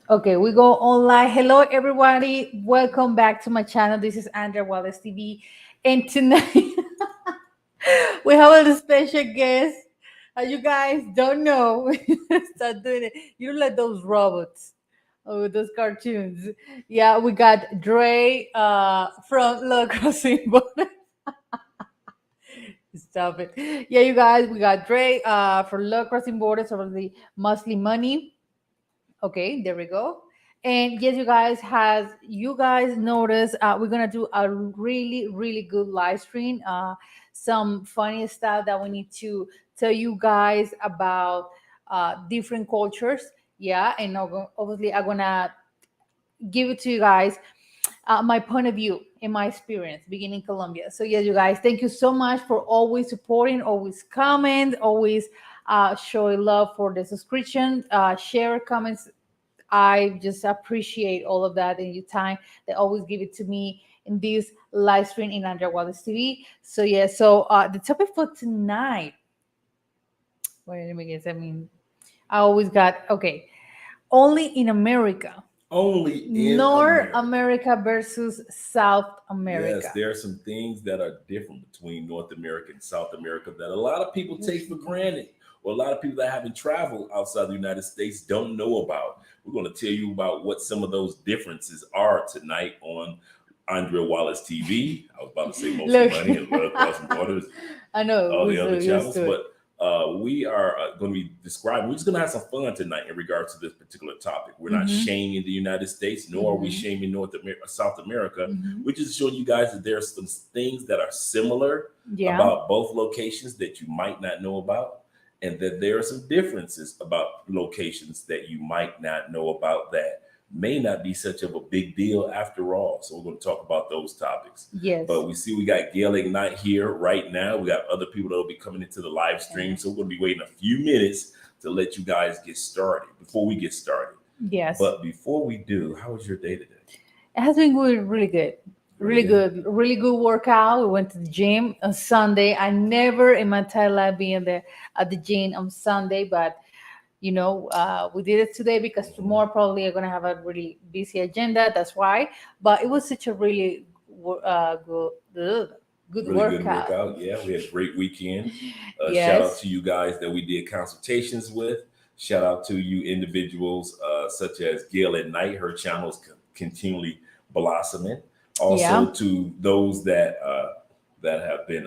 Okay, we go online. Hello, everybody. Welcome back to my channel. This is Andrea Wallace TV. And tonight we have a special guest. As you guys don't know, start doing it. You don't like those robots. Oh, those cartoons. Yeah, we got Dre from La Crossing. Stop it. Yeah, you guys, we got Dre for Love Crossing Borders over the Muslim Money. Okay, there we go. And yes, you guys notice we're gonna do a really good live stream. Some funny stuff that we need to tell you guys about different cultures. Yeah, and obviously I'm gonna give it to you guys my point of view and my experience beginning in Colombia. So yes, you guys, thank you so much for always supporting, always comment, always showing love for the subscription, share comments. I just appreciate all of that and your time. They always give it to me in this live stream in Andrea Wallace TV. So yeah, so the topic for tonight. Wait, let me guess. I mean, I always got okay. Only in America. Only in North America. America versus South Yes, America. there are some things that are different between North America and South America that a lot of people take for granted, or a lot of people that haven't traveled outside the United States don't know about. We're going to tell you about what some of those differences are tonight on Andrea Wallace TV. I was about to say mostly Look, money and Love Crossing Borders, I know all we the so other used channels, to it. but we are going to be describing. We're just going to have some fun tonight in regards to this particular topic. We're not Mm-hmm. shaming the United States, nor are we Mm-hmm. shaming South America. Mm-hmm. We're just showing you guys that there's some things that are similar Yeah. about both locations that you might not know about, and that there are some differences about locations that you might not know about that may not be such of a big deal after all. So we're going to talk about those topics. Yes. But we see we got Gail Ignite here right now. We got other people that will be coming into the live stream. So we're going to be waiting a few minutes to let you guys get started before we get started. Yes. But before we do, how was your day today? It has been good, really good. Really good, really good workout. We went to the gym on Sunday. I never in my entire life been there at the gym on Sunday, but we did it today because tomorrow probably are gonna have a really busy agenda. That's why. But it was such a really good Really good workout. workout. Yeah, we had a great weekend. Shout out Yes. to you guys that we did consultations with. Shout out to you individuals such as Gail at Night. Her channel is continually blossoming. Yeah. Also to those that have been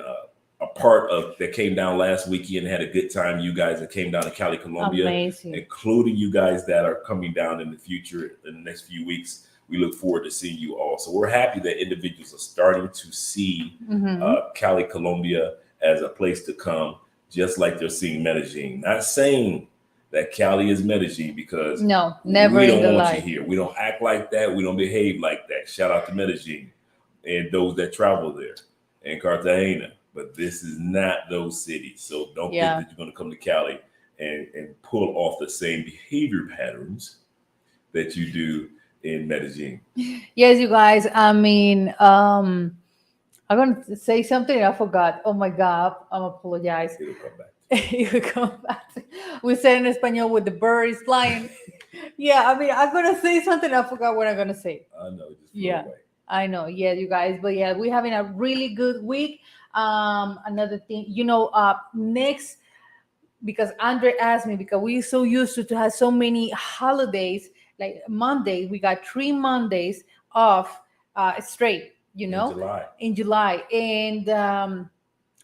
a part of that came down last weekend and had a good time. You guys that came down to Cali, Colombia, Amazing. including you guys that are coming down in the future in the next few weeks. We look forward to seeing you all. So we're happy that individuals are starting to see Mm-hmm. Cali, Colombia as a place to come, just like they're seeing Medellin. Not saying that Cali is Medellin because No, never we in don't the want you life. here. We don't act like that. We don't behave like that. Shout out to Medellin and those that travel there and Cartagena. But this is not those cities. So don't think Yeah. that you're going to come to Cali and pull off the same behavior patterns that you do in Medellin. Yes, you guys. I mean, I'm gonna say something I forgot. Oh my God, I'm apologize. It'll come back. You come back. We said in Espanol with the birds flying. Yeah, I mean, I'm gonna say something. I forgot what I'm gonna say. I know, just flew Yeah, away. I know. Yeah, you guys. But yeah, we're having a really good week. Another thing, next because Andre asked me because we're so used to have so many holidays. Like Monday, we got 3 Mondays off straight. In July. In July, and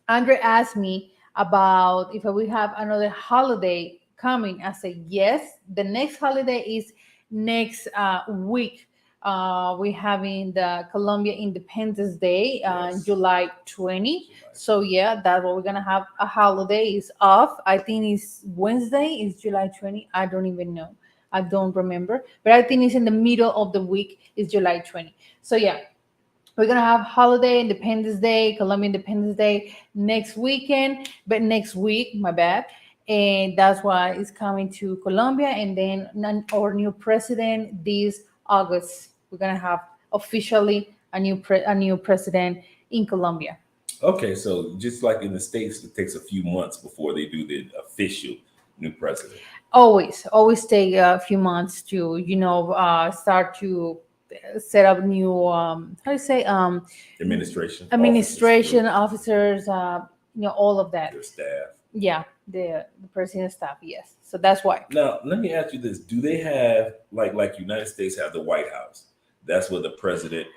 Andre asked me about if we have another holiday coming. I said yes. The next holiday is next week. We're having the Colombia Independence Day on Yes. July 20. July. So yeah, that's what we're gonna have. A holiday is off. I think it's Wednesday. It's July 20. I don't even know. I don't remember, but I think it's in the middle of the week. It's July 20. So yeah, we're gonna have holiday, Independence Day, Colombia Independence Day next weekend, but next week, my bad. And that's why it's coming to Colombia, and then our new president this August. We're gonna have officially a new president in Colombia. Okay, so just like in the States, it takes a few months before they do the official new president. always take a few months to start to set up new how do you say Administration officers, administration officers, all of that. their staff. Yeah, the president staff. Yes, so that's why. Now, let me ask you this: do they have like United States have the White House? That's where the president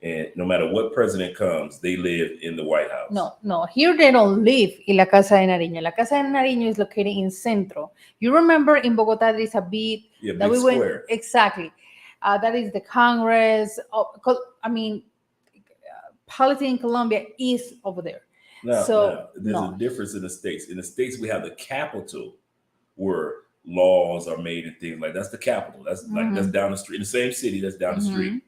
and no matter what president comes, they live in the White House. No. Here they don't live in La Casa de Nariño. La Casa de Nariño is located in Centro. You remember in Bogota there is a bit Yeah, that big we went square. exactly. That is the Congress. Politics in Colombia is over there. Now, there's a difference in the states. In the states, we have the capital where laws are made and things like that's the capital. That's that's down the street in the same city. That's down the street.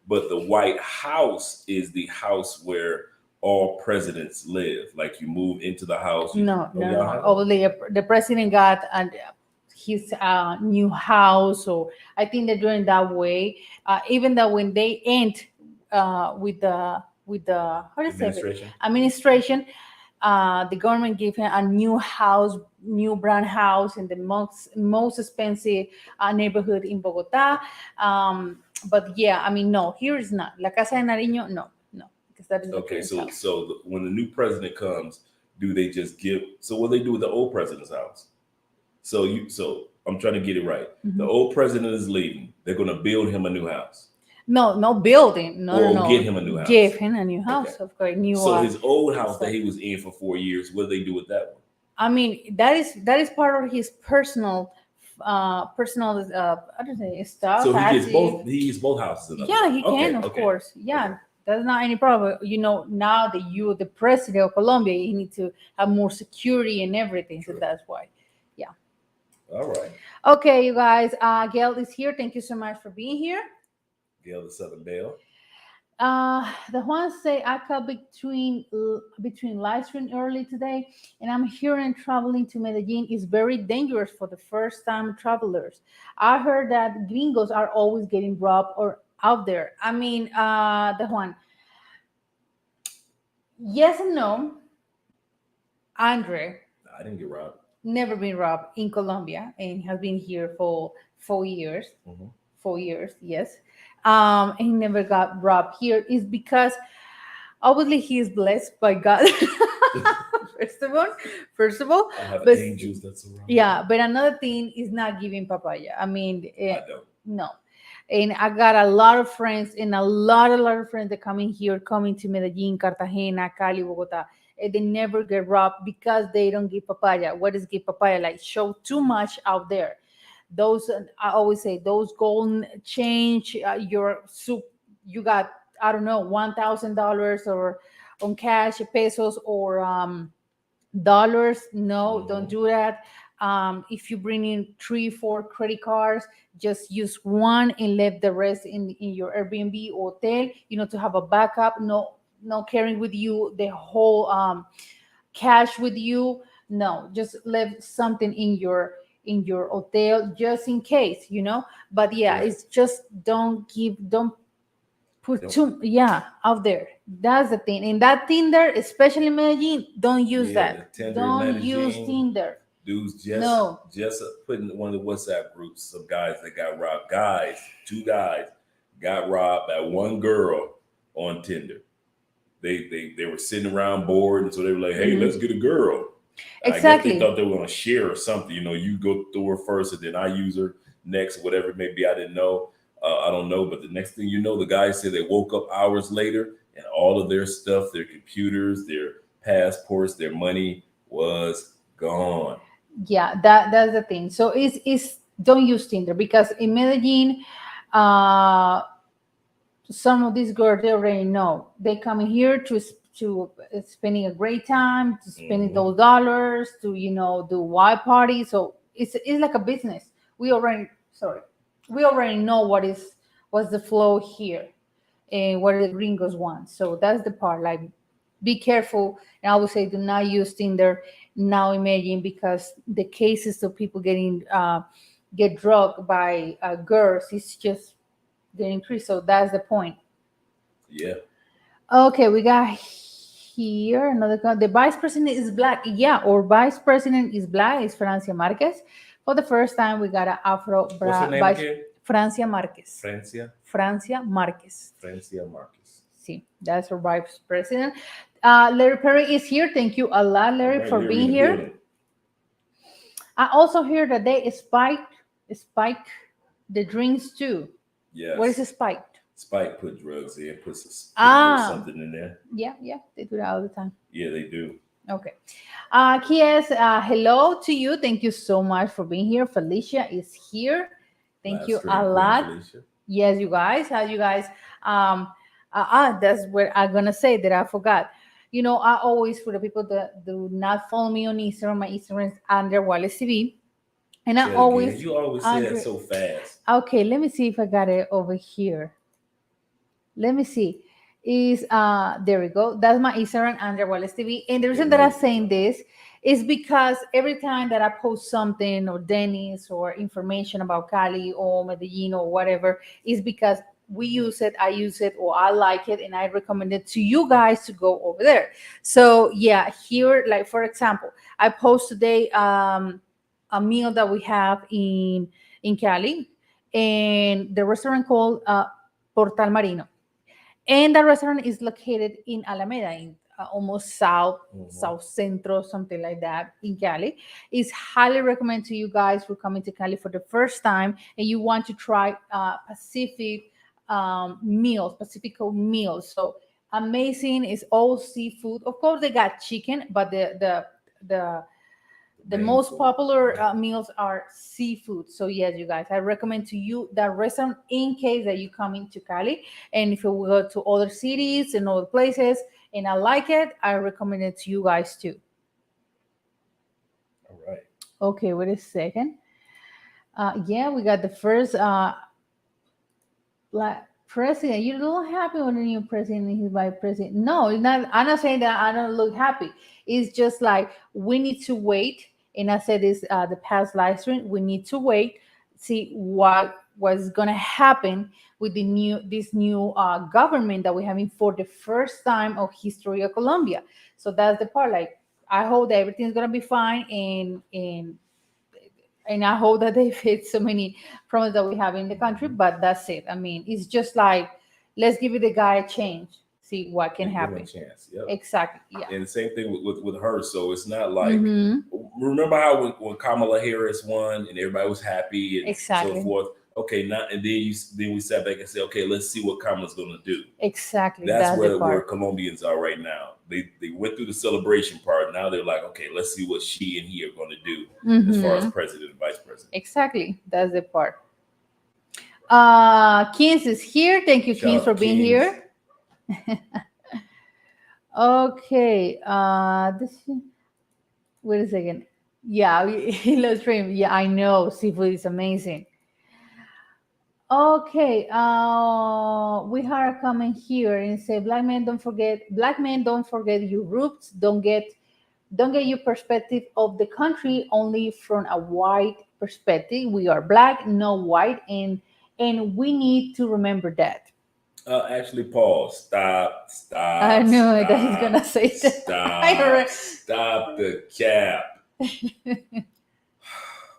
But the White House is the house where all presidents live. Like you move into the house. No. Obviously, the president got his new house. So I think they're doing that way. Even though when they end with the how do you say it? Administration, the government gave him a new house, new brand house in the most expensive neighborhood in Bogota. But yeah, no, here is not La Casa de Nariño. No, because that is okay. So when the new president comes, do they just give? So what do they do with the old president's house? So I'm trying to get it right. The old president is leaving. They're going to build him a new house. No building. No. Get him a new house. Give him a new house, Okay. of course. New. So his old house that he was in for 4 years, what do they do with that one? That is part of his personal I don't say stuff. So he gets both houses. Yeah, he can, of course. Yeah, Okay. that's not any problem. Now that you, the president of Colombia, you need to have more security and everything. True. So that's why. Yeah. All right. Okay, you guys. Gail is here. Thank you so much for being here. Gail the Southern Belle. The ones say I got between live stream early today, and I'm hearing traveling to Medellin is very dangerous for the first time travelers. I heard that gringos are always getting robbed or out there. The one. Yes and no. Andre I didn't get robbed. never been robbed in Colombia and has been here for 4 years. 4 years, yes. And he never got robbed here is because obviously he is blessed by God. First of all, I have but angels that surround. yeah, but another thing is not giving papaya. I don't. No. And I got a lot of friends and a lot of friends that coming to Medellin, Cartagena, Cali, Bogota. And they never get robbed because they don't give papaya. What is give papaya? Like show too much out there. Those I always say those golden change you got I don't know $1,000 or on cash pesos or dollars. No, don't do that. If you bring in 3-4 credit cards, just use one and leave the rest in your Airbnb or hotel. To have a backup. No carrying with you the whole cash with you. No, just leave something in your hotel just in case. But yeah, it's just don't put out there. That's the thing. And that Tinder, especially in Medellin, don't use that. Don't use Tinder. Dudes just putting one of the WhatsApp groups some guys that got robbed. Two guys got robbed by one girl on Tinder. They were sitting around bored, and so they were like, "Hey, let's get a girl." Exactly. I guess they thought they were going to share or something. You go through her first, and then I use her next, whatever it may be. I didn't know. I don't know. But the next thing you know, the guy said they woke up hours later, and all of their stuff, their computers, their passports, their money was gone. Yeah, that's the thing. So it's don't use Tinder because in Medellin, some of these girls they already know they come in here to spending a great time, to spending those dollars to do wild party. So it's like a business. We already know what's the flow here and what the gringos want. So that's the part. Like, be careful. And I would say do not use Tinder now in Medellin because the cases of people get drugged by girls is just getting increased. So that's the point. Yeah. Okay, we got here another. The vice president is black. Yeah, our vice president is black. Is Francia Marquez. For the first time, we got an What's her name vice, again? Francia Marquez. Francia. Francia Marquez. Francia Marcus. See, that's our vice president. Larry Perry is here. Thank you a lot, Larry, Right, for Larry being in the here. building. I also hear that they spike the drinks too. Yes. What is a spiked? Spike put drugs in, put a little Ah, something in there. yeah, they do that all the time. Yeah, they do. Okay. Kies, hello to you. Thank you so much for being here. Felicia is here. Thank Live you stream a Queen lot. Felicia. Yes, you guys. How you guys? That's what I'm gonna say that I forgot. You know, I always, for the people that do not follow me on Instagram, my Instagram is under Wallace TV, and I Say it again. always You always say that so fast. Okay, let me see if I got it over here. Let me see. Is There we go. That's my Instagram under Wallace TV. And the reason that I'm saying this is because every time that I post something or Dennis or information about Cali or Medellin or whatever, is because we use it, I use it, or I like it, and I recommend it to you guys to go over there. So yeah, here, like for example, I post today a meal that we have in Cali, and the restaurant called Portal Marino, and the restaurant is located in Alameda, in almost south centro, something like that, in Cali. Is highly recommend to you guys who are coming to Cali for the first time and you want to try Pacific meals, Pacifico meals. So amazing! It's all seafood. Of course, they got chicken, but the the most popular meals are seafood. So yes, you guys, I recommend to you that restaurant in case that you come into Cali. And if you go to other cities and other places and I like it, I recommend it to you guys too. All right. Okay, wait a second. Yeah, we got the first like president. You look happy when the new president is vice president. No, it's not. I'm not saying that I don't look happy. It's just like we need to wait. And I said this the past live stream. We need to wait, see what was gonna happen with the new government that we're having for the first time of history of Colombia. So that's the part. Like I hope that everything's gonna be fine, and I hope that they fit so many problems that we have in the country. But that's it. I mean, it's just like let's give the guy a change, see what can happen. Give him a chance. Yep. Exactly. Yeah. And the same thing with her. So it's not like Mhm. remember how when Kamala Harris won and everybody was happy and Exactly. so forth. Okay, now and then we sat back and said, okay, let's see what Kamala's going to do. Exactly. That's the where part. Colombians are right now. They went through the celebration part. Now they're like, okay, let's see what she and he are going to do as far as Mhm. president and vice president. Exactly. That's the part. Keynes is here. Thank you, Shout Keynes, out for being Keynes. here. Okay. Wait a second. Yeah, he loves dream. Yeah, I know. Seafood is amazing. Okay. We are coming here and say, black men don't forget your roots. Don't get your perspective of the country only from a white perspective. We are black, no white, and we need to remember that. Actually, pause. Stop. I knew that he's gonna say that. Stop the cap.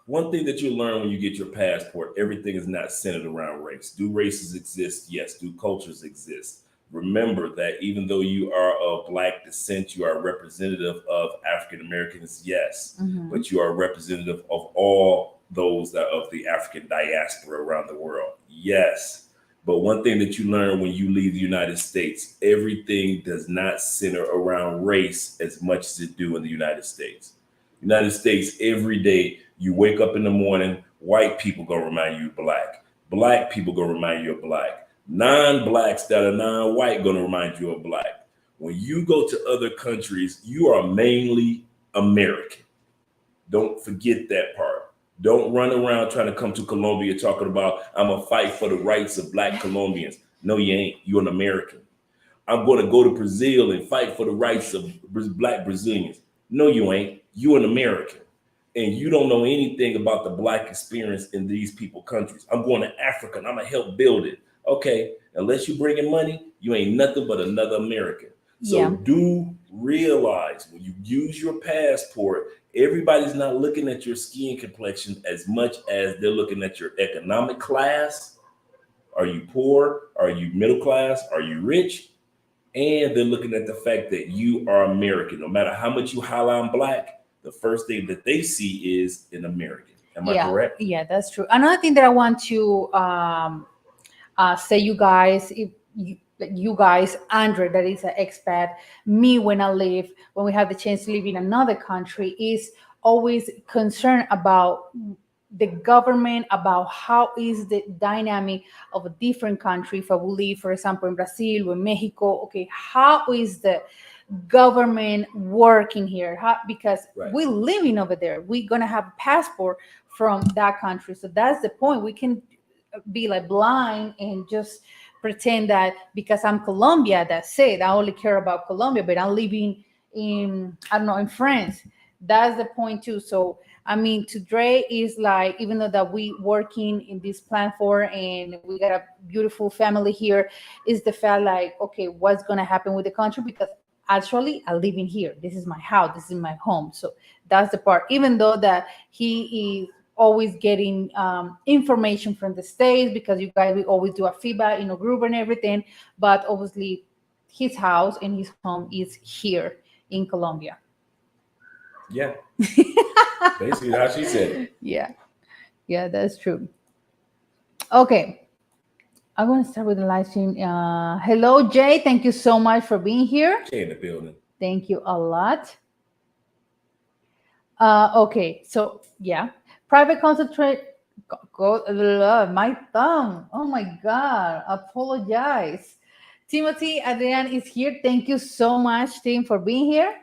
One thing that you learn when you get your passport, everything is not centered around race. Do races exist? Yes. Do cultures exist? Remember that even though you are of black descent, you are representative of African Americans, yes, but you are representative of all those that of the African diaspora around the world, yes. But one thing that you learn when you leave the United States, everything does not center around race as much as it do in the United States. United States, every day you wake up in the morning, white people gonna remind you of black. Black people gonna remind you of black. Non-blacks that are non-white gonna remind you of black. When you go to other countries, you are mainly American. Don't forget that part. Don't run around trying to come to Colombia talking about I'm gonna fight for the rights of black Colombians. No, you ain't. You're an American. I'm gonna go to Brazil and fight for the rights of black Brazilians. No, you ain't. You're an American. And you don't know anything about the black experience in these people countries. I'm going to Africa and I'm gonna help build it. Okay, unless you bring in money, you ain't nothing but another American. So do realize when you use your passport, Everybody's not looking at your skin complexion as much as they're looking at your economic class. Are you poor? Are you middle class? Are you rich? And they're looking at the fact that you are American. No matter how much you highlight on black, the first thing that they see is an American. Am I Yeah, correct? yeah, that's true. Another thing that I want to say, you guys, if you guys, Andre, that is an expat, me when I live, when we have the chance to live in another country, is always concerned about the government, about how is the dynamic of a different country. If I will live, for example, in Brazil or Mexico, okay, how is the government working here? Because Right. we're living over there, we're gonna have a passport from that country. So that's the point. We can be like blind and just pretend that because I'm Colombia, that's it. I only care about Colombia, but I'm living in, I don't know, in France. That's the point too. So I mean, today is like, even though that we working in this platform and we got a beautiful family here, is the fact like, okay, what's gonna happen with the country? Because actually I live in here. This is my house. This is my home. So that's the part. Even though that he is always getting information from the States, because you guys, we always do a feedback in a group and everything, but obviously his house and his home is here in Colombia. Yeah. Basically how she said it. Yeah, yeah, that's true. Okay, I'm going to start with the live stream. Hello, Jay. Thank you so much for being here. Jay in the building. Thank you a lot. Okay, so yeah, private concentrate. My thumb. Oh my God. Apologize. Timothy Adrian is here. Thank you so much, Tim, for being here.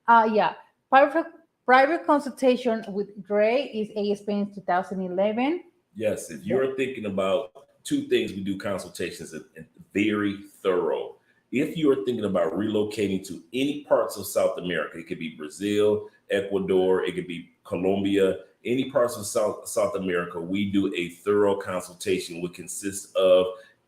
Yeah, private private consultation with Dre is ASPN 2011. Yes, if you're thinking about two things, we do consultations and very thorough. If you are thinking about relocating to any parts of South America, it could be Brazil, Ecuador, it could be Colombia, any parts of South America, we do a thorough consultation, which consists of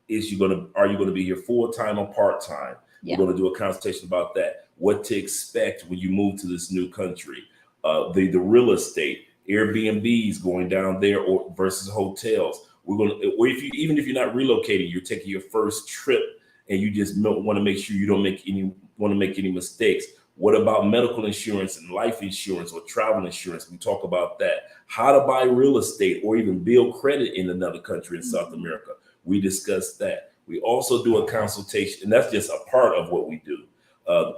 are you gonna be here full time or part time? Yeah. We're gonna do a consultation about that. What to expect when you move to this new country, the real estate, Airbnbs going down there or versus hotels. We're gonna, or if you even if you're not relocating, you're taking your first trip and you just want to make sure you don't make any mistakes. What about medical insurance and life insurance or travel insurance? We talk about that. How to buy real estate or even build credit in another country in South America. We discuss that. We also do a consultation, and that's just a part of what we do.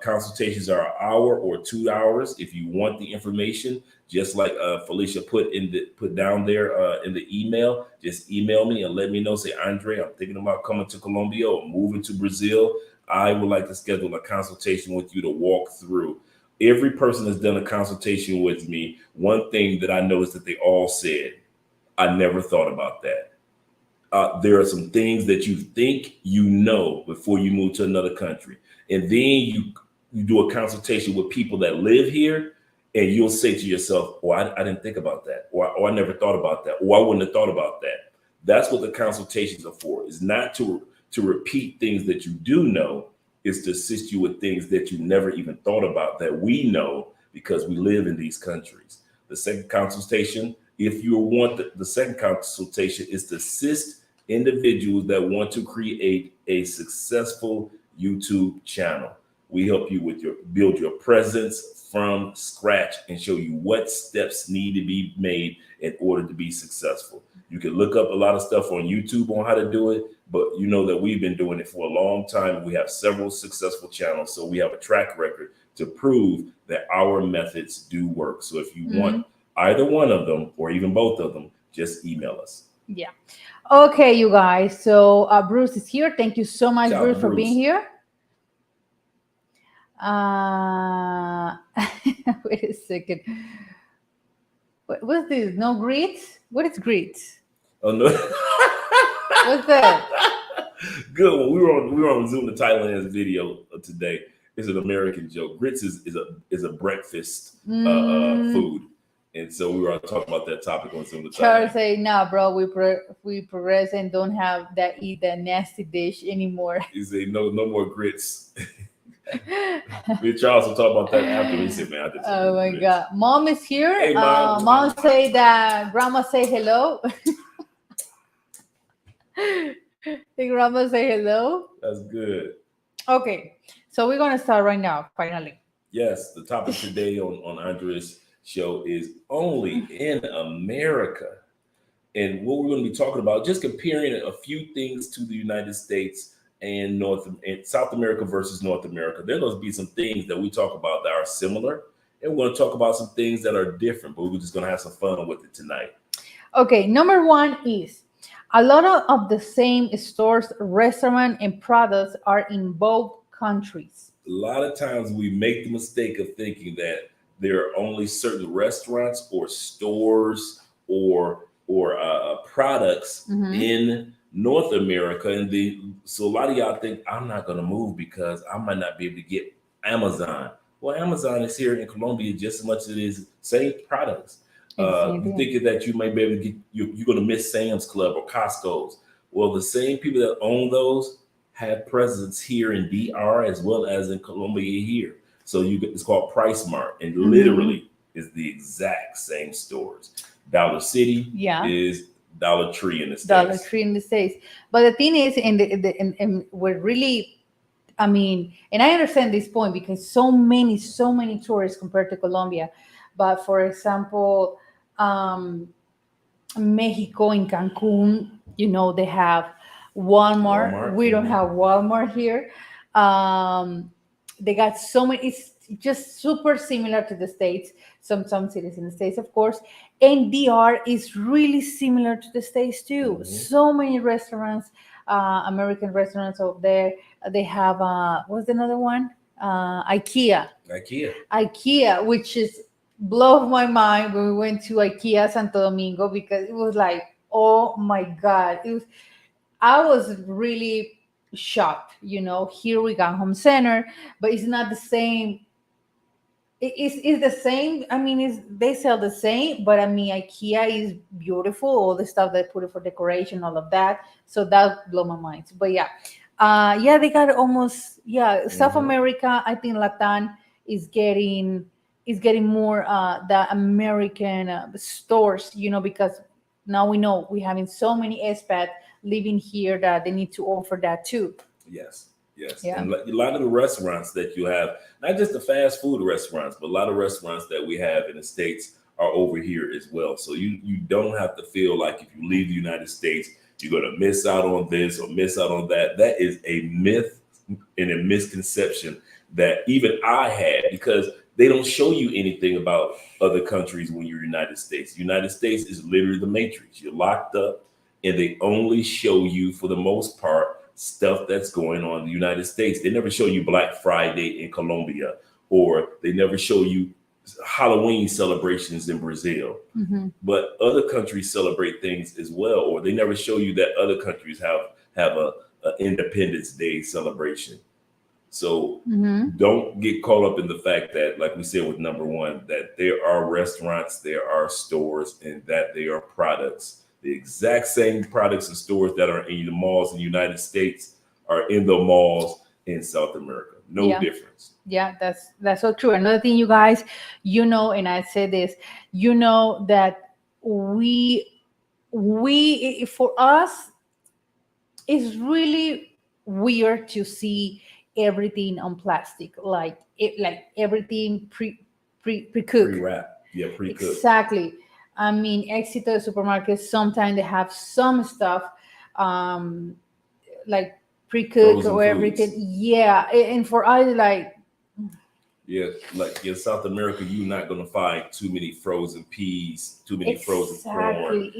Consultations are an hour or 2 hours. If you want the information, just like Felicia put down there in the email, just email me and let me know. Say, Andre, I'm thinking about coming to Colombia or moving to Brazil. I would like to schedule a consultation with you to walk through. Every person that's done a consultation with me, one thing that I noticed that they all said, I never thought about that. There are some things that you think you know before you move to another country. And then you do a consultation with people that live here, and you'll say to yourself, oh, I didn't think about that, or I never thought about that, or I wouldn't have thought about that. That's what the consultations are for. It's not to repeat things that you do know. It's to assist you with things that you never even thought about that we know because we live in these countries. The second consultation, if you want the second consultation, is to assist individuals that want to create a successful YouTube channel. We help you with build your presence from scratch and show you what steps need to be made in order to be successful. You can look up a lot of stuff on YouTube on how to do it, but you know that we've been doing it for a long time. We have several successful channels, so we have a track record to prove that our methods do work. So if you want either one of them or even both of them, just email us. Yeah. Okay, you guys. So Bruce is here. Thank you so much, Shout out Bruce, to for Bruce. being here. Wait a second. What's this? No grits? What is grits? Oh no. What's that? Good one. We were on Zoom the Thailand's video today. It's an American joke. Grits is a breakfast food. And so we were talking about that topic on Zoom the Charles Thailand. say, "Nah, bro, we progress and don't have that nasty dish anymore." He said, no more grits. Me and Charles will talk about that after. He said, "Man, I just Oh my rich." God. Mom is here. Hey, mom. Mom say that grandma say hello. The grandma say hello. That's good. Okay. So we're gonna start right now, finally. Yes, the topic today on Andres' show is only in America. And what we're going to be talking about, just comparing a few things to the United States and South America versus North America. There are going to be some things that we talk about that are similar, and we're going to talk about some things that are different, but we're just going to have some fun with it tonight. Okay, number one is a lot of the same stores, restaurant, and products are in both countries. A lot of times we make the mistake of thinking that there are only certain restaurants or stores or products Mhm. in North America, and so a lot of y'all think I'm not going to move because I might not be able to get Amazon. Well, Amazon is here in Colombia just as much as it is same products. You thinking that you might be able to get you're going to miss Sam's Club or Costco's. Well, the same people that own those have presence here in DR as well as in Colombia here. So it's called Price Mart, and literally is the exact same stores. Dollar City is Dollar Tree in the States. Dollar Tree in the States. But the thing is, and we're really, I mean, and I understand this point because so many tourists compared to Colombia. But for example, Mexico in Cancun, they have Walmart. We don't have Walmart here. They got so many. It's just super similar to the States. Some cities in the States, of course. And DR is really similar to the States too. So many restaurants, American restaurants over there. They have what's another one? IKEA. IKEA, which is blows my mind when we went to IKEA Santo Domingo because it was like, oh my God, I was really shocked. Here we got home center, but it's not the same. It's the same. I mean, they sell the same, but I mean, IKEA is beautiful. All the stuff they put it for decoration, all of that. So that blew my mind. But yeah, they got almost South America. I think Latin is getting more the American stores. Because now we know we having so many expat living here that they need to offer that too. Yes. Yeah. And a lot of the restaurants that you have, not just the fast food restaurants, but a lot of restaurants that we have in the States are over here as well. So you don't have to feel like if you leave the United States, you're going to miss out on this or miss out on that. That is a myth and a misconception that even I had, because they don't show you anything about other countries when you're United States. The United States is literally the matrix. You're locked up and they only show you, for the most part, stuff that's going on in the United States. They never show you Black Friday in Colombia, or they never show you Halloween celebrations in Brazil. But other countries celebrate things as well, or they never show you that other countries have a Independence Day celebration. So don't get caught up in the fact that, like we said with number one, that there are restaurants, there are stores, and that they are products. The exact same products and stores that are in the malls in the United States are in the malls in South America. No difference. Yeah, that's so true. Another thing, you guys, and I say this, that we for us, it's really weird to see everything on plastic, like everything pre-cooked, pre-wrapped. Yeah, pre-cooked. Exactly. I mean, Éxito supermarkets, sometimes they have some stuff like pre-cooked Frozen or everything. foods. Yeah, and for us, like like in South America, you're not gonna find too many frozen peas, too many frozen corn,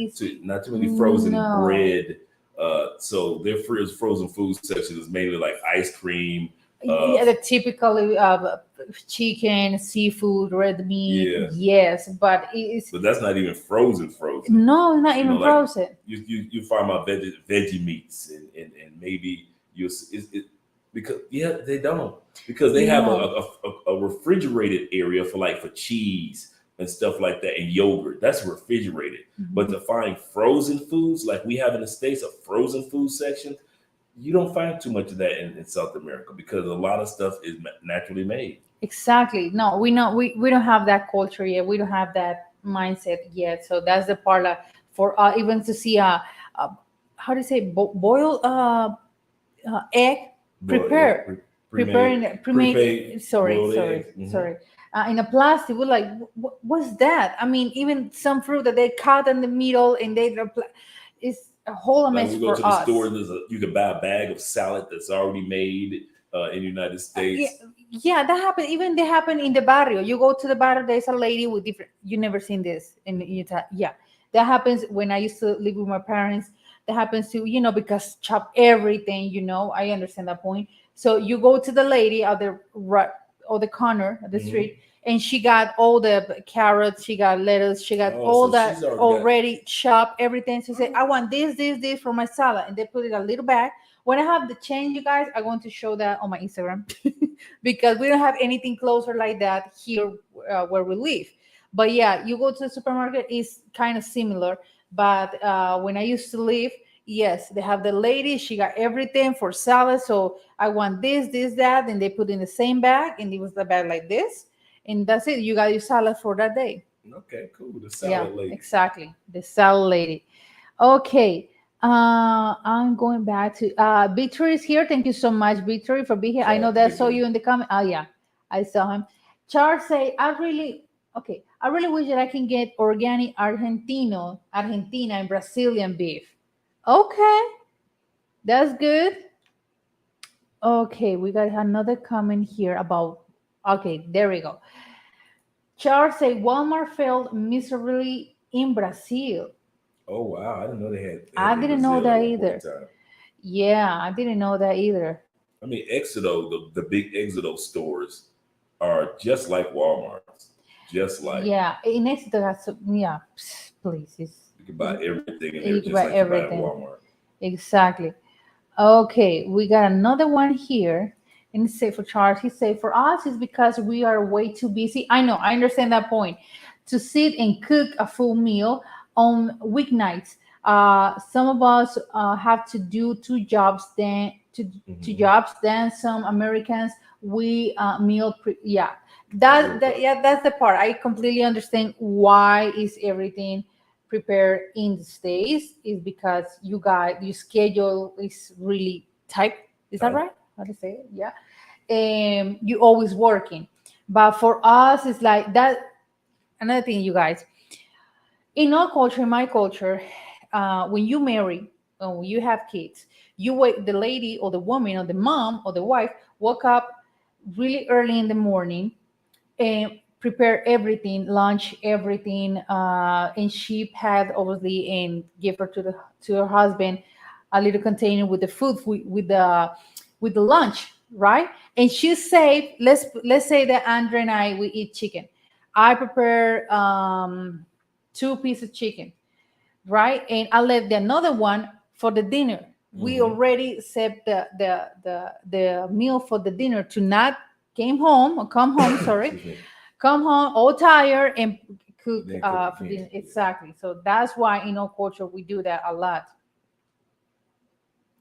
not too many frozen bread. So their frozen food section is mainly like ice cream. The typical chicken, seafood, red meat. Yes, but but that's not even frozen. No, not even frozen. Like you find my veggie meats and maybe because they don't, because they have a refrigerated area for cheese and stuff like that, and yogurt that's refrigerated. But to find frozen foods like we have in the States, a frozen food section, You don't find too much of that in South America because a lot of stuff is naturally made. Exactly. No, we don't have that culture yet. We don't have that mindset yet. So that's the part that for even to see a how do you say boil egg Boiled egg, prepared pre-made, preparing pre-made prepaid sorry boiled sorry eggs. Hmm. sorry in a plastic. We're like, what's that? I mean, even some fruit that they cut in the middle and it's a whole Like mess we go to for the us. store, you can buy a bag of salad that's already made in the United Yeah, States. yeah, that happened. Even they happen in the barrio. You go to the barrio, there's a lady with different. You never seen this in Utah. Yeah, that happens when I used to live with my parents. That happens to because chop everything. I understand that point. So you go to the lady at the right or the corner of the Hmm. street, and she got all the carrots, she got lettuce, she got Oh, all so that she's already got. already chopped everything. She said, "I want this for my salad," and they put it in a little bag. When I have the change, you guys, I'm going to show that on my Instagram because we don't have anything closer like that here where we live. But yeah, you go to the supermarket, it's kind of similar. But when I used to live, yes, they have the lady, she got everything for salad. So I want this, that, and they put in the same bag, and it was the bag like this. And that's it. You got your salad for that day. Okay, cool. The Yeah, salad lady. exactly. The salad lady. Okay. I'm going back to Victor is here. Thank you so much, Victor, for being here. I know Shout out to that I saw Victory. you in the comment. Oh yeah, I saw him. Charles say, I really wish that I can get organic Argentina and Brazilian beef. Okay, that's good. Okay, we got another comment here about okay, there we go. Charles say Walmart failed miserably in Brazil. Oh wow, I didn't know they had I it in didn't know Brazil at that one point in either. time. Yeah, I didn't know that either. I mean, Exodo, the big Exodo stores are just like Walmart's. Just like Yeah, in Exeter, yeah, please, you can buy everything in there you can just buy like you buy at everything. Walmart. Exactly. Okay, we got another one here. And say for Charles, he say for us is because we are way too busy. I know, I understand that point. To sit and cook a full meal on weeknights. Some of us have to do two Hmm. jobs. Then some Americans we yeah. Meal That prep. yeah, that's the part. I completely understand why is everything prepared in the States is because your schedule is really tight. Is that Tight. right? How to say it? Yeah. You always working. But for us, it's like that. Another thing, you guys, in our culture, in my culture, when you marry, when you have kids, you wait. The lady or the woman or the mom or the wife woke up really early in the morning and prepare everything, lunch, everything, and she had obviously and give her to her husband a little container with the food with the lunch, right? And she saved. Let's say that Andre and I we eat chicken. I prepare two pieces of chicken, right? And I left the another one for the dinner. We Hmm. already set the meal for the dinner to not came home or come home, sorry, Excuse me. come home all tired and cook And then cook for again. dinner. Yeah. Exactly. So that's why in our culture we do that a lot.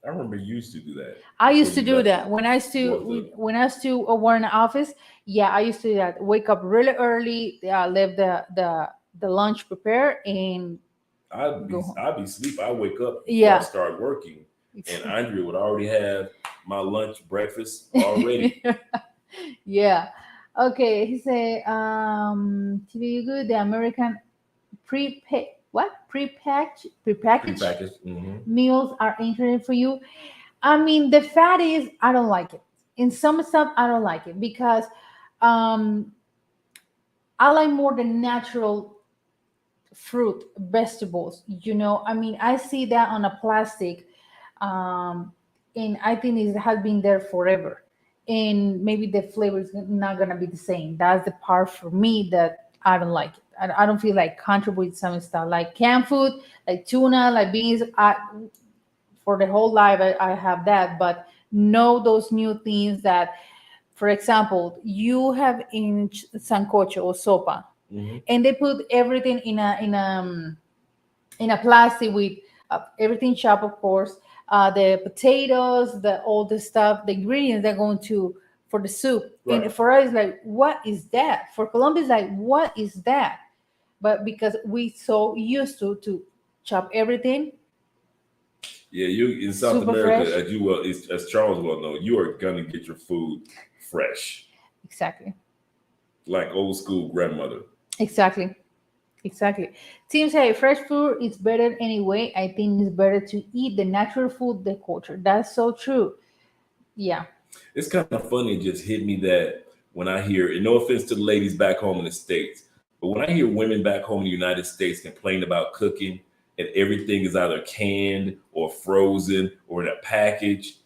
I remember you used to do that I before used to you do left that when I used go to to. when I used to work in the office. Yeah, I used to do that. Wake up really early, leave the lunch prepared and go home. I'd be asleep. I wake up before I Yeah. start working, and Andrea would already have my lunch, breakfast already. Yeah. Okay. He said, to be good, the American prepackaged Prepackaged. Hmm. meals are interesting for you. I mean, the fact is, I don't like it. In some stuff, I don't like it because um, I like more the natural fruit, vegetables. I mean, I see that on a plastic, um, and I think it has been there forever. And maybe the flavor is not gonna be the same. That's the part for me that I don't like it. I don't feel like contribute some stuff like canned food, like tuna, like beans. For the whole life, I have that, but know those new things that, for example, you have in sancocho or sopa, Hmm. and they put everything in a plastic with everything chopped, of course, the potatoes, the all the stuff, the ingredients they're going to for the soup. And Right. for us, like, what is that? For Colombia, it's like, what is that? But because we so used to chop everything Yeah, you in South super fresh. America, as Charles well know, you are gonna get your food fresh, Exactly. like old school grandmother. Exactly. Exactly. Team say fresh food is better anyway. I think it's better to eat the natural food, the culture. That's so true. Yeah. It's kind of funny, it just hit me that when I hear, and no offense to the ladies back home in the States, but when I hear women back home in the United States complain about cooking and everything is either canned or frozen or in a package,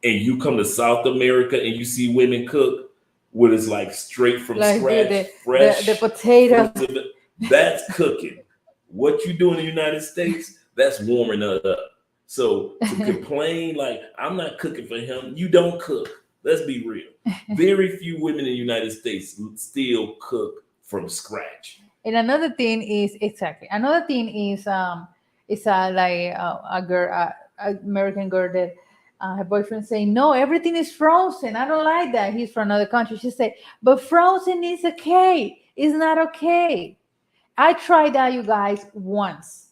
and you come to South America and you see women cook what is like straight from Like scratch, the fresh, potatoes. frozen, that's cooking. What you do in the United States, that's warming it up. So to complain like I'm not cooking for him, you don't cook. Let's be real. Very few women in the United States still cook from scratch. And another thing is exactly. Another thing is a girl, American girl that her boyfriend saying, no, everything is frozen. I don't like that. He's from another country. She said, but frozen is okay. It's not okay. I tried that, you guys, once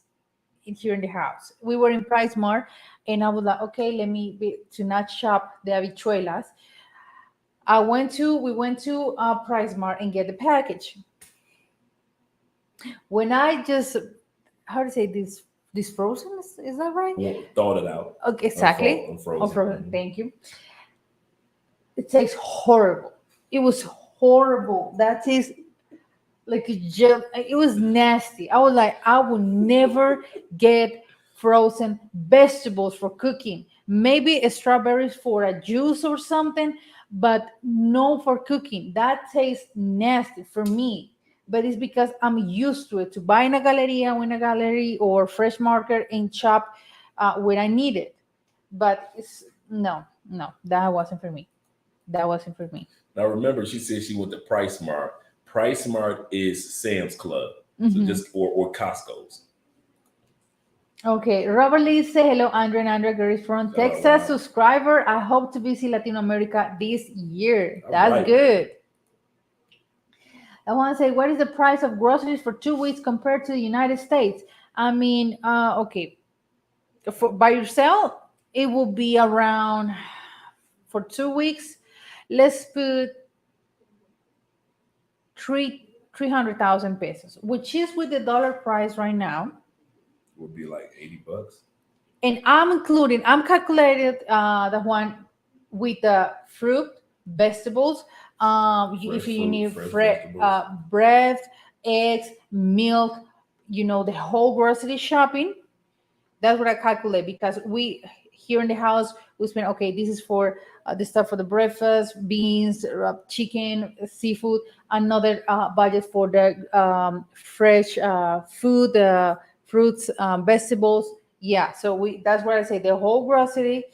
here in the house. We were in Price Mart, and I was like, okay, let me be, to not shop the habichuelas. We went to Price Mart and get the package. When I just, how to say this frozen, is that right? Well, thought it out. Okay, exactly. Unfrozen. Frozen. Thank you. It tastes horrible. It was horrible. That is like a gel. It was nasty. I was like, I would never get frozen vegetables for cooking. Maybe strawberries for a juice or something, but no for cooking. That tastes nasty for me. But it's because I'm used to it to buy in a galleria, or in a gallery or fresh market and chop when I need it. But it's no, no, that wasn't for me. That wasn't for me. Now remember, she said she went to Price Mart. Price Mart is Sam's Club, so Mhm. just or Costco's. Okay, Robert Lee say hello, Andre and Andre girl is from Oh, Texas, wow. subscriber. I hope to visit Latin America this year. All That's right. good. I want to say, what is the price of groceries for 2 weeks compared to the United States? I mean, okay, for by yourself, it will be around for 2 weeks. Let's put three hundred thousand pesos, which is with the dollar price right now. Would be like $80. And I'm calculated the one with the fruit, vegetables. If Fresh you fruit, need fresh vegetables. bread, eggs, milk, the whole grocery shopping. That's what I calculate because we here in the house we spend okay. This is for the stuff for the breakfast, beans, chicken, seafood. Another budget for the fresh food, fruits, vegetables. Yeah, so we that's what I say. The whole grocery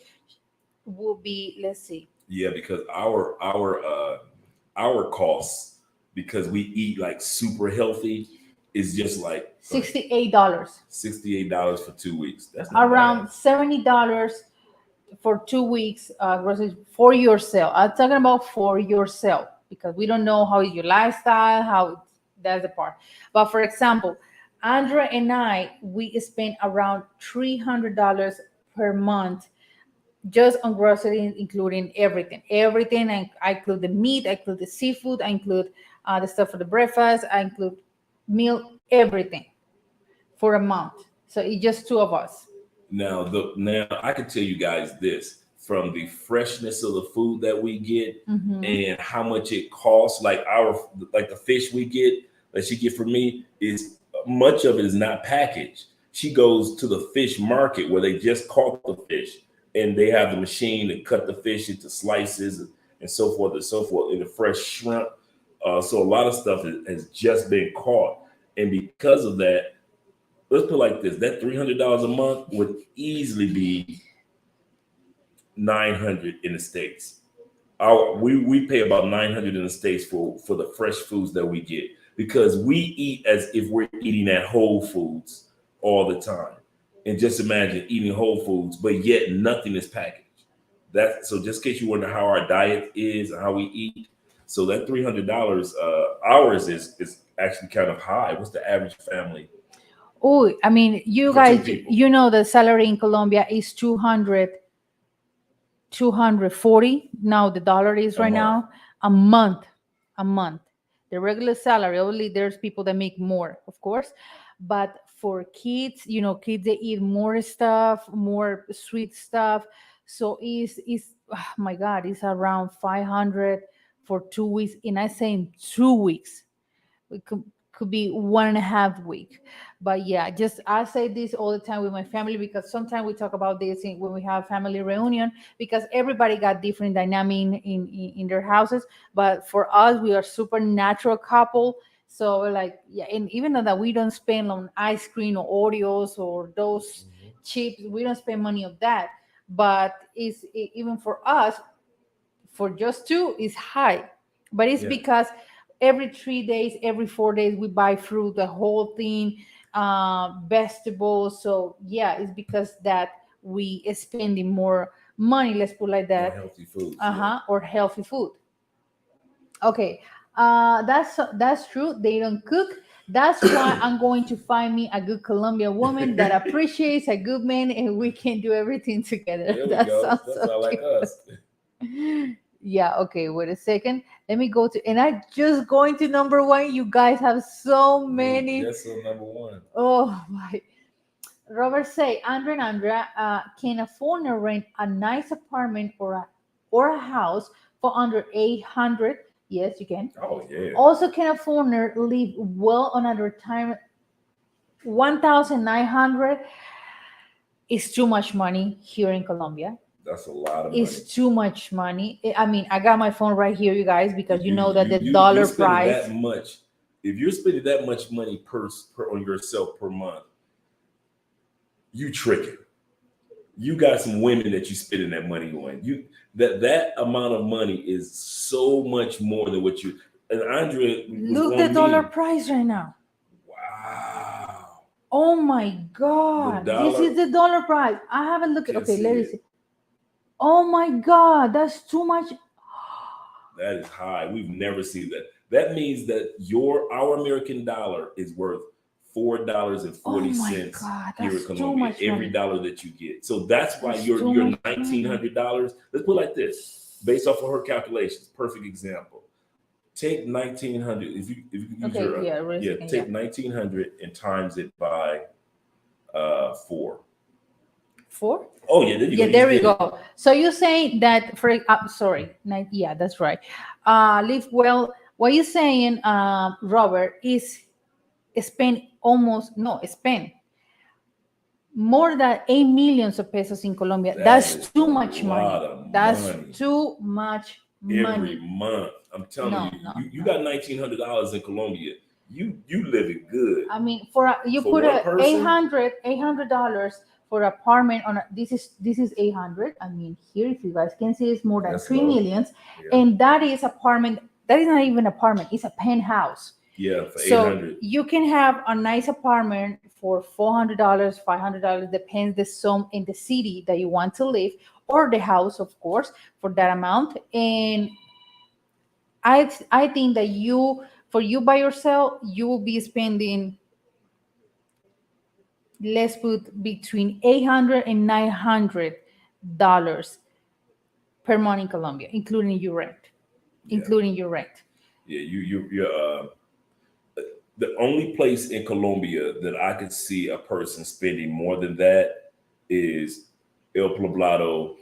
will be. Let's see. Yeah, because our costs, because we eat like super healthy, is just like $68. $68 for 2 weeks. That's not Around bad. $70 for 2 weeks groceries for yourself. I'm talking about for yourself because we don't know how is your lifestyle, that's the part. But for example, Andrea and I, we spend around $300 per month just on groceries, including everything. Everything, and I include the meat, I include the seafood, I include the stuff for the breakfast, I include meal, everything for a month. So it's just two of us. Now I can tell you guys this from the freshness of the food that we get Mhm. and how much it costs. Like the fish we get that she get from me is much of it is not packaged. She goes to the fish market where they just caught the fish and they have the machine to cut the fish into slices and so forth and so forth in the fresh shrimp. So a lot of stuff has just been caught, and because of that, let's put it like this: that $300 a month would easily be 900 in the states. We pay about 900 in the states for the fresh foods that we get because we eat as if we're eating at Whole Foods all the time. And just imagine eating Whole Foods, but yet nothing is packaged. That so just in case you wonder how our diet is and how we eat, so that $300 ours is actually kind of high. What's the average family Oh, I mean, you for two guys, people? you know, the salary in Colombia is 240. Now the dollar is A right month. now a month. The regular salary, only there's people that make more, of course. But for kids, you know, kids they eat more stuff, more sweet stuff. So is oh my God, it's around 500 for 2 weeks. And I say in 2 weeks it could be 1.5 week. But yeah, just I say this all the time with my family, because sometimes we talk about this when we have family reunion, because everybody got different dynamic in their houses. But for us, we are super natural couple. So we're like, yeah, and even though that we don't spend on ice cream or Oreos or those Mhm. chips, we don't spend money of that. But even for us, for just two is high, but it's Yeah, because every 3 days, every 4 days, we buy fruit, the whole thing, vegetables. So yeah, it's because that we is spending more money. Let's put like on that. healthy foods. Uh Yeah, huh. Or healthy food. Okay. That's true. They don't cook. That's why I'm going to find me a good Colombian woman that appreciates a good man, and we can do everything together. there we That go. sounds That's so not like cute. us. Yeah, okay, wait a second. Let me go to, and I just going to number one. You guys have so We many. just on number one. Oh my. Robert say, Andrea and Andrea, can a foreigner rent a nice apartment or a house for under 800? Yes, you can. Oh yeah, Also, can a foreigner live well on a retirement? 1,900 is too much money here in Colombia. that's a lot of money. Is too much money. I mean, I got my phone right here, you guys, because you You know that you the you you're dollar spending price. that much. If you're spending that much money per on yourself per month, you tricking. You got some women that you spending that money on. You that amount of money is so much more than what you. And Andrea was Look the on dollar me. price right now. Wow, Oh my the God. This dollar. is the dollar price. I haven't looked. Can't Okay, see let me it. see. Oh my God. That's too much. That is high. We've never seen that. That means that our American dollar is worth $4 and Oh 40 my cents God. here in That's too Colombia. much Every money. dollar that you get. So that's why That's too your much money. $1,900. Let's put it like this, based off of her calculations. Perfect example. Take 1,900. If you use Okay, your yeah, wait a yeah, second. Yeah. take 1,900 and times it by 4. Four? Oh yeah, there you go. Yeah, You there just we did it. go. So you're saying that for sorry, yeah, that's right. Live well. What you're saying, Robert, is spend almost no spend more than 8 millions of pesos in Colombia. That That's is too a much money. lot of That's money. too much Every money. month. I'm telling No, you, no, you no. got $1,900 in Colombia. You living good I mean, for you for put one a person. $800 for apartment on a, this is 800. I mean, here if you guys can see, it's more than That's three low. millions, Yeah, and that is apartment. That is not even apartment. It's a penthouse. yeah, for eight So hundred. you can have a nice apartment for $400, $500, depends the sum in the city that you want to live, or the house, of course, for that amount. And I think that for you by yourself, you will be spending, let's put between 800 and $900 per month in Colombia, including your rent, Yeah, including your rent. yeah. You're the only place in Colombia that I could see a person spending more than that is El Poblado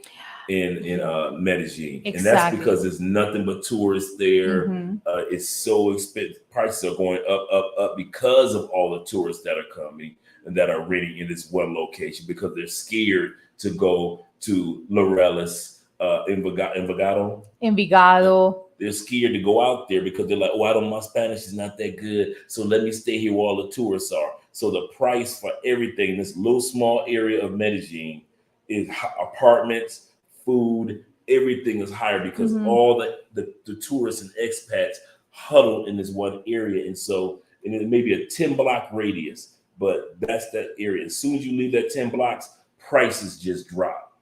in Yeah, Medellin, and that's exactly. because there's nothing but tourists there. Hmm. It's so expensive. Prices are going up, up, up because of all the tourists that are coming and that are renting in this one location because they're scared to go to Laureles, Envigado. Envigado. They're scared to go out there because they're like, oh, I don't, my Spanish is not that good. So let me stay here where all the tourists are. So the price for everything, this little small area of Medellin, is apartments, food, everything is higher because Hmm. all the tourists and expats huddled in this one area. And so, and it may be a 10 block radius. but that's that area. As soon as you leave that 10 blocks, prices just drop.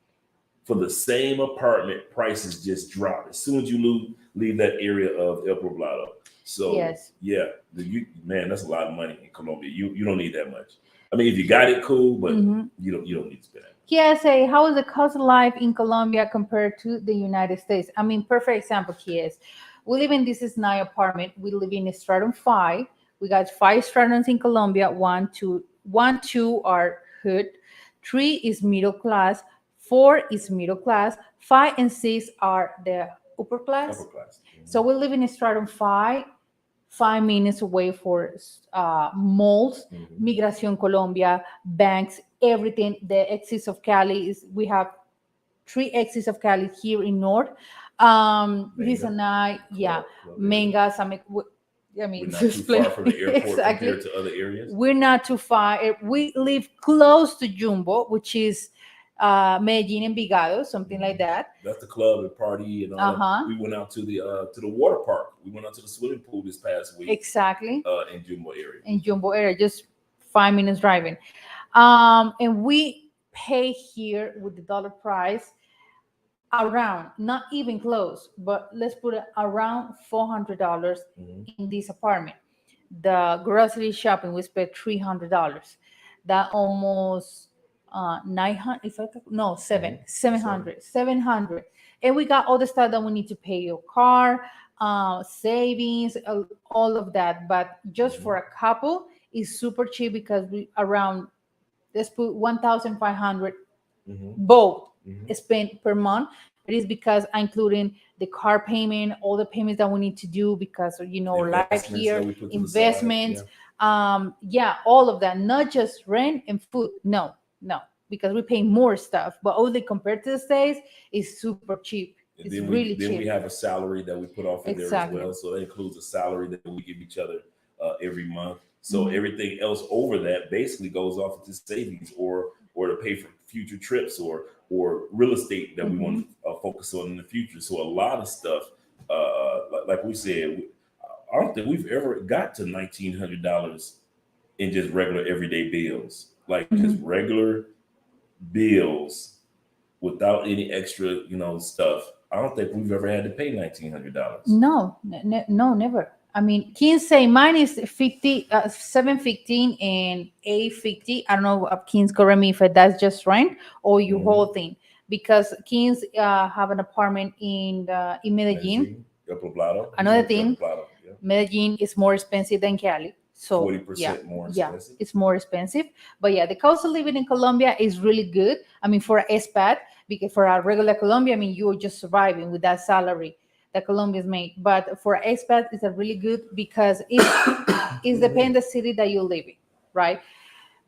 For the same apartment, prices just drop as soon as you leave that area of El Poblado. So Yes. yeah, man, that's a lot of money in Colombia. You don't need that much. I mean, if you got it, cool, but you don't need to spend that. Kiese, how is the cost of life in Colombia compared to the United States? I mean, perfect example, Kiese. We live in this is nice apartment. We live in a stratum 5. We got 5 stratums in Colombia. One, two are hood. 3 is middle class. 4 is middle class. 5 and 6 are the upper class. Upper class. So we live in a stratum 5 minutes away for malls, Migración Colombia, banks, everything. The exits of Cali we have 3 exits of Cali here in North. This and I, yeah, Mengas. I mean, we're not too far from the airport exactly. compared to other areas. We're not too far. We live close to Jumbo, which is Medellin and Vigado, something like that. That's the club and party and all that. We went out to the water park. We went out to the swimming pool this past week. Exactly. In Jumbo area. In Jumbo area, just 5 minutes driving. And we pay here with the dollar price around, not even close, but let's put it around $400 in this apartment. The grocery shopping, we spent $300. That almost 900, if I no, 700. And we got all the stuff that we need to pay your car, savings, all of that. But just for a couple, it's super cheap because we around, let's put 1,500 both spent per month. It is because including the car payment, all the payments that we need to do because life here, investments, all of that, not just rent and food. No, because we pay more stuff, but only compared to the States, is super cheap. It's really cheap. Then we have a salary that we put off in there as well. So that includes a salary that we give each other every month. So everything else over that basically goes off into savings or to pay for future trips or real estate that we want to focus on in the future. So a lot of stuff, like we said, I don't think we've ever got to $1,900 in just regular everyday bills, like just regular bills without any extra, stuff. I don't think we've ever had to pay $1,900. No, never. I mean, Kings say mine is 715 and 850. I don't know, Kings, correct me if that's just rent or your whole thing, because Kings have an apartment in Medellin. Another thing, Medellin is more expensive than Cali. So 40% more expensive. Yeah, it's more expensive. But yeah, the cost of living in Colombia is really good. I mean, for expat, because for a regular Colombia, I mean, you're just surviving with that salary that Colombians make. But for expat, it's a really good because it depends the city that you live in, right?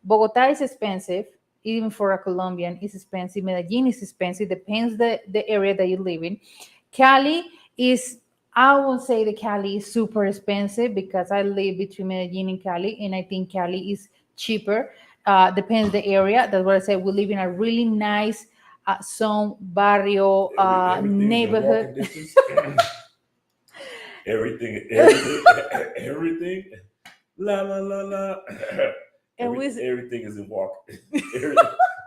Bogota is expensive, even for a Colombian, it's expensive. Medellin is expensive, depends the area that you live in. Cali is, I won't say the Cali is super expensive because I live between Medellin and Cali, and I think Cali is cheaper. Depends the area. That's what I say. We live in a really nice zone, barrio, neighborhood. Everything. La la la la. Everything is in walking.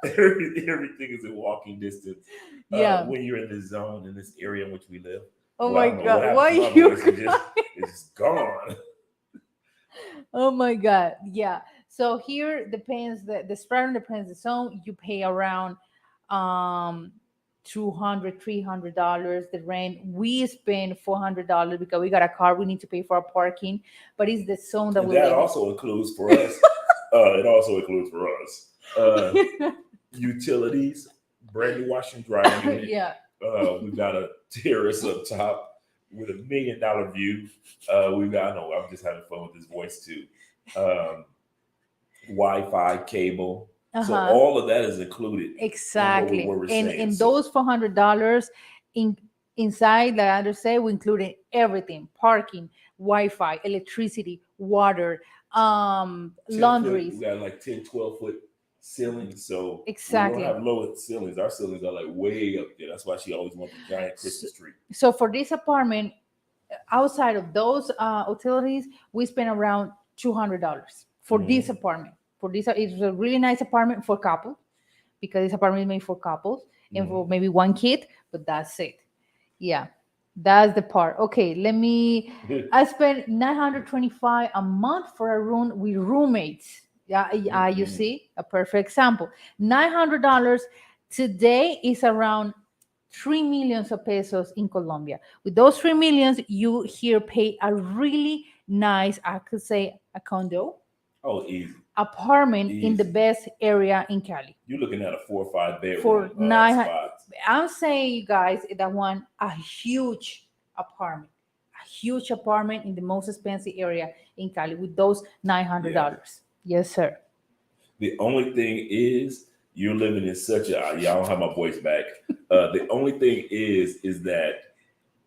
Everything is in walking distance. When you're in this zone, in this area in which we live. Oh my God! Why are you? It's gone. Oh my God! Yeah. So here depends the stratum depends the zone. You pay around $200, $300 the rent. We spend $400 because we got a car. We need to pay for our parking, but it's the zone that that also includes for us. It also includes for us utilities, brand new washing drying unit. Yeah. We've got a terrace up top with $1 million view. We've got, I know, I'm just having fun with this voice too. Wi-Fi, cable. So all of that is included. Exactly. In those $400 inside, like I say, we included everything: parking, Wi-Fi, electricity, water, laundries. We got like 10, 12 foot ceilings. So exactly. We don't have low ceilings. Our ceilings are like way up there. That's why she always wants a giant Christmas tree. So for this apartment, outside of those utilities, we spent around $200 for this apartment. for this. It's a really nice apartment for couples because this apartment is made for couples and for Mhm. maybe one kid, but that's it. Yeah, that's the part. Okay, let me. I spent 925 a month for a room with roommates. Yeah, you Mm-mm. see a perfect example. $900 today is around 3 millions of pesos in Colombia. With those 3 millions, you here pay a really nice, I could say, a condo Oh, easy, apartment in the easy. best area in Cali You're looking at a 4 or 5 for bedroom nine. spots. I'm saying you guys that one a apartment, a huge apartment in the most expensive area in Cali with those nine hundred Yeah. dollars. Yes, sir. The only thing is you're living in such a yeah, I don't have my voice back. The only thing is that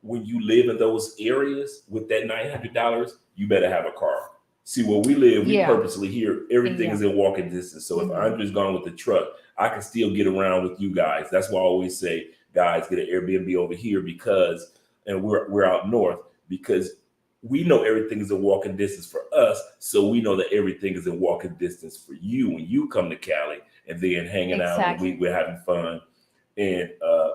when you live in those areas with that $900, you better have a car. See, where we live, we Yeah, purposely here, everything yeah. is in walking distance. So if Mhm. Andre's gone with the truck, I can still get around with you guys. That's why I always say, guys, get an Airbnb over here because, and we're out north because we know everything is in walking distance for us. So we know that everything is in walking distance for you when you come to Cali and then hanging out and Exactly. we're having fun. And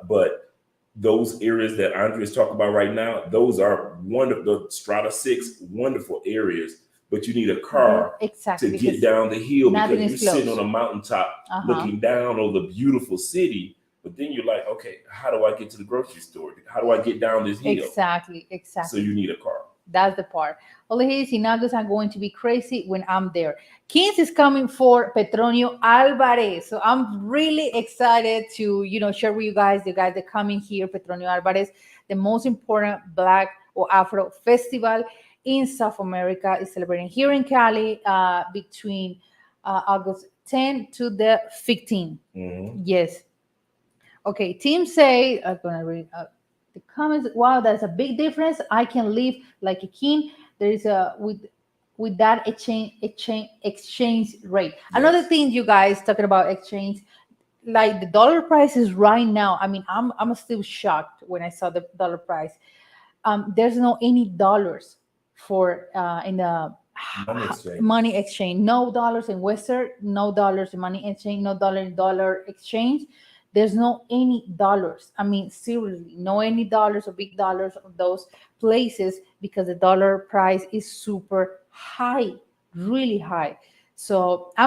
but those areas that Andre is talking about right now, those are wonderful. The Strata 6, wonderful areas, but you need a car Exactly to get because down the hill nothing because is you're sitting on close. a mountaintop Uh huh. looking down on the beautiful city. But then you're like, okay, how do I get to the grocery store? How do I get down this hill? Exactly. So Exactly. you need a car. That's the part. Olejes y Nagos are going to be crazy when I'm there. Kings is coming for Petronio Alvarez. So I'm really excited to, share with you guys, the guys that coming here, Petronio Alvarez, the most important Black or Afro festival in South America is celebrating here in Cali between August 10 to the 15th. Mm-hmm. Yes. Okay, team say, I'm gonna read the comments. Wow, that's a big difference. I can live like a king. There is a with that exchange rate. Another Yes. thing, you guys talking about exchange, like the dollar prices right now. I mean, I'm still shocked when I saw the dollar price. There's no any dollars for in the Money exchanges. money exchange. No dollars in Western, no dollars in money exchange, no dollar in dollar exchange. There's no any dollars. I mean, seriously, no any dollars or big dollars of those places because the dollar price is super high, really high. So I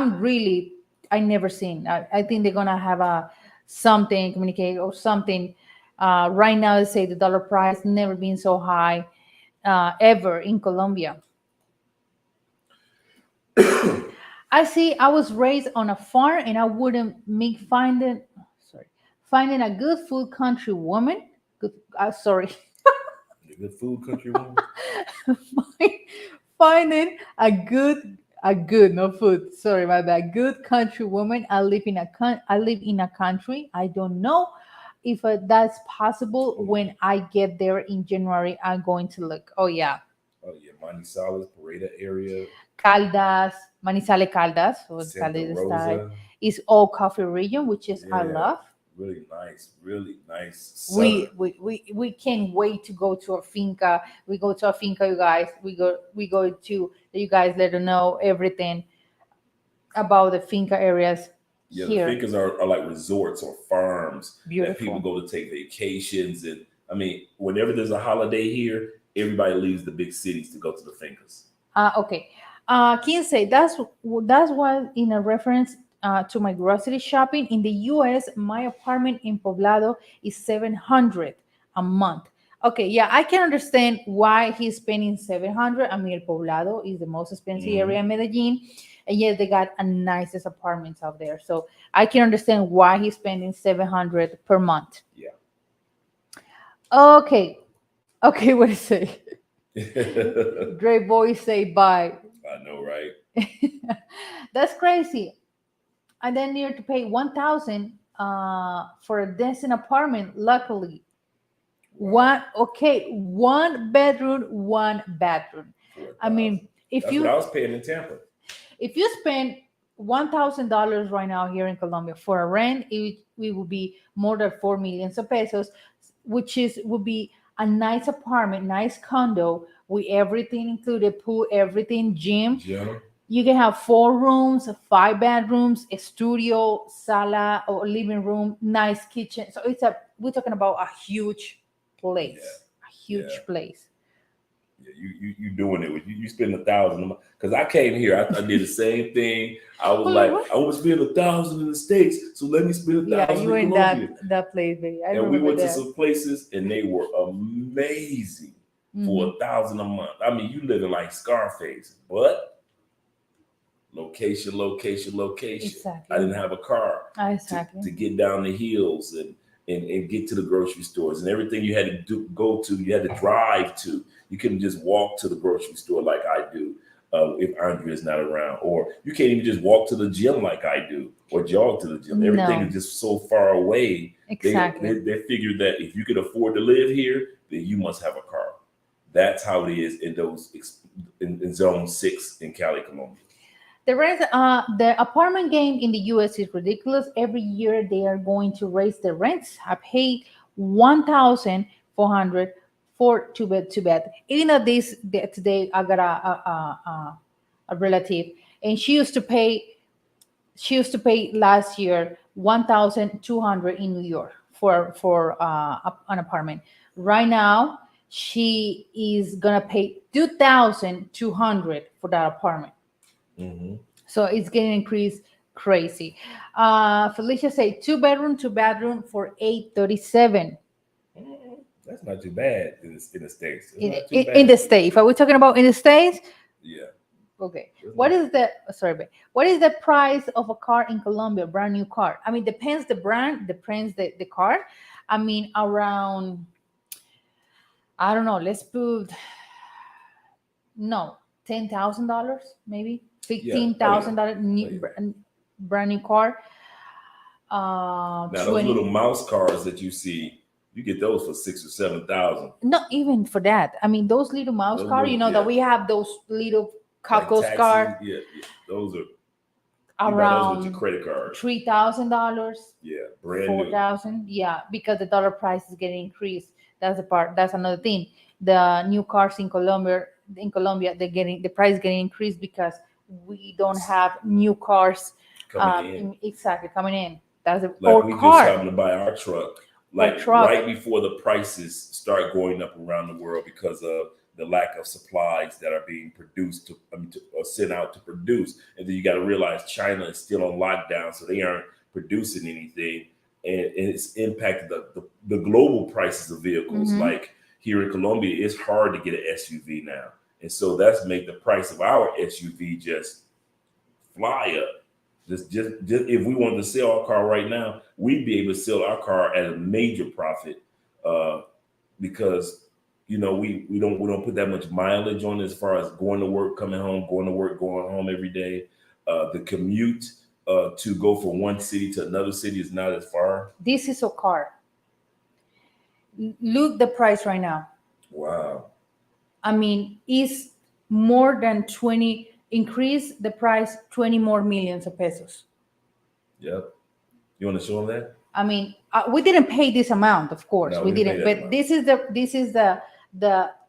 never seen. I think they're gonna have a something communicate or something. Right now, they say the dollar price never been so high ever in Colombia. I see. I was raised on a farm, and I wouldn't make sorry, finding a good food country woman. Good. Sorry, The good food country woman. finding a good no food. Sorry, my bad. Good country woman. I live in a country. I don't know if that's possible. Oh yeah. When I get there in January, I'm going to look. Oh yeah, Oh yeah. Manizales, Pareda area, Caldas, Manizales Caldas, or Santa Caldas style, Rosa. is all coffee region, which is I Yeah. love. Really nice. We Southern. we, we we can't wait to go to a finca. We go to a finca, you guys. We go to you guys let us know everything about the finca areas Yeah, the here. fincas are like resorts or farms that people Beautiful. go to take vacations. And I mean, whenever there's a holiday here, everybody leaves the big cities to go to the fincas. Okay. Quince, that's what in a reference to my grocery shopping in the U.S. My apartment in Poblado is 700 a month. Okay, yeah, I can understand why he's spending 700. I mean, El Poblado is the most expensive area Hmm. in Medellin, and yet they got a nicest apartments out there. So I can understand why he's spending 700 per month. Yeah. Okay, okay, what do you say? I Dre boys say bye. know, right? That's crazy. I then need to pay 1,000 for a decent apartment. Luckily, Wow. one bedroom, one bathroom. I 4,000. mean, if That's what you I was paying in Tampa. if you spend $1,000 right now here in Colombia for a rent, it would be more than 4 million of pesos, which is would be a nice apartment, nice condo with everything included, pool, everything, gym. Gym. You can have 4 rooms, 5 bedrooms, a studio, sala, or living room, nice kitchen. So we're talking about a huge Yeah, place, a yeah. huge place. Yeah, you doing it with you spend 1,000 a month. Because I came here, I did the same thing. I was Hold on, like, what? I want to spend 1,000 in the States, so let me spend a Yeah, thousand you were in in Colombia. that place, baby. I And we remember went to that. some places and they were amazing for Hmm. 1,000 a month. I mean, you living like Scarface, but location, location, location. I Exactly. didn't have a car Exactly. to get down the hills and get to the grocery stores and everything you had to go to, you had to drive to. You couldn't just walk to the grocery store like I do if Andre is not around, or you can't even just walk to the gym like I do or jog to the gym. Everything No, is just so far away. exactly. They figured that if you could afford to live here, then you must have a car. That's how it is in those in zone 6 in Cali, Colombia. The apartment game in the U.S. is ridiculous. Every year they are going to raise the rents. I paid 1,400 for two bed. Even though today I got a relative, and she used to pay last year 1,200 in New York for an apartment. Right now she is gonna pay 2,200 for that apartment. Hmm. So it's getting increased crazy. Felicia say 2 bedroom for 837 That's not too bad in the States. It's in, not too in, in bad. the States. Are we talking about in the States? Yeah. Okay. It's What not. is the sorry, babe. What is the price of a car in Colombia, brand new car? I mean, depends the brand, depends the car. I mean, around, I don't know. Let's put no $10,000, maybe Yeah. Oh yeah. $15,000 Oh yeah. brand new car. Now those little 20. mouse cars that you see, you get those for 6 or 7 thousand. Not even for that. I mean, those little mouse Those car, little, that yeah, we have those little like cockles taxis. car Yeah, yeah. Those are you buy those with your around credit card. $3,000, Yeah, brand new. 4,000. Yeah, because the dollar price is getting increased. That's the part. That's another thing. The new cars in Colombia, the price getting increased because we don't have new cars. Coming in. Exactly, coming in. That's Like or we just car happened to buy our truck, or like truck. right before the prices start going up around the world because of the lack of supplies that are being produced or sent out to produce. And then you got to realize China is still on lockdown, so they aren't producing anything, and it's impacted the global prices of vehicles. Hmm. Like here in Colombia, it's hard to get an SUV now, and so that's make the price of our SUV just fly up. Just if we wanted to sell our car right now, we'd be able to sell our car at a major profit uh, because we don't put that much mileage on it as far as going to work, coming home, going to work, going home every day. The commute to go from one city to another city is not as far. This is a car. Look the price right now. Wow. I mean, is more than 20, increase the price 20 more millions of pesos. Yep. You want to show them that? I mean, we didn't pay this amount, of course, No, we we didn't pay didn't. that But amount.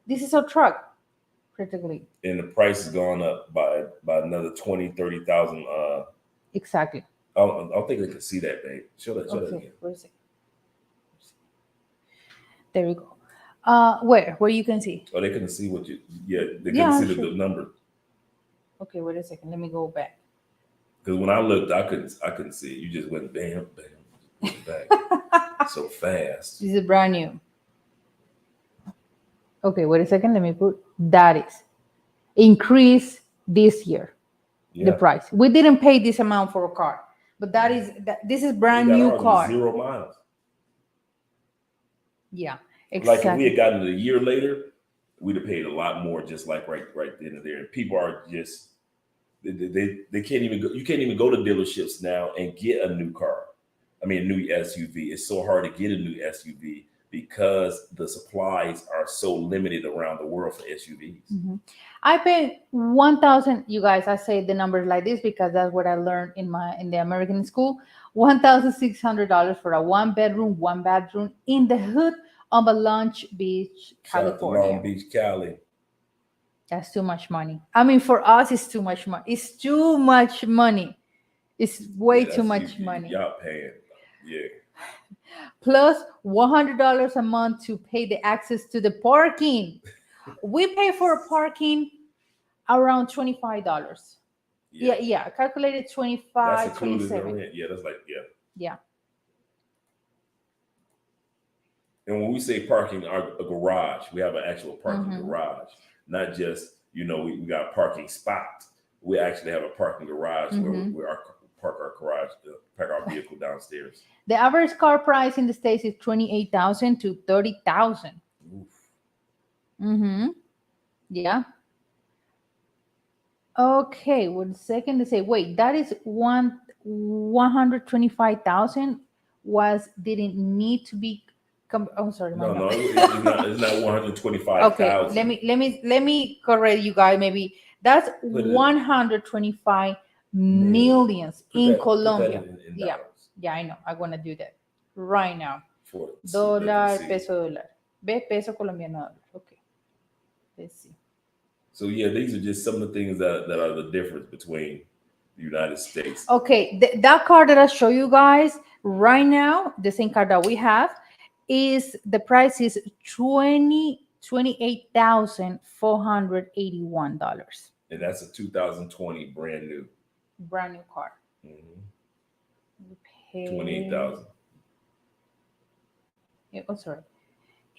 this is a truck, practically. And the price has gone up by another 20, 30,000. Exactly. I don't think they can see that, babe. Show that Okay, again. where is it? There we go. Where you can see? Oh, they couldn't see what you. Yeah, they couldn't Yeah, see sure. the number Okay, wait a second. Let me go back. because when I looked, I couldn't see it. You just went bam, bam, went back so fast. This is brand new. Okay, wait a second. Let me put that is increase this year. The Yeah, price. We didn't pay this amount for a car, but this is we brand got new ours with car. 0 miles. Yeah, Like if we exactly. had gotten it a year later, we'd have paid a lot more. Just like right then and there. And people are just they can't even go. You can't even go to dealerships now and get a new car. I mean, a new SUV. It's so hard to get a new SUV because the supplies are so limited around the world for SUVs. Mhm. I paid 1,000. You guys, I say the numbers like this because that's what I learned in the American school. $1,600 for a 1 bedroom, 1 bathroom in the hood of a Long Beach, Shout out to California. Long Beach, Cali. That's too much money. I mean, for us, it's too much money. It's too much money. It's way Yeah, too that's much money. y'all paying. Yeah. Plus $100 a month to pay the access to the parking. We pay for parking around $25. Yeah. Yeah. Calculated That's 25, included in the 27. rent. Yeah, that's like, yeah. Yeah. And when we say parking, a garage, we have an actual parking Mm-hmm. garage, not just, we got parking spots. We actually have a parking garage where Mm-hmm. park our garage, park our vehicle downstairs. The average car price in the States is 28,000 to 30,000. Oof. Mm-hmm. Yeah. Okay, 1 second to say, wait, that is 125,000 was didn't need to be oh, sorry, my No, God. no, it's not 125,000. Okay, let me correct you guys. Maybe that's Put it 125 million. millions in Put that Colombia. in Yeah, dollars yeah, I know. I want to do that right now. for let them Dólar, see. peso, dólar. Ve, peso colombiano, dólar. Okay, let's see. So yeah, these are just some of the things that are the difference between the United States. Okay, that card that I show you guys right now, the same card that we have, is the price is $28,481. And that's a 2020 brand new. Brand new car. Mm-hmm. We pay 28,000. Yeah, oh, sorry.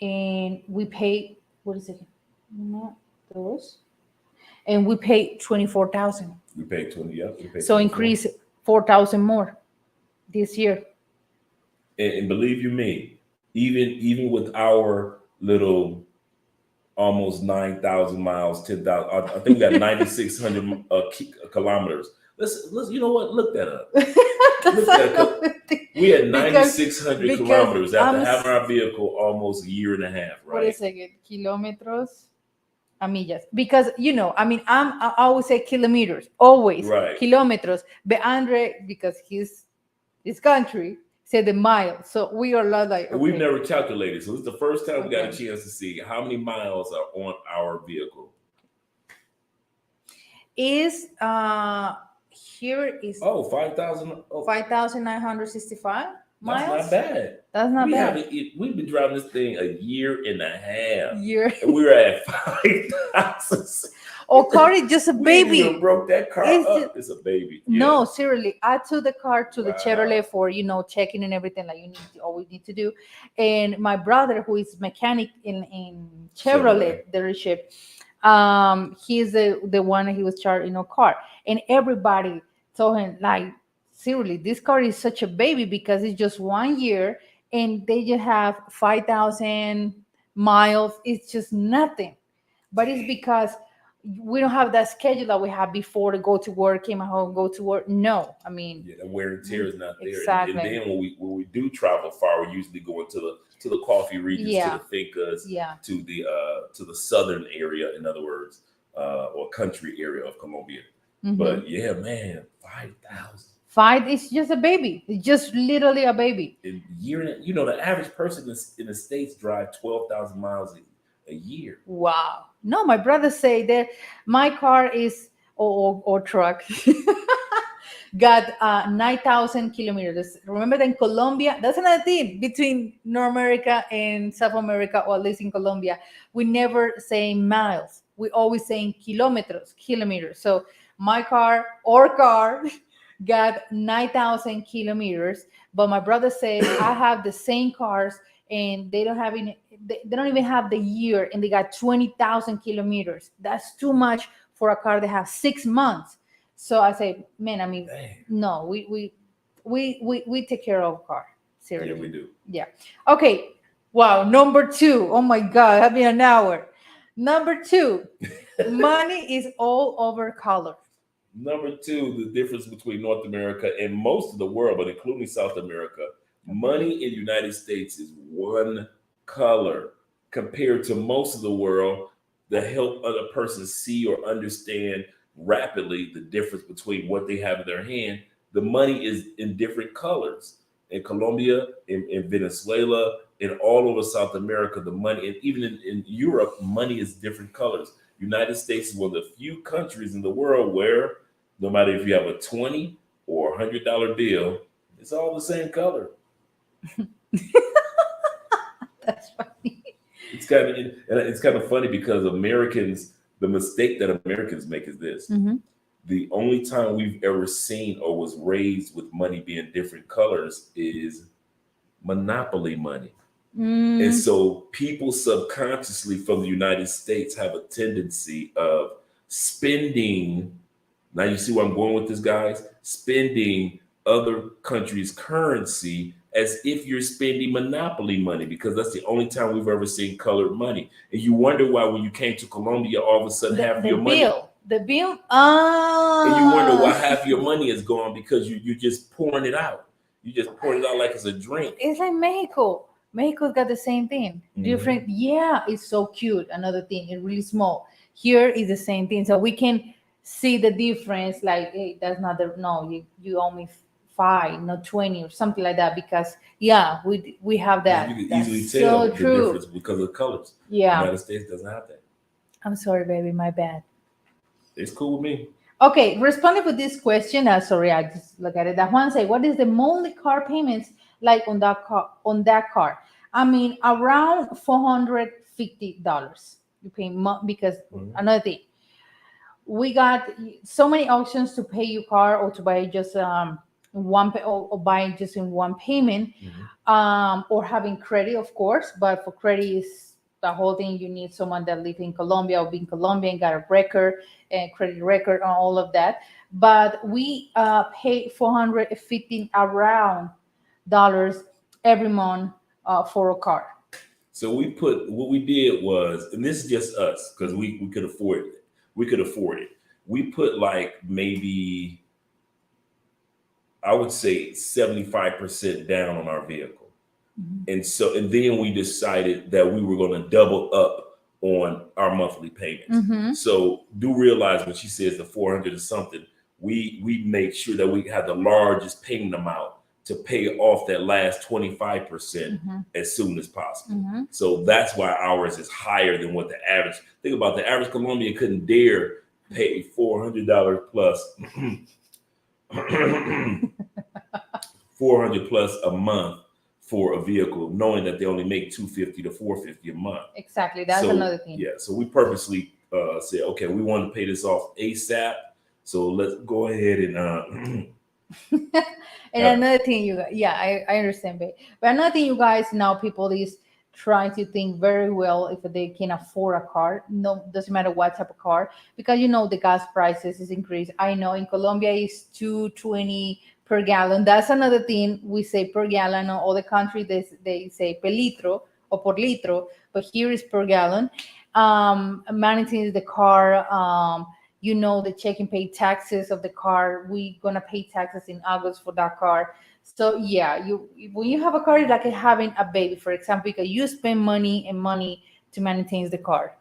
And we pay, what is it? Not those. And we pay 24,000. We paid 20. Yeah, we paid. So 24. increase 4,000 more this year. And believe you me, even with our little almost 9,000 miles, 10,000. I think we got 9,600 kilometers. Let's you know what? Look that up. Look that up. We had 9,600 kilometers after having our vehicle almost a year and a half. Right. Wait a second. Kilometros. A millas. Because I mean, I always say kilometers, always. Right. Kilometers. But Andre, because his country, said the miles. So we are not like, okay. We've never calculated. So it's the first time we got a chance to see how many miles are on our vehicle. Is here is 5,000. 5,965 miles. That's not bad. That's not bad. We've been driving this thing a year and a half. And we were at 5,000. Oh, car is just a baby. We even broke that car up. It's a baby. Yeah. No, seriously. I took the car to the Chevrolet for checking and everything like you always need to do. And my brother, who is mechanic in Chevrolet dealership, he's the one he was charging car, and everybody told him like, seriously, this car is such a baby because it's just 1 year and they just have 5,000 miles. It's just nothing, but it's because we don't have that schedule that we had before to go to work, came home, go to work. No, I mean, the wear and tear is not there. Exactly. And then when we do travel far, we usually go into the coffee regions, to the fincas, to the southern area, in other words, or country area of Colombia. Mm-hmm. But yeah, man, 5,000. 5 is just a baby. It's just literally a baby. The average person in the States drive 12,000 miles a year. Wow. No, my brother say that my car is or truck got 9,000 kilometers. Remember that in Colombia, that's another thing between North America and South America, or at least in Colombia, we never say miles. We always say kilometers. So my car got 9,000 kilometers, but my brother said I have the same cars and they don't even have the year, and they got 20,000 kilometers. That's too much for a car that has 6 months. So I say, man, I mean, no, we take care of car. Seriously. Yeah, we do. Yeah. Okay. Wow. Number 2. Oh my God, having an hour. Number 2, money is all over color. Number 2, the difference between North America and most of the world, but including South America. Money in the United States is one color compared to most of the world, that help other persons see or understand rapidly the difference between what they have in their hand. The money is in different colors. In Colombia, in Venezuela, and all over South America, the money, and even in Europe, money is different colors. United States is one of the few countries in the world where no matter if you have a 20 or $100 bill, it's all the same color. That's funny. It's kind of funny because Americans, the mistake that Americans make is this. Mm-hmm. The only time we've ever seen or was raised with money being different colors is monopoly money. And Mm, so people subconsciously from the United States have a tendency of spending. Now you see where I'm going with this, guys? Spending other countries' currency as if you're spending monopoly money because that's the only time we've ever seen colored money. And you wonder why when you came to Colombia, all of a sudden half the your money, bill. and you wonder why Ah, half your money is gone because you're just pouring it out. You just pouring it out like it's a drink. it's like Mexico. Mexico's got the same thing. Mhm. Different. Yeah, it's so cute. Another thing, it's really small. Here is the same thing. So we can see the difference. Like, hey, that's not the no. You owe me five, not 20, or something like that. Because yeah, we have And you that. can easily That's tell so the true. difference because of the colors. The Yeah. United States doesn't have that. I'm sorry, baby. My bad. It's cool with me. Okay, responding with this question, sorry, I just look at it. That one say, what is the monthly car payments like on that car? On that car, I mean, around $450. You pay because Mhm. another thing, we got so many options to pay your car or to buy just or buy just in one payment, Mhm. or having credit, of course. But for credit is the whole thing. You need someone that lives in Colombia or being Colombian, got a record and credit record and all of that. But we pay 415 around dollars every month for a car. So what we did was, and this is just us because we could afford it. We could afford it. We put like maybe I would say 75% down on our vehicle. Mhm. And then we decided that we were going to double up on our monthly payments. Mm-hmm. So do realize when she says the 400 or something, we make sure that we have the largest payment amount to pay off that last 25% Mm-hmm. as soon as possible. Mm-hmm. So that's why ours is higher than what the average. Think about the average Colombian couldn't dare pay $400 plus 400 plus a month for a vehicle, knowing that they only make 250 to 450 a month. Exactly. That's So another thing. yeah, so we purposely said, okay, we want to pay this off ASAP. So let's go ahead and And have, another thing, yeah, I understand, babe. But another thing, you guys, now people is trying to think very well if they can afford a car. No, doesn't matter what type of car, because the gas prices is increased. I know in Colombia is 2.20 per gallon. That's another thing we say per gallon. In other countries they say per litro or por litro, but here is per gallon. Managing the car. The check and pay taxes of the car. We gonna pay taxes in August for that car. So yeah, you when you have a car, it's like having a baby, for example, because you spend money and money to maintain the car.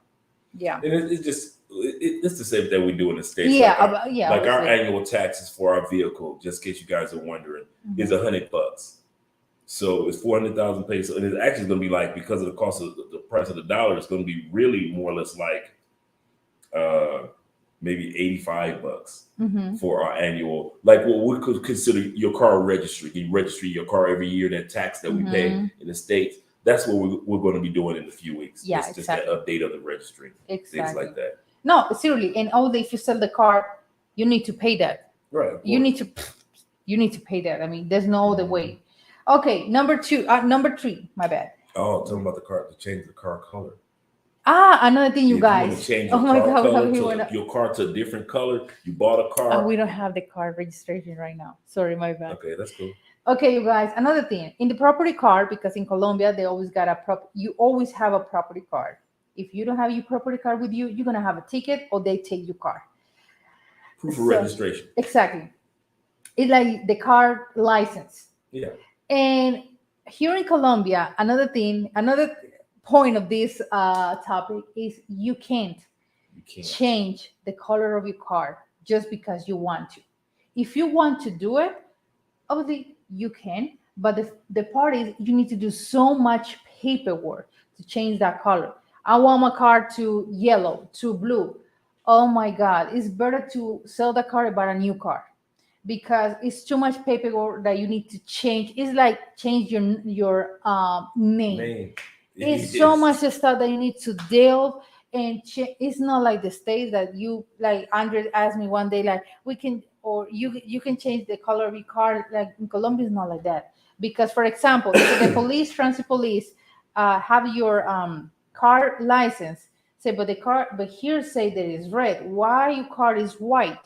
Yeah. and it's just it's the same thing we do in the states. Yeah, yeah, Like our obviously. annual taxes for our vehicle, just in case you guys are wondering, is Mhm. $100. So it's 400,000 pesos, and it's actually going to be like because of the cost of the price of the dollar, it's going to be really more or less like uh maybe $85 Mhm. for our annual, like what we could consider your car registry. You register your car every year, that tax that we pay Mhm. in the States. That's what we're going to be doing in a few weeks. Yeah, It's just that exactly. update of the registry, things Exactly. like that. No, seriously. And although if you sell the car, you need to pay that. Right, of You course. need to you need to pay that. I mean, there's no other Mhm. way. Okay, number three. My bad. Oh, talking about the car, to change the car color. Another thing, you If you want to guys. change Oh your my car God, color we to wanna. your car to a different color, you bought a car. We don't have the car registration right now. Sorry, my bad. Okay, that's cool. Okay, you guys. Another thing in the property card, because in Colombia they always got you always have a property card. If you don't have your property card with you, you're gonna have a ticket or they take your car. Proof of So registration. exactly, it's like the car license. Yeah. And here in Colombia, another point of this topic is you can't You can't. change the color of your car just because you want to. If you want to do it, obviously you can, but the part is you need to do so much paperwork to change that color. I want my car to yellow, to blue. Oh my God, it's better to sell the car and buy a new car because it's too much paperwork that you need to change. It's like change your name. Man, it It's so much is. stuff that you need to deal and it's not like the states that you like. Andre asked me one day like we can or you can change the color of your car. Like in Colombia it's not like that because for example if the police transit police have your car license say but the car but here say that it's red, why your car is white?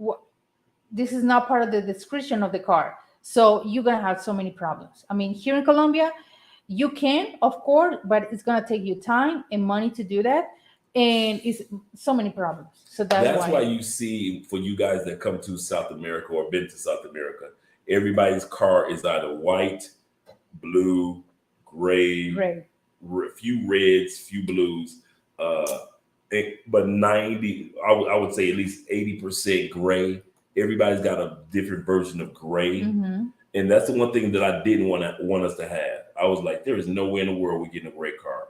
Wh- this is not part of the description of the car, so you're gonna have so many problems. I mean here in Colombia you can of course but it's gonna take you time and money to do that and it's so many problems, so that's That's why why. you see for you guys that come to South America or been to South America, everybody's car is either white, blue, gray, Great. few reds, few blues, uh, but 90, I would say at least 80% gray. Everybody's got a different version of gray. Mm-hmm. And that's the one thing that I didn't want us to have. I was like, there is no way in the world we're getting a gray car.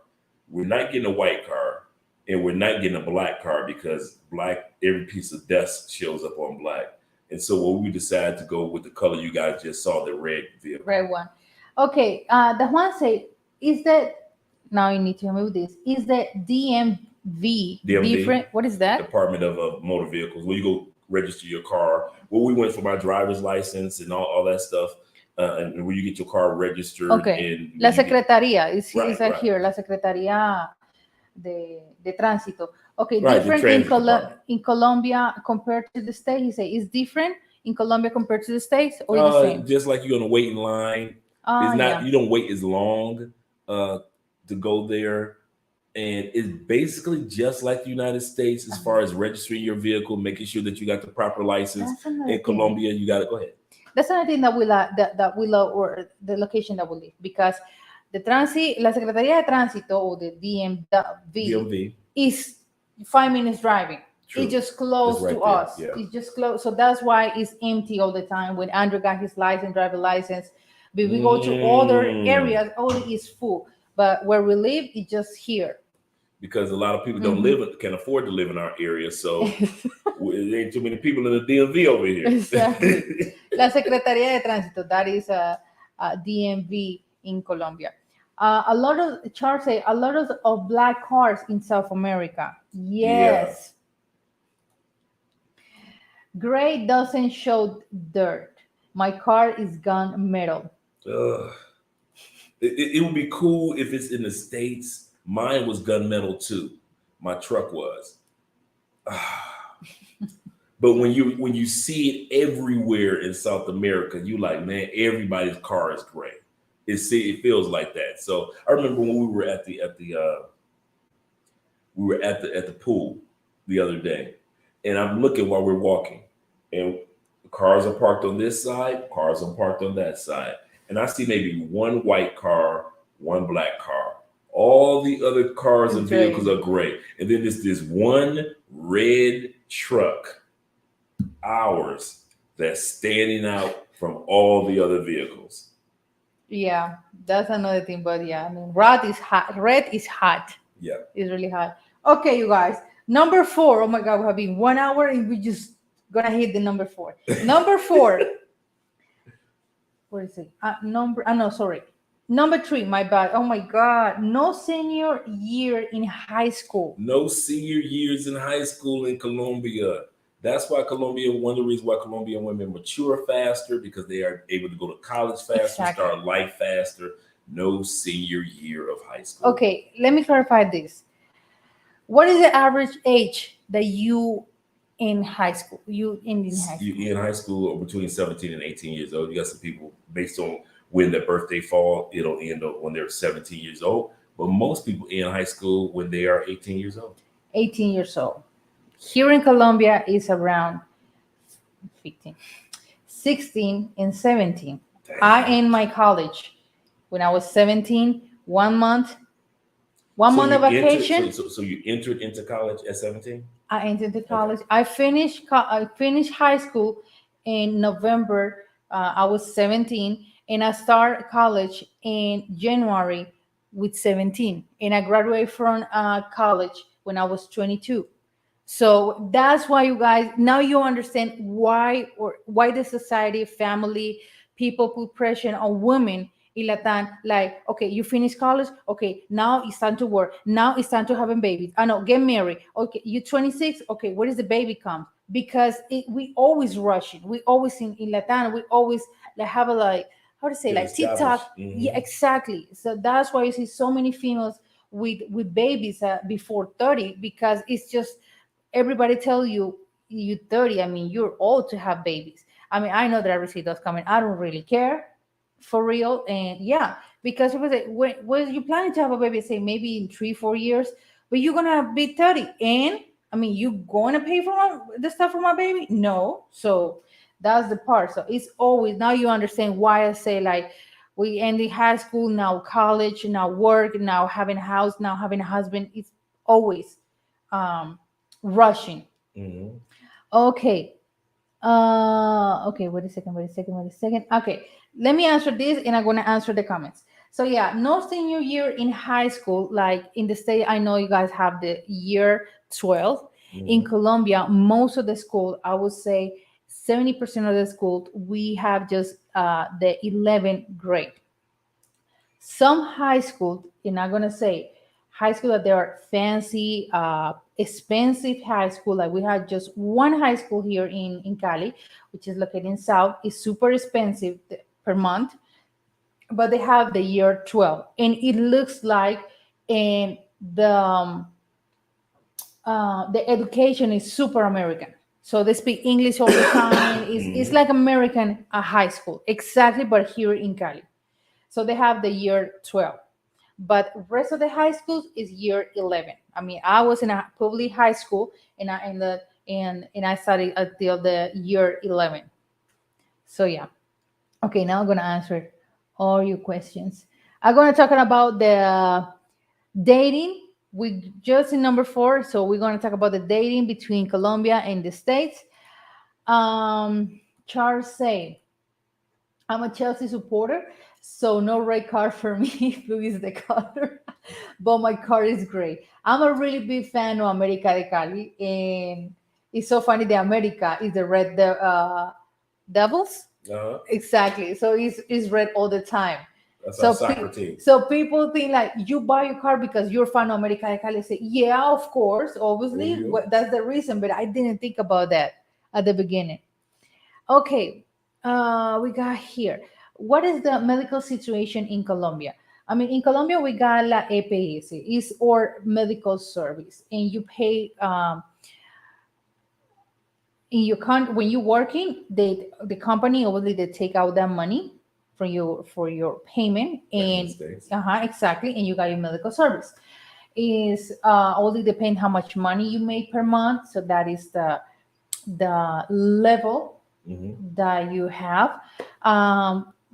We're not getting a white car, and we're not getting a black car because black, every piece of dust shows up on black. And so when we decided to go with the color you guys just saw, the red vehicle. Red one. Okay, the one say is that now you need to remove this. Is the DMV DMV, different? What is that? Department of Motor Vehicles, where you go register your car. Where we went for my driver's license and all that stuff, and where you get your car registered. Okay, And la when you get, secretaría is right, right right, here. La secretaría de tránsito. Okay, right, the different in transit department. In Colombia compared to the state. He say is different in Colombia compared to the states or the same? Just like you're gonna wait in line. It's not Yeah. you don't wait as long uh, to go there, and it's basically just like the United States as far as registering your vehicle, making sure that you got the proper license. That's another In thing. Colombia, you got to go ahead. That's another thing that that we love or the location that we live because la Secretaría de Tránsito or the DMV DMV, is 5 minutes driving. true, It's just it's close right to there. us. Yeah. It's just close. So that's why it's empty all the time. When Andrew got his license, driver license, but we go to other Mm. areas, only is full. But where we live, it's just here. Because a lot of people don't can afford to live in our area, so there ain't too many people in the DMV over here. Exactly. La Secretaría de Tránsito, that is a DMV in Colombia. A lot of Charles say a lot of black cars in South America. Yes. Gray doesn't show dirt. My car is gunmetal. Ugh. It would be cool if it's in the States. Mine was gunmetal too. My truck was. But when you see it everywhere in South America, you like, man, everybody's car is gray. It feels like that. So I remember when we were at the pool the other day, and I'm looking while we're walking, and cars are parked on this side, cars are parked on that side, and I see maybe one white car, one black car. All the other cars and vehicles are gray, and then there's this one red truck, ours, that's standing out from all the other vehicles. Yeah, that's another thing. But yeah, I mean, red is hot. Red is hot. Yeah. It's really hot. Okay, you guys. Number 4. Oh my God, we have been 1 hour and we just gonna hit the number 4. Number 4. Where is it? No, sorry. Number 3. My bad. Oh my God. No senior year in high school. No senior years in high school in Colombia. That's why one of the reasons why Colombian women mature faster, because they are able to go to college faster, Exactly. start life faster. No senior year of high school. Okay, let me clarify this. What is the average age that you in high school? You in high school? You in high school or between 17 and 18 years old. You got some people based on when their birthday fall, it'll end up when they're 17 years old. But most people in high school when they are 18 years old. 18 years old. Here in Colombia is around 15, 16 and 17. Dang. I in my college when I was 17, 1 month, one month of vacation. So you entered into college at 17? I entered the college. Okay. I finished high school in November. I was 17 and I started college in January with 17, and I graduated from college when I was 22. So that's why you guys now you understand why or why the society, family, people put pressure on women in Latin. Like, okay, you finish college, okay, now it's time to work. Now it's time to having babies. I know, get married. Okay, you 26. Okay, where does the baby come? Because we always rushing. We always in Latin. We always like have a like how to say Get like TikTok. established. Yeah, exactly. So that's why you see so many females with babies before 30 because it's just everybody tell you you 30. I mean, you're old to have babies. I mean, I know that I receive those comments. I don't really care for real. And yeah, because it was like, when you planning to have a baby, say maybe in 3 4 years, but you're gonna be 30. And I mean, you going to pay for the stuff for my baby? No. So that's the part. So it's always now you understand why I say like we ended high school, now college, now work, now having a house, now having a husband. It's always um rushing. Hmm. Okay. Okay, wait a second, wait a second, wait a second. Okay, let me answer this and I'm gonna answer the comments. So yeah, no senior year in high school, like in the state, I know you guys have the year 12. In Hmm. Colombia, most of the school, I would say 70% of the school, we have just the 11th grade. Some high school, and I'm gonna say high school that they are fancy, expensive high school. Like we had just one high school here in Cali, which is located in South. Is super expensive per month, but they have the year 12, and it looks like and the education is super American. So they speak English all the time. It's Hmm. like American high school, exactly, but here in Cali. So they have the year 12, but rest of the high schools is year 11. I mean, I was in a public high school and I ended and I studied until the year 11. So yeah. Okay, now I'm gonna answer all your questions. I'm gonna talk about the dating. We just in number 4, so we're gonna talk about the dating between Colombia and the States. Um, Charles say I'm a Chelsea supporter, so no red card for me. Blue is the color, but my car is gray. I'm a really big fan of America de Cali, and it's so funny that America is the Devils. Uh-huh. Exactly. So it's red all the time. That's our So soccer team. so people think like you buy your car because you're fan of America de Cali. Say yeah, of course, obviously, Obvio. that's the reason. But I didn't think about that at the beginning. Okay, we got here. What is the medical situation in Colombia? I mean, in Colombia, we got la EPS, is or medical service, and you pay in your when you're working. The company obviously they take out that money from you for your payment, Like in the and States. exactly, and you got your medical service. Is only depend how much money you make per month, so that is the level Hmm. that you have.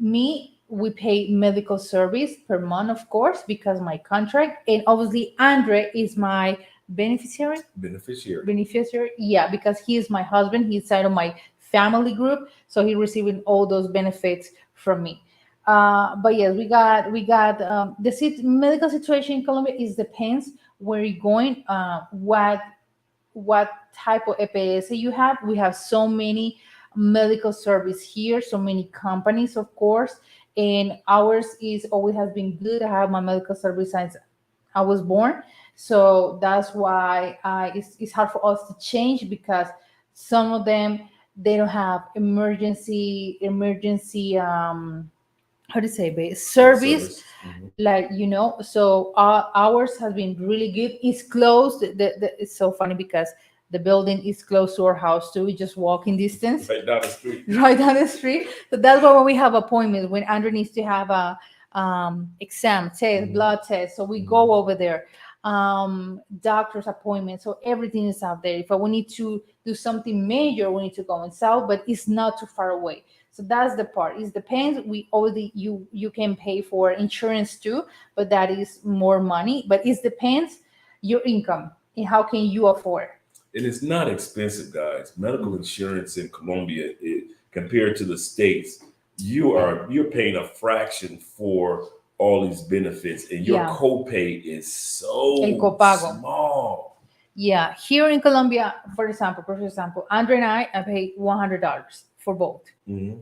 Me, we pay medical service per month, of course, because my contract, and obviously Andre is my beneficiary. Beneficiary. Beneficiary, yeah, because he is my husband. He's side of my family group, so he's receiving all those benefits from me. But yes, we got the medical situation in Colombia is depends where you're going, what type of EPS you have. We have so many medical service here, so many companies, of course, and ours is always has been good. I have my medical service since I was born, so that's why it's hard for us to change because some of them they don't have emergency how to say service, Service. Hmm. like so ours has been really good. It's close. It's so funny because the building is close to our house too. We just walking distance. Right down the street. Right down the street. So that's why when we have appointments, when Andrew needs to have a exam test, Hmm. blood test, so we Hmm. go over there. Doctor's appointment, so everything is out there. If we need to do something major, we need to go in south, but it's not too far away. So that's the part. It depends. We already you can pay for insurance too, but that is more money. But it depends your income and how can you afford. And it's not expensive, guys. Medical insurance in Colombia, compared to the States, you're paying a fraction for all these benefits, and your Yeah, copay is el so copago. small. Yeah, here in Colombia, for example, Andre and I pay $100 for both, Hmm.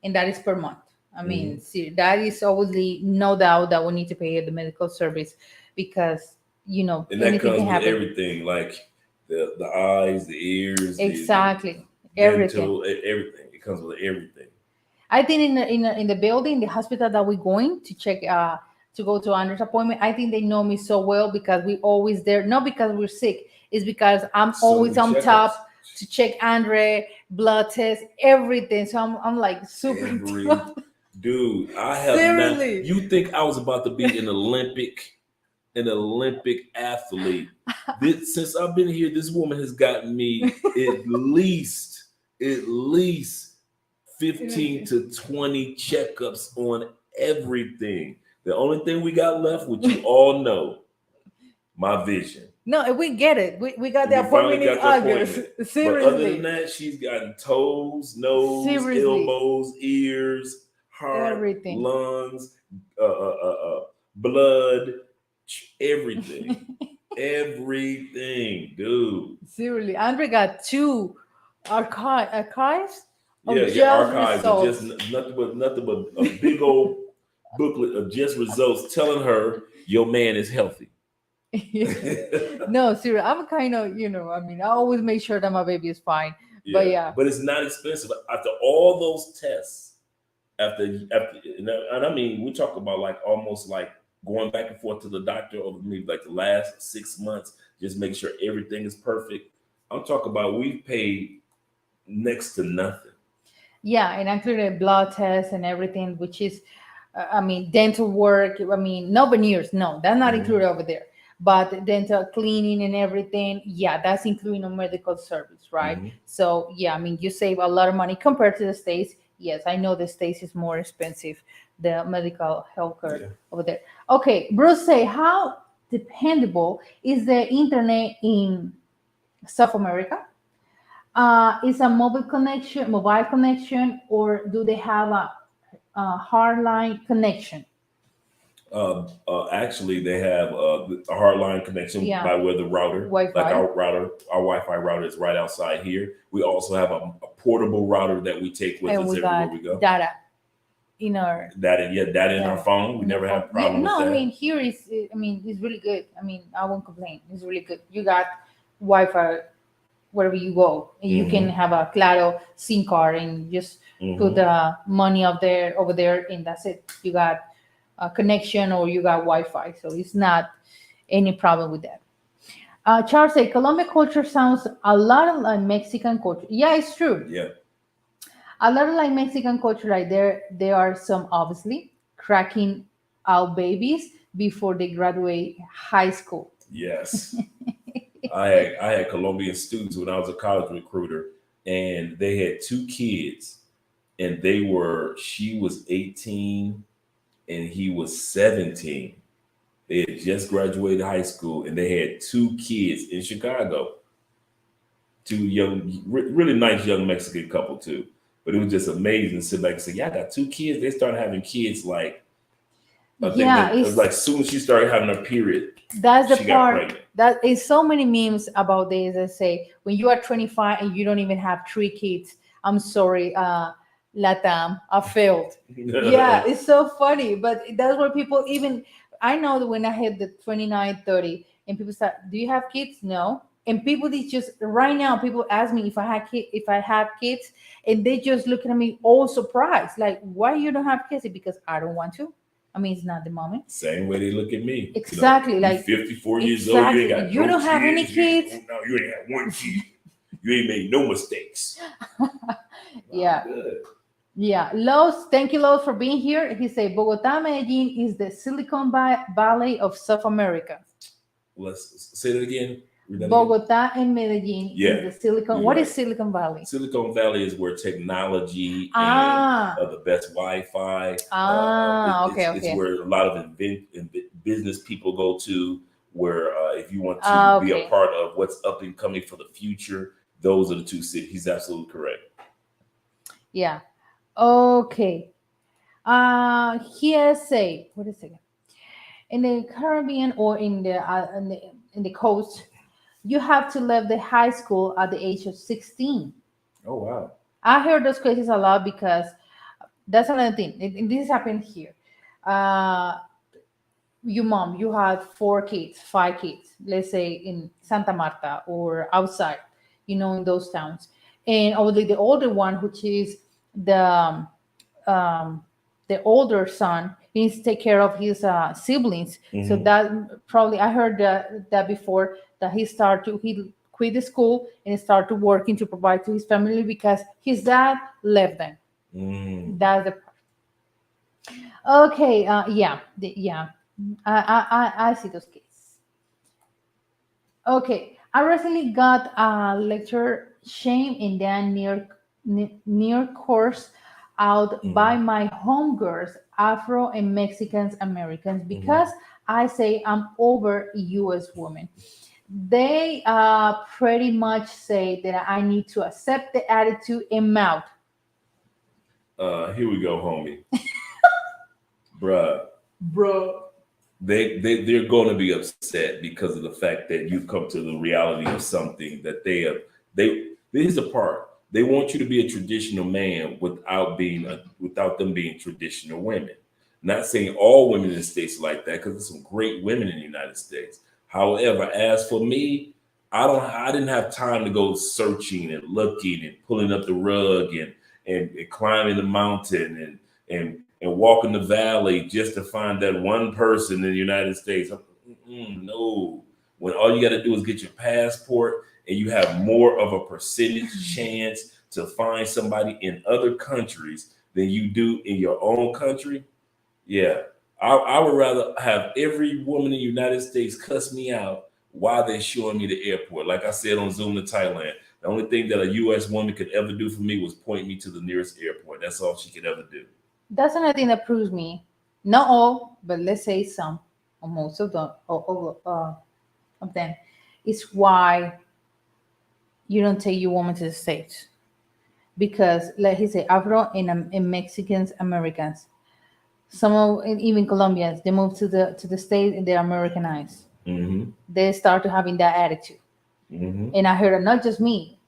and that is per month. I mean, Hmm. see, that is obviously no doubt that we need to pay the medical service because And that anything comes can with happen. everything, like the eyes, the ears, the Exactly, everything. dental, everything. It comes with everything. I think in the building, the hospital that we're going to check to go to Andre's appointment, I think they know me so well because we always there. Not because we're sick, it's because I'm So always many on checkups. top to check Andre, blood test, everything. So I'm like super Every top. dude, I have not. Seriously. You think I was about to be an Olympic athlete? This, since I've been here, this woman has gotten me at least 15 to 20 checkups on everything. The only thing we got left, which you all know, my vision. No, we get it. We got the We finally appointment in got the August. appointment. But other than Seriously. that, she's gotten toes, nose, Seriously. elbows, ears, heart, Everything. lungs, blood, everything. Everything, dude. Seriously. Andre got two archives Yeah, of your just archives are just results. nothing but a big old booklet of just results telling her your man is healthy. No, seriously, I'm kind of, I mean, I always make sure that my baby is fine. But Yeah, yeah, but it's not expensive. After all those tests, after and I mean, we talk about like almost like going back and forth to the doctor over maybe like the last 6 months, just make sure everything is perfect. I'm talking about we've paid next to nothing. yeah, and including blood tests and everything, which is, I mean, dental work. I mean, no veneers, no, that's not Hmm. included over there. But dental cleaning and everything, yeah, that's including a medical service, right? Hmm. So yeah, I mean, you save a lot of money compared to the states. Yes, I know the states is more expensive, the medical health care Yeah. over there. Okay, Bruce, say how dependable is the internet in South America? Is a mobile connection, or do they have a hardline connection? Actually, they have a hardline connection Yeah, by where the router, like Wi-Fi, our Wi-Fi router is right outside here. We also have a portable router that we take with and us we everywhere got we go. data in our That in our data phone, we in our never have phone. a Yeah, problem with no, I mean that. here is, I mean it's really good. I mean I won't complain. It's really good. You got Wi-Fi wherever you go, and you can Hmm. have a Claro SIM card and just put Hmm. the money up there over there, and that's it. You got a connection or you got Wi-Fi, so it's not any problem with that. Charles say Colombia culture sounds a lot like Mexican culture. Yeah, it's true. Yeah. A lot of like Mexican culture. Like there are some obviously cracking out babies before they graduate high school. Yes. I had Colombian students when I was a college recruiter, and they had two kids, and she was 18 and he was 17. They had just graduated high school, and they had two kids in Chicago. Two young, really nice young Mexican couple too. But it was just amazing to sit back and say, "Yeah, I got two kids." They started having kids like I think Yeah, that it's like soon as she started having her period, that's the she got part pregnant. that is so many memes about this that say when you are 25 and you don't even have three kids, I'm sorry, Latam, I failed. Yeah, it's so funny, but that's where people even, I know that when I hit the 29, 30, and people start, do you have kids? No. And people, they just right now, people ask me if I have kids, and they just looking at me all surprised, like, why you don't have kids? Because I don't want to. I mean, it's not the moment. Same way they look at me. Exactly, You like 54 years old, you ain't exactly. got You no don't have any kids. kids. You ain't had one kid. You ain't made no mistakes. I'm Yeah, good. yeah. Los, thank you, Los, for being here. He said Bogota, Medellin is the Silicon Valley of South America. Let's say that again. Read that again. Bogota and Medellin is Yeah, the Silicon. you're What is right. Silicon Valley? Silicon Valley is where technology and Ah, the best Wi-Fi. okay, It's okay, where a lot of business people go to. Where if you want to be a okay. part of what's up and coming for the future, those are the two cities. He's absolutely correct. Yeah. Okay. He has say, what is it? In the Caribbean or in the coast, you have to leave the high school at the age of 16. Oh wow. I heard those cases a lot because that's another thing. This happened here. Uh, you mom, you had four kids, five kids, let's say in Santa Marta or outside, in those towns. And only the older one, which is um, the older son, needs to take care of his siblings. So Hmm. that probably I heard that before, that he quit the school and started working to provide to his family because his dad left them. Mm. That's the okay. Yeah, yeah. I see those cases. Okay, I recently got a lecture shame and then near course out by Hmm. my homegirls, Afro and Mexicans Americans, Hmm. because I say I'm over U.S. women. They pretty much say that I need to accept the attitude and mouth. Here we go, homie. Bruh. Bro. They're going to be upset because of the fact that you've come to the reality of something that they here's the part. They want you to be a traditional man without them being traditional women. Not saying all women in the states are like that, because there's some great women in the United States. However, as for me, I didn't have time to go searching and looking and pulling up the rug and climbing the mountain and walking the valley just to find that one person in the United States. No. When all you got to do is get your passport and you have more of a percentage chance to find somebody in other countries than you do in your own country, yeah. I would rather have every woman in the United States cuss me out while they're showing me the airport. Like I said on Zoom to Thailand, the only thing that a U.S. woman could ever do for me was point me to the nearest airport. That's all she could ever do. That's another thing that proves me, not all, but let's say some, or most of them, of them, is why you don't take your woman to the States. Because, like he said, Afro and Mexicans, Americans, some of and even Colombians, they move to the States and they're Americanized. Mm-hmm. They start to having that attitude. Mm-hmm. And I heard it, not just me,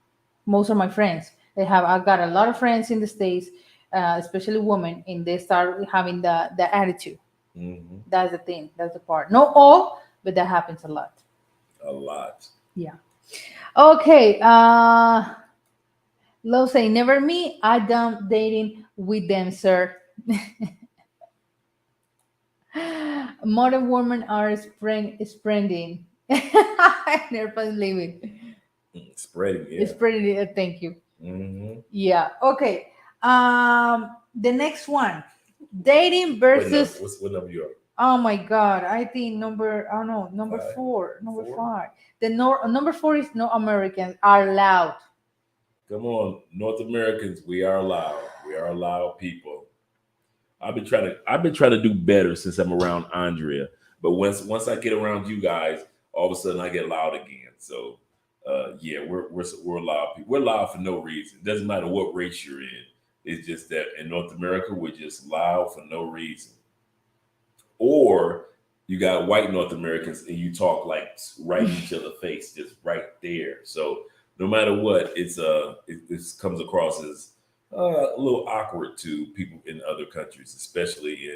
most of my friends. I've got a lot of friends in the States, especially women, and they start having the attitude. Mm-hmm. That's the thing. That's the part. Not all, but that happens a lot. A lot. Yeah. Okay. Low say never me. I done dating with them, sir. Modern women are spreading. Never leaving. Spreading, yeah. Spreading. Thank you. Mm-hmm. Yeah. Okay. The next one, dating versus. What number you are? Oh my God! I think number. Oh no, number Five. four. Number Four. five. Number four is no Americans are loud. Come on, North Americans, we are loud. We are loud people. I've been trying to do better since I'm around Andrea. But once I get around you guys, all of a sudden I get loud again. So yeah, we're loud people. We're loud for no reason. It doesn't matter what race you're in. It's just that in North America we're just loud for no reason. Or you got white North Americans and you talk like right in each other's face, just right there. So no matter what, it comes across as a little awkward to people in other countries, especially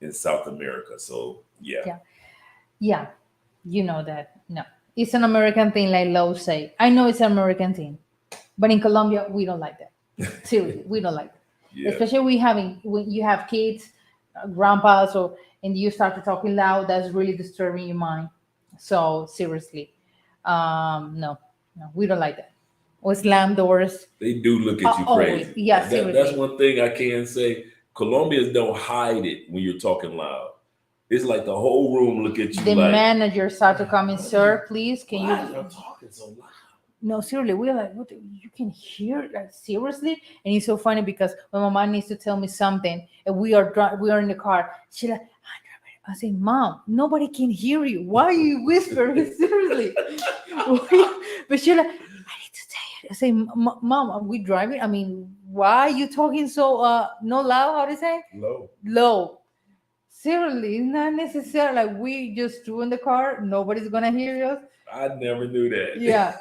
in South America. So yeah. Yeah. Yeah. You know that. No, it's an American thing, like Low say. I know it's an American thing, but in Colombia we don't like that. Seriously, we don't like that. Yeah. Especially when you have kids, grandpas, or and you start to talking loud. That's really disturbing your mind. So seriously, no, no, we don't like that. Or slam doors. They do look at you Always, crazy. yeah, That's seriously. one thing I can say. Colombians don't hide it when you're talking loud. It's like the whole room look at you The like, manager start to come in, sir. Please, can why are you? you talking so loud? No, seriously, we're like, what? You can hear, like, seriously? And it's so funny because when my mom needs to tell me something, and we are in the car, she like, I say, Mom, nobody can hear you. Why are you whispering? Seriously. But she like, I need to tell I say, Mom, are we driving? I mean, why are you talking so no loud? How do you say? Low. Low. Seriously, it's not necessary. Like we just two in the car, nobody's gonna hear us. I never knew that. Yeah.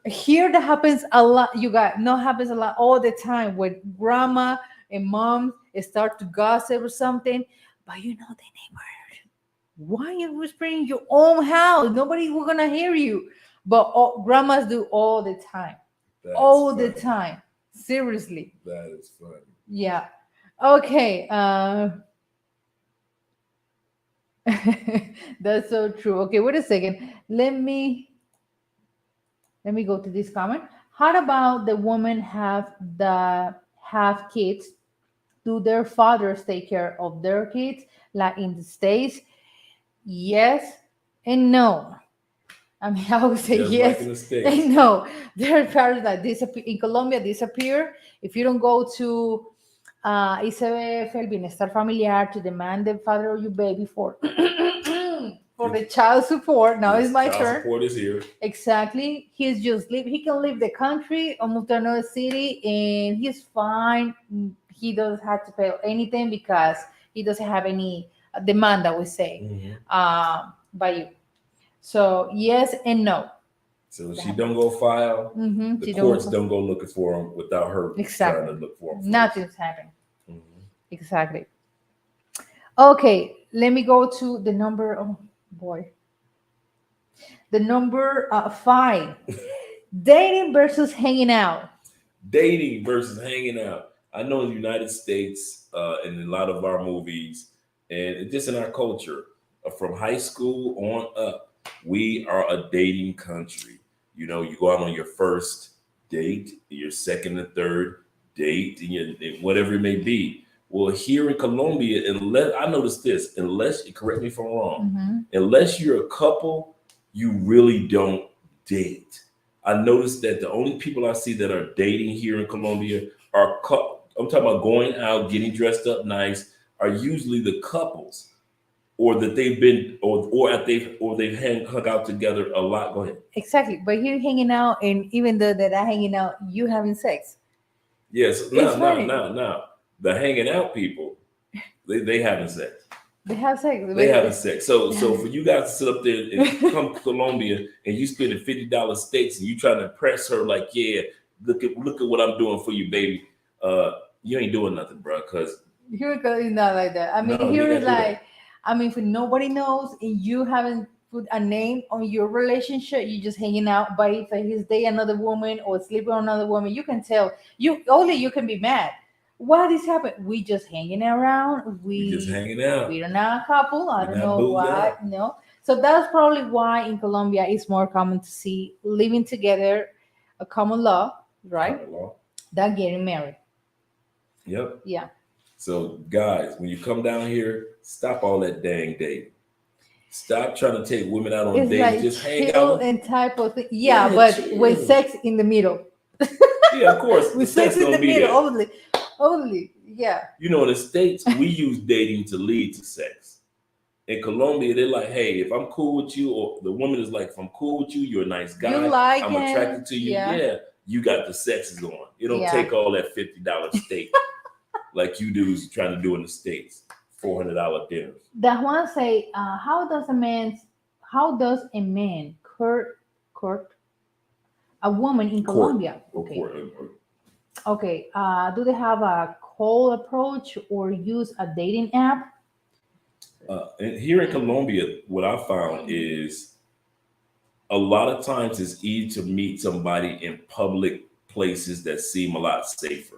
Here that happens a lot. You got no happens a lot all the time when grandma and mom start to gossip or something. But you know the neighbor. Why are you whispering in your own house? Nobody will gonna hear you. But grandmas do all the time. That's All the funny. time. Seriously. That is funny. Yeah. Okay. That's so true. Okay, wait a second. Let me go to this comment. How about the women have kids? Do their fathers take care of their kids like in the States? Yes and no. I mean, I would say Just like yes in the States. and no. There are parents that disappear in Colombia, disappear. If you don't go to ICBF, el bienestar familiar, to demand the father of your baby for for the child support. Now it's Yes, my child turn. support is here. Exactly. He's just leave. He can leave the country or move to another city, and he's fine. He doesn't have to pay anything because he doesn't have any demand. I would say, Mhm. by you. So yes and no. So she don't go file. Mm-hmm. The courts don't go looking for him without her Exactly. trying to look for him. Nothing's happening. Mhm. Exactly. Okay, let me go to the number. Oh boy, the number 5. Dating versus hanging out. Dating versus hanging out. I know in the United States, in a lot of our movies, and just in our culture, from high school on up, we are a dating country. You know, you go out on your first date, your second and third date, and whatever it may be. Well, here in Colombia, unless I noticed this, unless correct me if I'm wrong, Mm-hmm. unless you're a couple, you really don't date. I noticed that the only people I see that are dating here in Colombia are I'm talking about going out, getting dressed up nice, are usually the couples, or that they've been, or they've hung out together a lot. Go ahead. Exactly. But here hanging out, and even though that I hanging out, you having sex. Yes. It's Now, funny. the hanging out people, they having sex. They have sex. They having sex. So for you guys to sit up there and come to Colombia and you spending $50 steaks and you trying to impress her like, yeah, look at what I'm doing for you, baby. You ain't doing nothing, bro. Cause Here is not like that. I mean, no, you here ain't is gotta do like, that. I mean, if nobody knows and you haven't put a name on your relationship, you just hanging out. But if he's dating another woman or sleeping with another woman, you can tell. You can be mad. Why this happened? We just hanging around. We just We hanging out. we're not a couple. I We don't not know boozed why. out. No. So that's probably why in Colombia it's more common to see living together, a common law, right? Common law. Than getting married. Yep. Yeah. So guys, when you come down here, stop all that dang dating. Stop trying to take women out on It's dates. like Just hang chill out. and type of thing. Yeah, Yeah, but with chill. sex in the middle. Yeah, of course, the With sex sex in the gonna be middle, there. only. Only. Yeah. You know, in the States, we use dating to lead to sex. In Colombia, they're like, hey, if I'm cool with you, or the woman is like, if I'm cool with you, you're a nice You guy, like I'm him. attracted to you. Yeah. Yeah, you got the sexes on. You don't Yeah. take all that $50 steak like you dudes trying to do in the States, $400 dinners. That one say, how does a man court a woman in Court. Colombia? Or Okay. court. Okay. Do they have a cold approach or use a dating app? And here in Colombia, what I found is a lot of times it's easy to meet somebody in public places that seem a lot safer.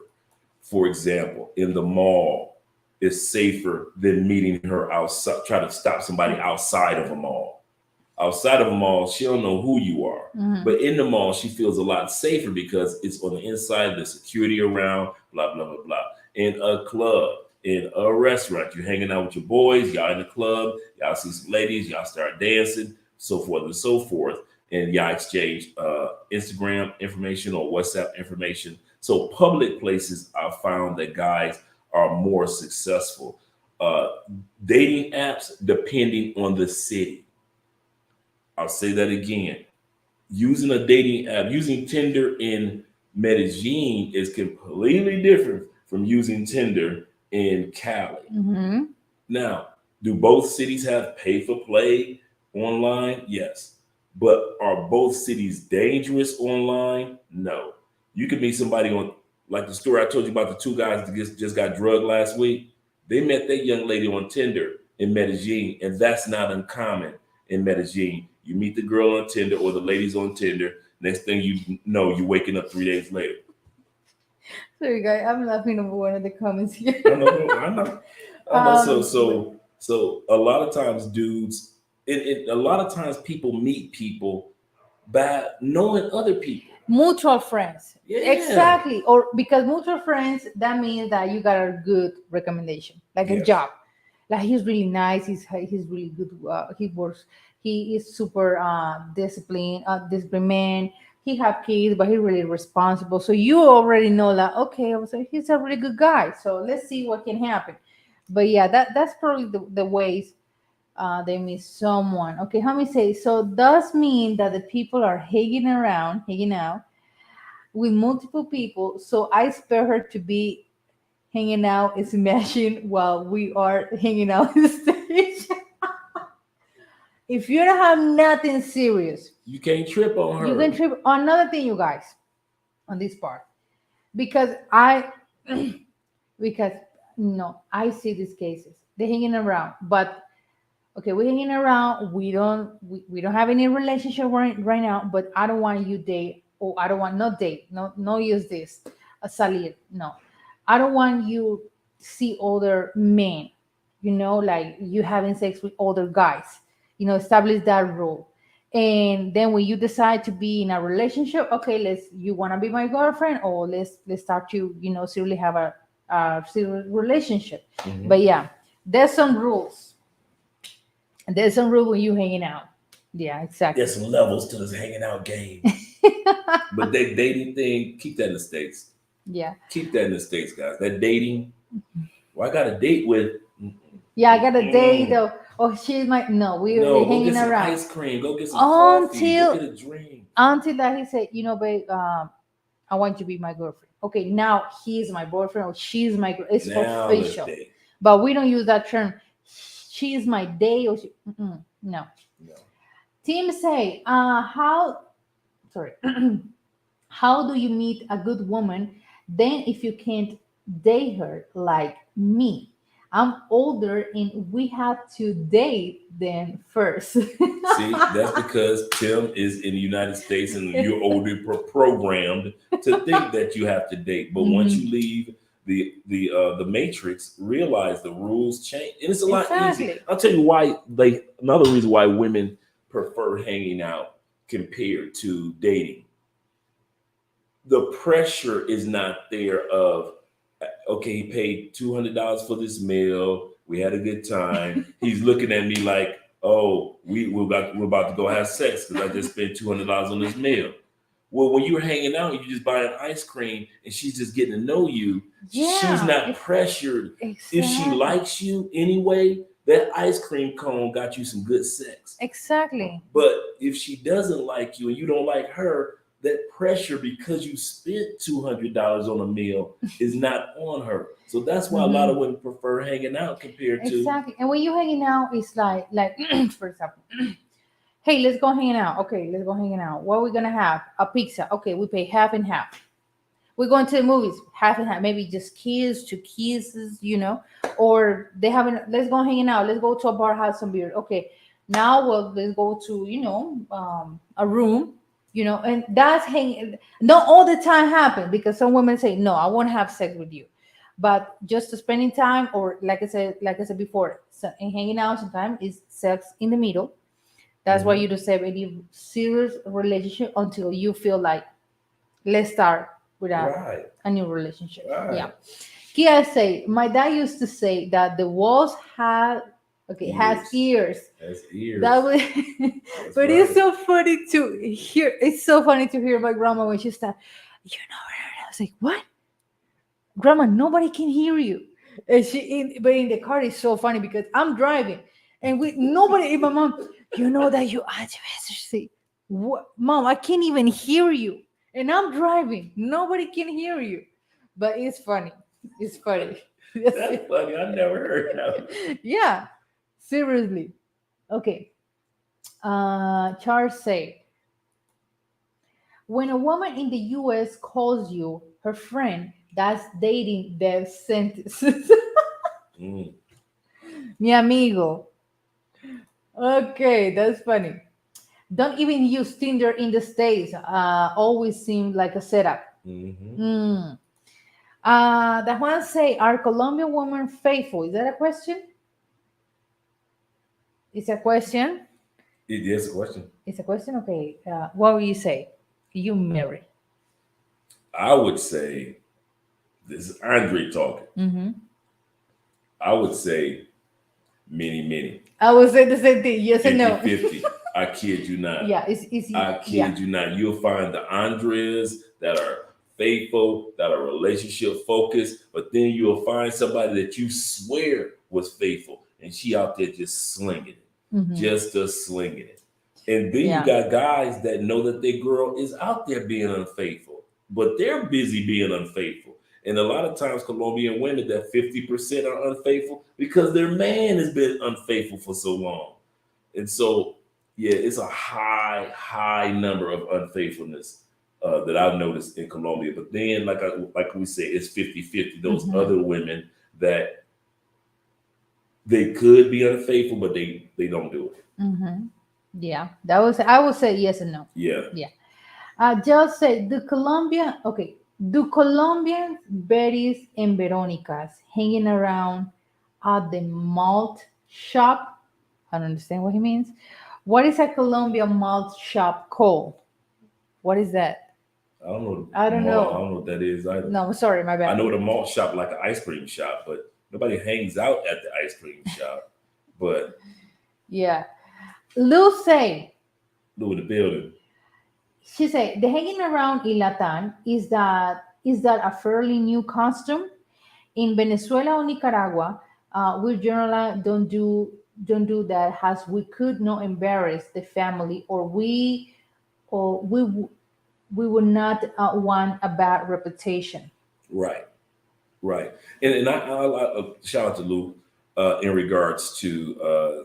For example, in the mall, it's safer than meeting her outside, try to stop somebody outside of a mall. Outside of a mall, she don't know who you are. Mhm. But in the mall, she feels a lot safer because it's on the inside, the security around, blah, blah, blah, blah. In a club, in a restaurant, you're hanging out with your boys, y'all in the club, y'all see some ladies, y'all start dancing, so forth and so forth. And y'all exchange Instagram information or WhatsApp information. So public places, I found that guys are more successful. Uh, Dating apps, depending on the city. I'll say that again. using a dating app, using Tinder in Medellin is completely different from using Tinder in Cali. Mm-hmm. Now, do both cities have pay for play online? Yes. But are both cities dangerous online? No. You could meet somebody on, like the story I told you about the two guys that just got drugged last week. They met that young lady on Tinder in Medellin, and that's not uncommon in Medellin. You meet the girl on Tinder or the ladies on Tinder. Next thing you know, you're waking up 3 days later. Sorry, guys, I'm laughing over one of the comments here. I know, I know, I know. So, But so, so a lot of times, dudes, a lot of times people meet people by knowing other people. mutual friends, Yeah. exactly. Or because mutual friends, that means that you got a good recommendation, like a Yes. job. Like he's really nice. He's really good. He works. He is super disciplined man. He have kids, but he's really responsible. So you already know that. Okay, I was like, he's a really good guy. So let's see what can happen. But yeah, that's probably the ways they meet someone. Okay, let me say. So does mean that the people are hanging out with multiple people. So I expect her to be hanging out, smashing while we are hanging out on the stage. If you don't have nothing serious, You can't trip on you her. can trip. Another thing, you guys, on this part, because I, because no, I see these cases. They're hanging around, but okay, we're hanging around. We don't have any relationship right now. But I don't want you date, or I don't want not date. No use this a salir. No, I don't want you see other men. Like you having sex with other guys. Establish that rule. And then when you decide to be in a relationship, okay, you want to be my girlfriend, or let's start to seriously have a serious relationship. Mhm. But yeah, there's some rules. There's some rule when you hanging out. Yeah, exactly. There's some levels to this hanging out game. But that dating thing, keep that in the States. Yeah. Keep that in the States, guys. That dating, well, I got a date with. Yeah, I got a date Mm. though. Oh, she's my no. We're No, go get hanging some around ice cream. Go get some coffee. Go until get a drink. until that he said, babe, I want you to be my girlfriend. Okay, now he's my boyfriend or she's my girl. It's Now let's official, date. but we don't use that term. She's my day or no. No. Team say, sorry, how do you meet a good woman? Then if you can't date her like me, I'm older and we have to date them first. See, that's because Tim is in the United States and you're already programmed to think that you have to date. But once Mhm. you leave the matrix, realize the rules change, and it's a lot easier. Exactly. I'll tell you why. Like another reason why women prefer hanging out compared to dating. The pressure is not there of okay, he paid $200 for this meal. We had a good time. He's looking at me like, oh, we're about to go have sex because I just spent $200 on this meal. Well, when you're hanging out, you just buy an ice cream and she's just getting to know you. She's Yeah. not pressured. If she Exactly. likes you anyway, that ice cream cone got you some good sex. Exactly. But if she doesn't like you and you don't like her, that pressure because you spent $200 on a meal is not on her. So that's why a lot Mhm. of women prefer hanging out compared to Exactly. And when you hanging out, it's like for example, hey, let's go hanging out. Okay, let's go hanging out. What are we gonna have? A pizza. Okay, we pay half and half. We're going to the movies, half and half. Maybe just kiss to kisses. Or they having. Let's go hanging out. Let's go to a bar, have some beer. Okay, now let's go to a room. And that's hanging. Not all the time happen because some women say no, I won't have sex with you, but just spending time, or like I said before, so, and hanging out sometimes is sex in the middle. That's why Mhm. you don't have any serious relationship until you feel like let's start with right, a new relationship. right. Yeah. Kia say, my dad used to say that the walls had has Ears. ears. That's ears. That was That's but right. it's so funny to hear. It's so funny to hear my grandma when she started, I was like, what? Grandma, nobody can hear you. And but in the car it's so funny because I'm driving and we nobody in my mom, that you see. What, mom? I can't even hear you, and I'm driving. Nobody can hear you, but it's funny. It's funny. That's funny. I never heard that. Yeah, seriously. Okay. Charles say, when a woman in the U.S. calls you her friend, that's dating death sentence. Mm. Mi amigo. Okay, that's funny. Don't even use Tinder in the States. Always seemed like a setup. Hmm. Mm. The one say, are Colombian women faithful? Is that a question? It's a question. It is a question. It's a question. Okay. What will you say? You marry. I would say, this is Andre talking. Mm-hmm. I would say many, many. I would say the same thing. Yes and no. 50-50. I kid you not. Yeah, it's I yeah. kid you not. You'll find the Andres that are faithful, that are relationship focused, but then you'll find somebody that you swear was faithful, and she out there just slinging it, Mm-hmm. just a slinging it. And then you Yeah. got guys that know that their girl is out there being unfaithful, but they're busy being unfaithful. And a lot of times, Colombian women, that 50% are unfaithful because their man has been unfaithful for so long. And so, yeah, it's a high number of unfaithfulness that I've noticed in Colombia. But then, like we say, it's 50-50. Those Mm-hmm. other women that they could be unfaithful, but they don't do it. Mm-hmm. Yeah, that was. I would say yes and no. Yeah. Yeah. Just say the Colombian. Okay. Do Colombians, Betty's, and Veronicas hanging around at the malt shop? I don't understand what he means. What is a Colombian malt shop called? What is that? I don't know I the don't mall. I know. don't know what that is either. No, sorry, my I bad. know the malt shop like an ice cream shop, but nobody hangs out at the ice cream shop. But Yeah. Lou say, do the building. she said, the hanging around Ilatan is that a fairly new custom? In Venezuela or Nicaragua, we generally don't do that, as we could not embarrass the family, or we would not want a bad reputation. Right. Right. And I shout out to Lou in regards to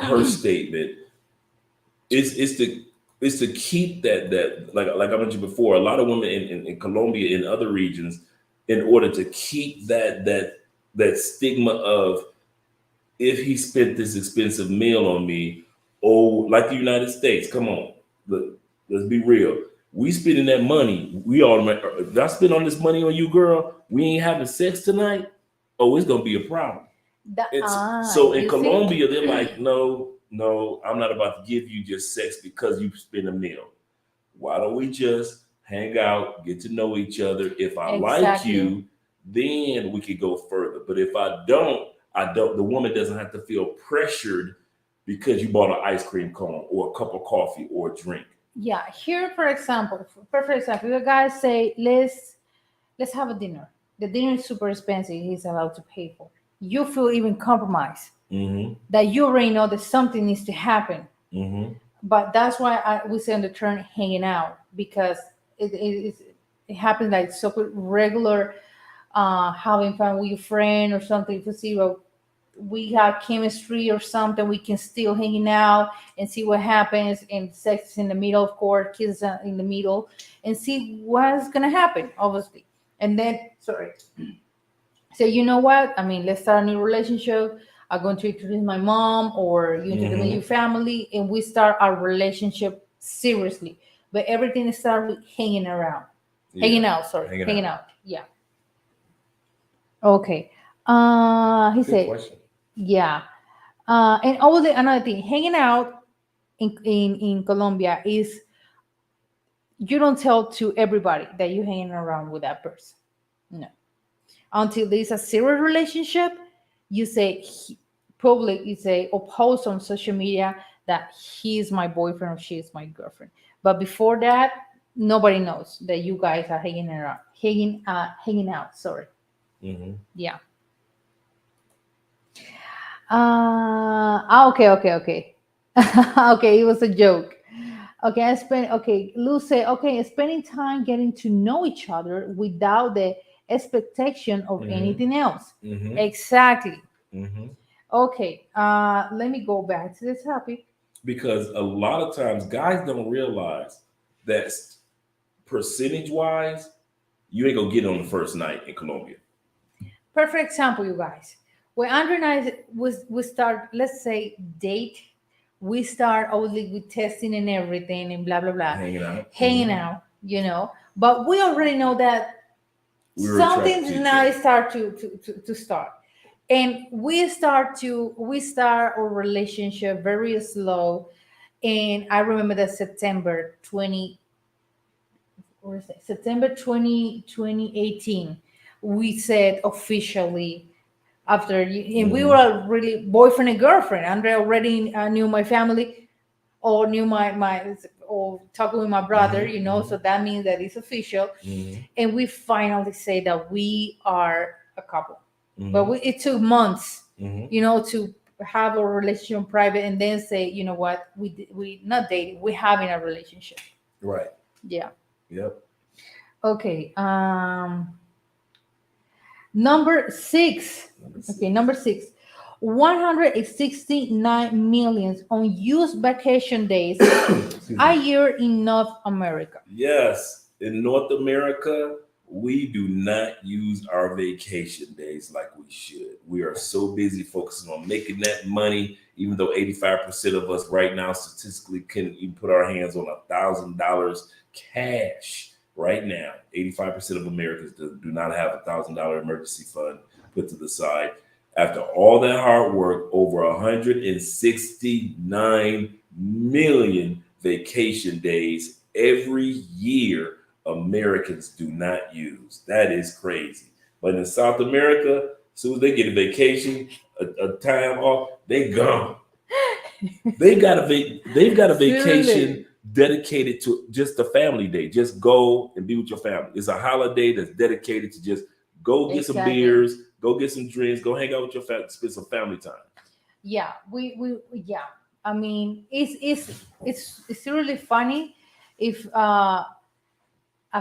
her statement. It's to it's to keep that like I mentioned before, a lot of women in Colombia and other regions, in order to keep that stigma of, if he spent this expensive meal on me, oh, like the United States, come on, let's be real. We spending that money. We all, if I spend on this money on you, girl, we ain't having sex tonight. Oh, it's gonna be a problem. It's so in You see? Colombia, they're like, no, no, I'm not about to give you just sex because you spend a meal. Why don't we just hang out, get to know each other? If I like Exactly. you, then we could go further. But if I don't, I don't. The woman doesn't have to feel pressured because you bought an ice cream cone or a cup of coffee or a drink. Yeah. Here, for example, the guys say, let's have a dinner. The dinner is super expensive. He's allowed to pay for. You feel even compromised, Mm-hmm. that you already know that something needs to happen. Mm-hmm. But that's why we say on the term hanging out, because it happens like so regular, having fun with your friend or something. If you see, well, we have chemistry or something, we can still hanging out and see what happens, and sex in the middle, of course, kisses in the middle, and see what's gonna happen, obviously. And then, sorry, say, you know what? I mean, let's start a new relationship. I'm going to introduce my mom, or you introduce me your Mm-hmm. family, and we start our relationship seriously. But everything starts with hanging around, Yeah. hanging out. Sorry, Hanging hanging out. out. Yeah. Okay. He Good said, question. yeah. And all the another thing, hanging out in Colombia is, you don't tell to everybody that you're hanging around with that person. No, until there's a serious relationship, you say public, you say, or post on social media that he is my boyfriend or she is my girlfriend. But before that, nobody knows that you guys are hanging around, hanging out. Sorry. Mm-hmm. Yeah. Okay. Okay, it was a joke. Okay, Lou said, okay, spending time getting to know each other without the expectation of Mm-hmm. anything else. Mm-hmm. Exactly. Mm-hmm. Okay, let me go back to this topic. Because a lot of times guys don't realize that percentage wise, you ain't gonna get it on the first night in Colombia. Perfect example, you guys. When Andrew and I we start, let's say, date, we start obviously with testing and everything and blah blah blah, Hanging out. hanging out, But we already know that We were attracted something's to each now other. start to start, and we start our relationship very slow. And I remember that September 2018, we said officially, and we Mm-hmm. were really boyfriend and girlfriend. Andre already knew my family, or knew my or talking with my brother, Mm-hmm. so that means that it's official. Mm-hmm. And we finally say that we are a couple. But Mm-hmm. it took months, Mm-hmm. to have a relationship private, and then say, you know what, we not dating, we having a relationship. Right. Yeah. Yep. Okay. Number six. Number Okay, six. number six. 169 millions on used vacation days Excuse a me. year in North America. Yes, in North America, we do not use our vacation days like we should. We are so busy focusing on making that money, even though 85% of us right now statistically can even put our hands on $1,000 cash right now. 85% of Americans do not have $1,000 emergency fund put to the side. After all that hard work, over 169 million vacation days every year Americans do not use. That is crazy. But in South America, as soon as they get a vacation, a time off, they gone. They've got a vacation Seriously. dedicated to just a family day. Just go and be with your family. It's a holiday that's dedicated to just go get some Exactly. beers, go get some drinks, go hang out with your family, spend some family time. Yeah, yeah. I mean, it's really funny if a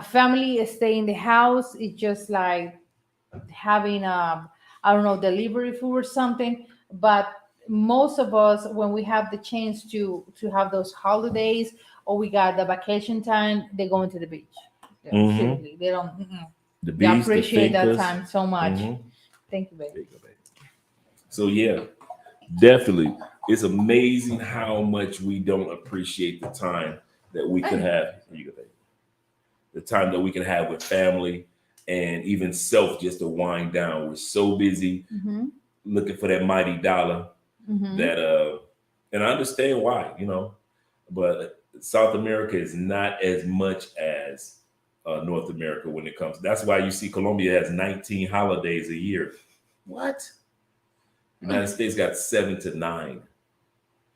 family stay in the house. It's just like having I don't know, delivery food or something. But most of us, when we have the chance to have those holidays, or we got the vacation time, they go into the beach. Yeah, Mm-hmm. seriously, they don't. The They beach, the appreciate that fincas. time so much. Mm-hmm. Thank you, babe. There you go, baby. So yeah, definitely. It's amazing how much we don't appreciate the time that we could have. Here you go, baby. The time that we can have with family and even self just to wind down. We're so busy Mm-hmm. looking for that mighty dollar Mm-hmm. that and I understand why, but South America is not as much as North America when it comes. That's why you see Colombia has 19 holidays a year. What? United States got 7 to 9.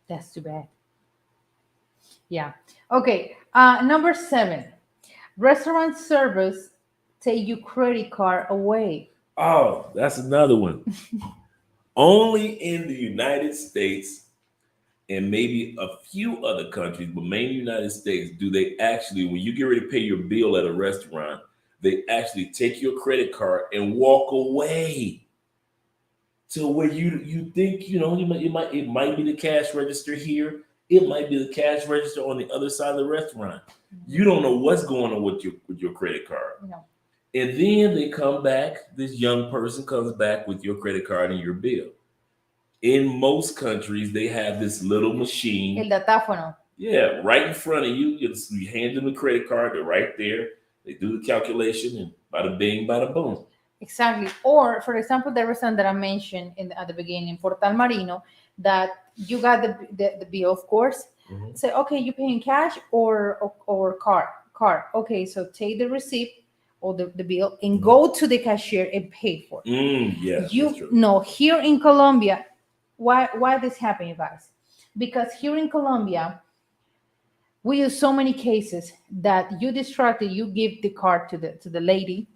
That's too bad. Yeah. Okay. Number 7. Restaurant service take your credit card away. Oh, that's another one. Only in the United States and maybe a few other countries, but mainly United States, do they actually, when you get ready to pay your bill at a restaurant, they actually take your credit card and walk away to where you think it might be the cash register here, it might be the cash register on the other side of the restaurant. You don't know what's going on with your credit card. No. And then they come back, this young person comes back with your credit card and your bill. In most countries, they have this little El machine, datáfono. yeah, right in front of you. You hand them the credit card, they're right there. They do the calculation, and bada bing, bada boom. Exactly. Or, for example, the restaurant that I mentioned at the beginning, Portal Marino, that you got the bill, of course. Mhm. Say, okay, you pay in cash or card. Card. Okay, so take the receipt or the bill and Mhm. go to the cashier and pay for it. Yeah, that's You true. know, here in Colombia, why this happen, you guys? Because here in Colombia, we use so many cases that you distracted, you give the card to the lady,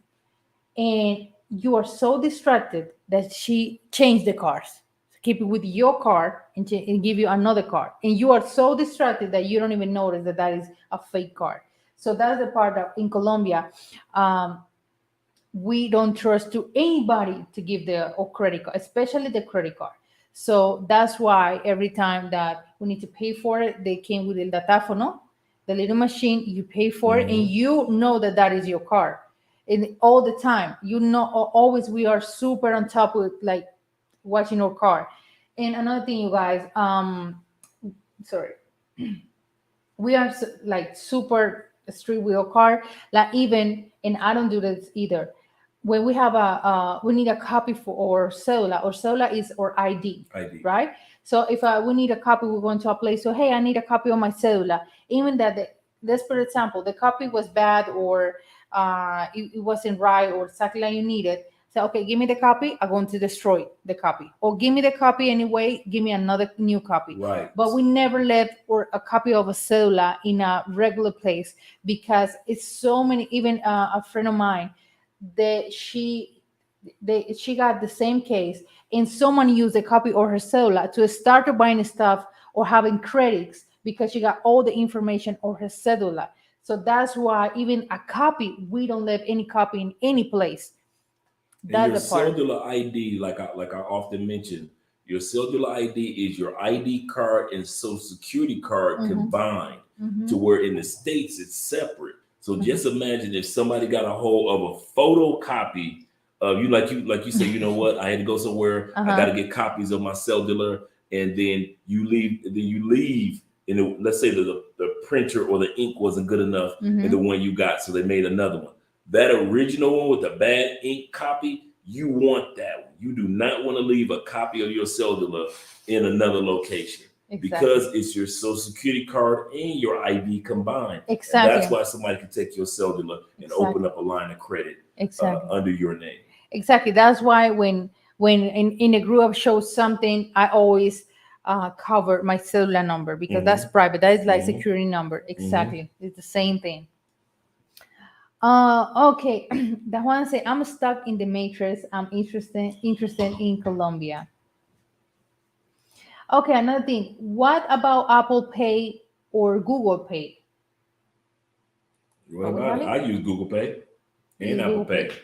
and you are so distracted that she changed the cars. keep it with your card and give you another card, and you are so distracted that you don't even notice that that is a fake card. So that's the part that in Colombia, um, we don't trust to anybody to give the or credit card, especially the credit card. So that's why every time that we need to pay for it, they came with el datáfono, the little machine. You pay for it, and Hmm. you know that that is your card. And all the time, you know, always we are super on top with like watching our card. And another thing, you guys, sorry, we are like super strict with our car, like even, and I don't do this either, when we have we need a copy for our cellular. Our cellular is our ID, ID. right? So if we need a copy, we're going to a place, so hey, I need a copy of my cellular. Even that let's for example, the copy was bad, or it wasn't right, or exactly like you needed. So okay, give me the copy, I'm going to destroy the copy, or give me the copy anyway, give me another new copy. Right. But we never left or a copy of a cellular in a regular place, because it's so many. Even a friend of mine, that she got the same case, and someone used a copy of her cellular to start buying stuff or having credits, because she got all the information of her cellular. So that's why even a copy, we don't leave any copy in any place. And That's your the part. cellular ID, like I often mention, your cellular ID is your ID card and social security card Mm-hmm. combined, to Mm-hmm. where in the States it's separate. So Mm-hmm. just imagine if somebody got a hold of a photocopy of you, like you say, you know what, I had to go somewhere, I got to Uh-huh. get copies of my cellular, and then you leave, and let's say the printer or the ink wasn't good enough in the Mm-hmm. one you got, so they made another one. That original one with the bad ink copy, you want that one. You do not want to leave a copy of your cellular in another location, Exactly. because it's your social security card and your ID combined. And that's Exactly. why somebody can take your cellular and open Exactly. up a line of credit Exactly. under your name. Exactly. That's why when in a group shows something, I always cover my cellular number, because that's Hmm. private. That is like Hmm. security number. Hmm. Exactly. It's the same thing. Okay. The one say I'm stuck in the matrix. I'm interested in Colombia. Okay, another thing. What about Apple Pay or Google Pay? What Are we about it? I having? use Google Pay You and use Apple Google Pay. Pay.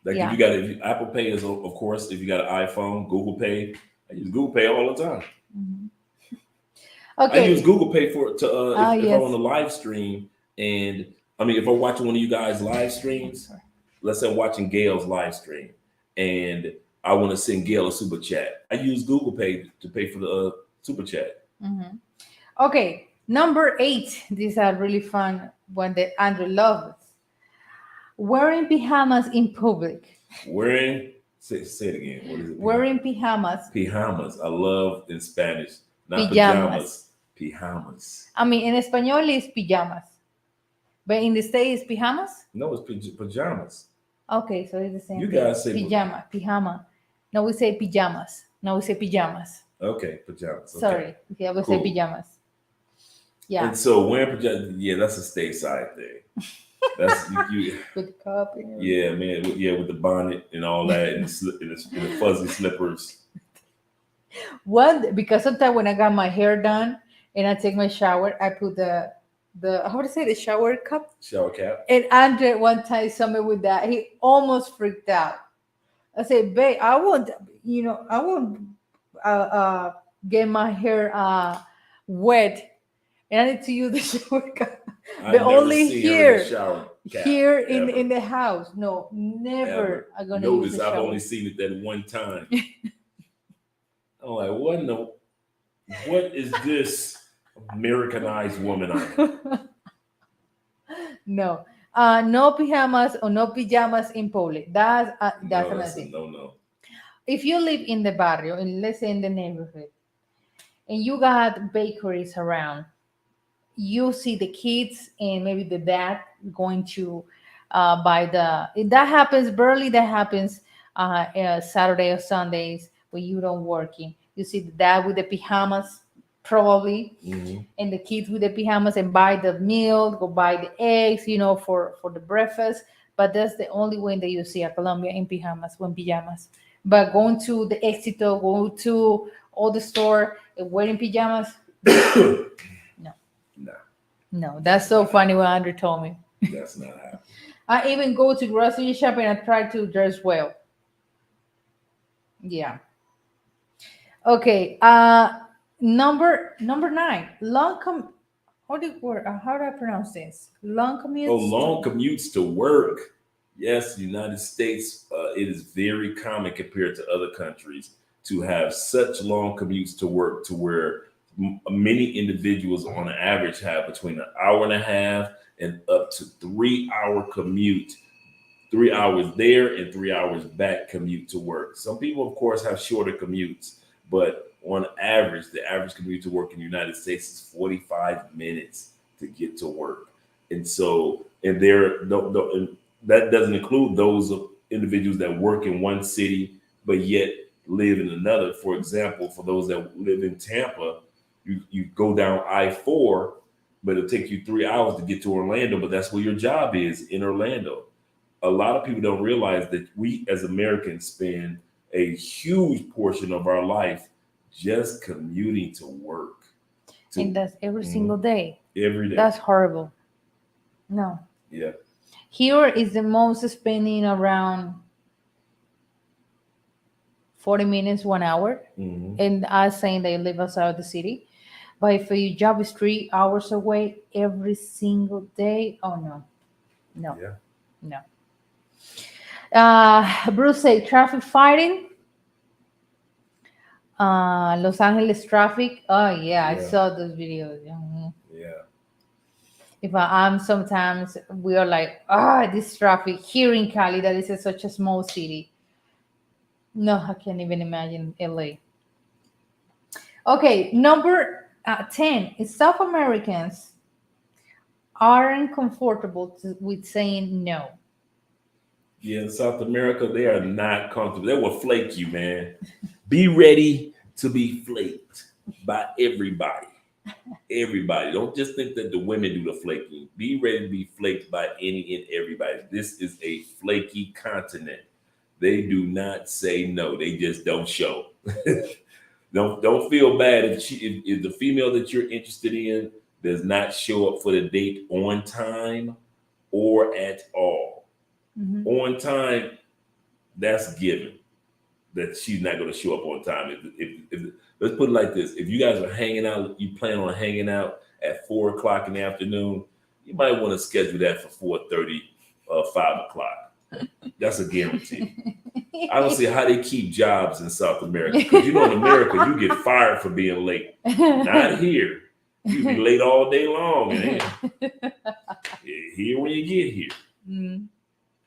Like Yeah. Apple Pay is of course, if you got an iPhone, Google Pay. I use Google Pay all the time. Mhm. I use Okay. Google Pay for to Ah, if I'm on yes. a live stream, and I mean if I'm watching one of you guys live streams, Sorry. let's say I'm watching Gail's live stream, and I want to send Gail a super chat. I use Google Pay to pay for the super chat. Mhm. Okay, number 8. These are really fun one that Andrew loves. Wearing pajamas in public. Wearing, say it again. What is it? Wearing pajamas. Pijamas. I love in Spanish, not Pajamas. pajamas. Pijamas. I mean, in Espanol it's pajamas, but in the States it's pajamas. No, it's pajamas. Okay, so it's the same You thing. guys say Pajama, pajama. No, we say pajamas. No, we say pajamas. okay, pajamas. Okay, Sorry. Yeah, we say cool. pajamas. Yeah. And so wearing pajamas, yeah, that's a stateside thing. That's you. With cup and everything. Yeah, man. Yeah, with the bonnet and all that, and and the fuzzy slippers. One, because sometimes when I got my hair done and I take my shower, I put the how would I say, the shower cup. Shower cap. And Andre one time saw me with that. He almost freaked out. I said, babe, I won't, I won't get my hair wet, and I need to use the shower cup. But I've never only seen her in a here, shower cap here in ever. the house. No, never. Ever. I'm gonna use Notice the I've shower. only seen it that one time. I'm like, what in the what is this Americanized woman on? No, no pajamas or no pajamas in public. That's No, another that's a thing. no. If you live in the barrio, and let's say in the neighborhood, and you got bakeries around, you see the kids and maybe the dad going to buy that happens barely. That happens Saturday or Sundays when you don't working. You see the dad with the pajamas probably, Hmm. and the kids with the pajamas, and buy the milk, go buy the eggs, for the breakfast. But that's the only way that you see a Colombia in pajamas, when pajamas. But going to the Éxito, go to all the store, and wearing pajamas, no, Nah, no. That's so funny what Andrew told me. that's not happening. I even go to grocery shopping and I try to dress well. Yeah. Okay. Number nine. How do I pronounce this? Long Oh, commutes long to. commutes to work. Yes, United States, it is very common compared to other countries to have such long commutes to work to where many individuals on average have between an hour and a half and up to 3 hour commute, 3 hours there and 3 hours back commute to work. Some people, of course, have shorter commutes, but on average, the average commute to work in the United States is 45 minutes to get to work. And so, and and that doesn't include those individuals that work in one city but yet live in another. For example, for those that live in Tampa, you go down I-4, but it'll take you 3 hours to get to Orlando, but that's where your job is in Orlando. A lot of people don't realize that we as Americans spend a huge portion of our life just commuting to work And to that's every mhm, single day. every day. That's horrible. No. Yeah. Here is the most spending around 40 minutes, 1 hour. Hmm. And I saying they live outside of the city. But if your job is 3 hours away every single day, oh no, no, Yeah. no. Bruce say traffic fighting. Los Angeles traffic. Oh yeah, I Yeah. saw those videos. Mhm. Yeah. If I'm sometimes we are like, this traffic here in Cali that is such a small city. No, I can't even imagine LA. Okay, number 10 is South Americans aren't comfortable with saying no. Yeah, in South America, they are not comfortable. They will flake you, man. Be ready to be flaked by everybody. Everybody. Don't just think that the women do the flaking. Be ready to be flaked by any and everybody. This is a flaky continent. They do not say no. They just don't show. Don't feel bad if the female that you're interested in does not show up for the date on time or at all. Mhm. On time, that's given that she's not going to show up on time. If let's put it like this: if you guys are hanging out, you plan on hanging out at 4 o'clock in the afternoon, you might want to schedule that for 4:30, 5 o'clock. That's a guarantee. I don't see how they keep jobs in South America because in America you get fired for being late. Not here. You be late all day long, and here when you get here. Mm.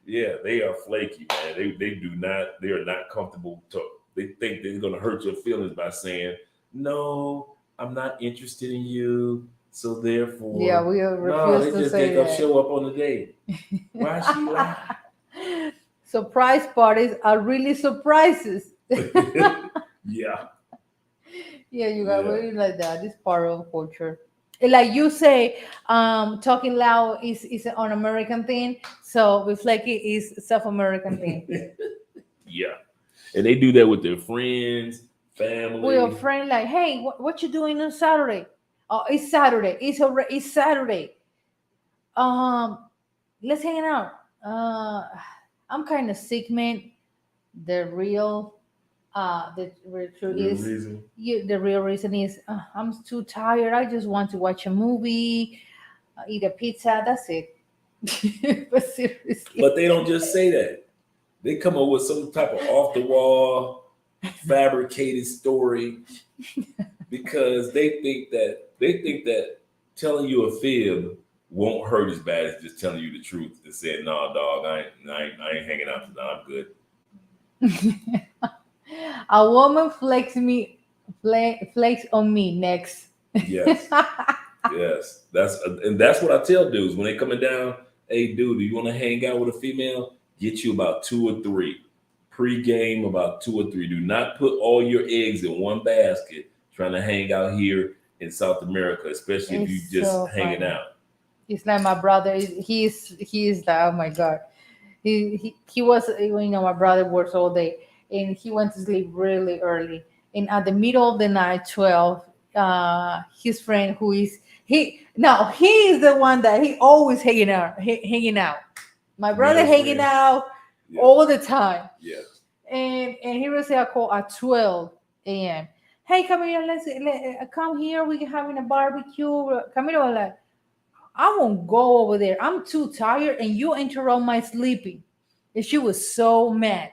Yeah, they are flaky, man. They do not. They are not comfortable. They think they're gonna hurt your feelings by saying, "No, I'm not interested in you." So Yeah, therefore, we no, refuse they to just say ain't gonna that. show up on the day. Why she lie? Surprise parties are really surprises. Yeah, Yeah, you got yeah, really like that. This part of culture. And like you say, talking loud is an American thing. So reflecting is South American thing. yeah. And they do that with their friends, We are family. friend like, hey, what you doing on Saturday? Oh, it's Saturday. It's Saturday. Um, let's hang out. I'm kind of sick, man. The real the truth Real is reason. the real reason is I'm too tired. I just want to watch a movie, eat a pizza. That's it. But seriously, But they don't just say that. They come up with some type of off the wall, fabricated story because they think that telling you a fib won't hurt as bad as just telling you the truth and saying, "Nah, dog, I ain't hanging out tonight. I'm good." a woman flex on me next. Yes, yes. That's what I tell dudes when they coming down. Hey, dude, do you want to hang out with a female? Get you about two or three. Pre-game about two or three. Do not put all your eggs in one basket trying to hang out here in South America, especially if you It's just so hanging funny. out. It's like my brother. He's like, oh my god. He was, my brother works all day. and he went to sleep really early. And at the middle of the night, 12, his friend who is he is the one that he always hanging out. My brother Male hanging friend. out Yeah. all the time. Yeah. And he received a call at 12 a.m. Hey, Camilo, come here. We're having a barbecue. Camilo was like, I won't go over there. I'm too tired, and you interrupt my sleeping. And she was so mad.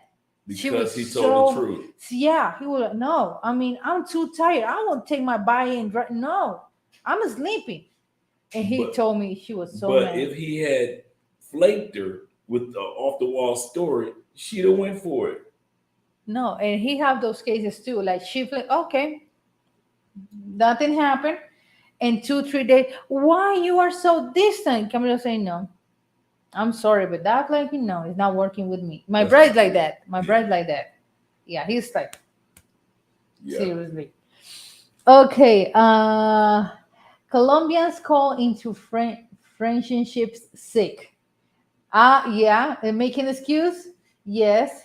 She was Because he told the so truth. yeah. He was like, no. I mean, I'm too tired. I won't take my body and drive. No, I'm sleeping. And he But told me she was so but mad. if he had flaked her with the off the wall story, she'd have went for it. No, and he have those cases too. Like she like, okay, nothing happened. And 2 3 days, why you are so distant? Camilo saying no. I'm sorry, but that like no, it's not working with me. My That's bride's not like good. that. My Yeah. bride's like that. Yeah, he's like Yeah. seriously. Okay. Colombians call into friendships sick. Yeah, and making excuse. Yes,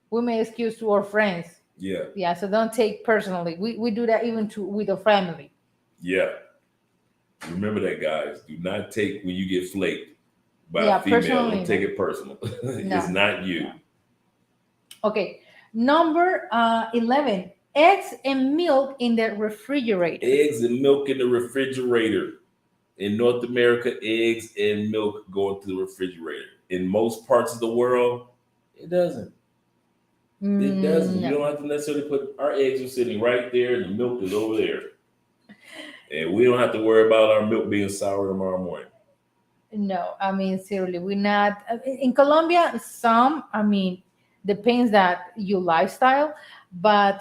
we make excuse to our friends. Yeah. Yeah, so don't take personally. We do that even to with the family. Yeah. Remember that, guys. Do not take when you get flaked by Yeah, a female. personally, Don't take it personal. no. It's not you. No. Okay, number 11. Eggs and milk in the refrigerator. Eggs and milk in the refrigerator. In North America, eggs and milk go into the refrigerator. In most parts of the world, it doesn't. It doesn't. You No, don't have to necessarily put our eggs are sitting right there and the milk is over there. And we don't have to worry about our milk being sour tomorrow morning. no. I mean, seriously, we're not in Colombia. Some, I mean, depends that your lifestyle, but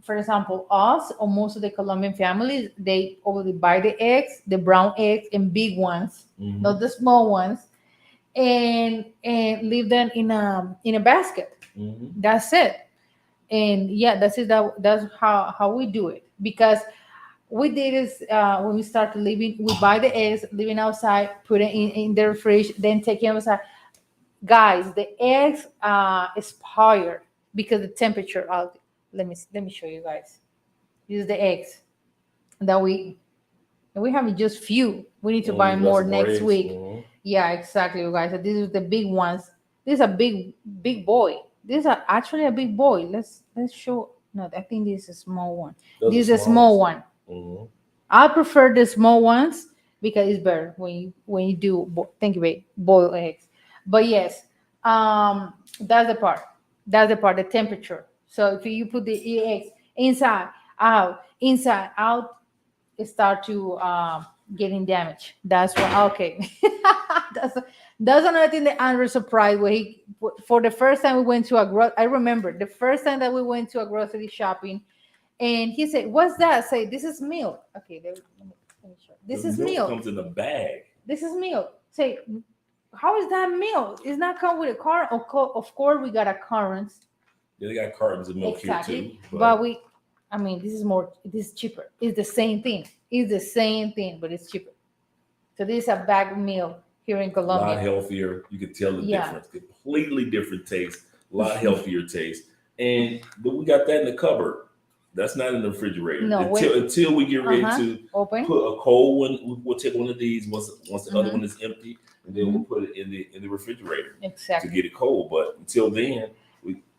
for example, us or most of the Colombian families, they only buy the eggs, the brown eggs, and big ones, Mm-hmm. not the small ones, and leave them in a basket. Mm-hmm. That's it. And yeah, that's how we do it because we did is when we started living, we buy the eggs, living outside, put it in the fridge, then take it outside. Guys, the eggs expire because the temperature. Let me show you guys. This is the eggs that we have just few. We need to buy You got more some more next eggs? week. Mhm. Yeah, exactly, you guys. So this is the big ones. This is a big boy. This is actually a big boy. Let's show. No, I think this is a small one. Those This is are a small small one. ones. I prefer the small ones because it's better when you do. Thank you, babe. Boil eggs. But yes, that's the part. That's the part. The temperature. So if you put the eggs inside, out, it start to getting damaged. That's what. Okay. that's that's another thing that Andrew surprised when he for the first time we went to I remember the first time that we went to a grocery shopping, and he said, "What's that?" I say, "This is milk." Okay, let me show. This The is milk milk. comes in a bag. This is milk. Say, how is that milk? It's not come with a car. Of course, we got a current. Yeah, they got cartons of milk Exactly. here too. But I mean, this is more. This is cheaper. It's the same thing. It's the same thing, but it's cheaper. So this is a bag of milk here in a Colombia. lot healthier. You can tell the Yeah. difference. Completely different taste. A lot healthier taste. But we got that in the cupboard. That's not in the refrigerator. No, until we get ready to Open. put a cold one. We'll take one of these once the other Mhm. one is empty, and then we'll put it in the refrigerator to Exactly. get it cold. But until then,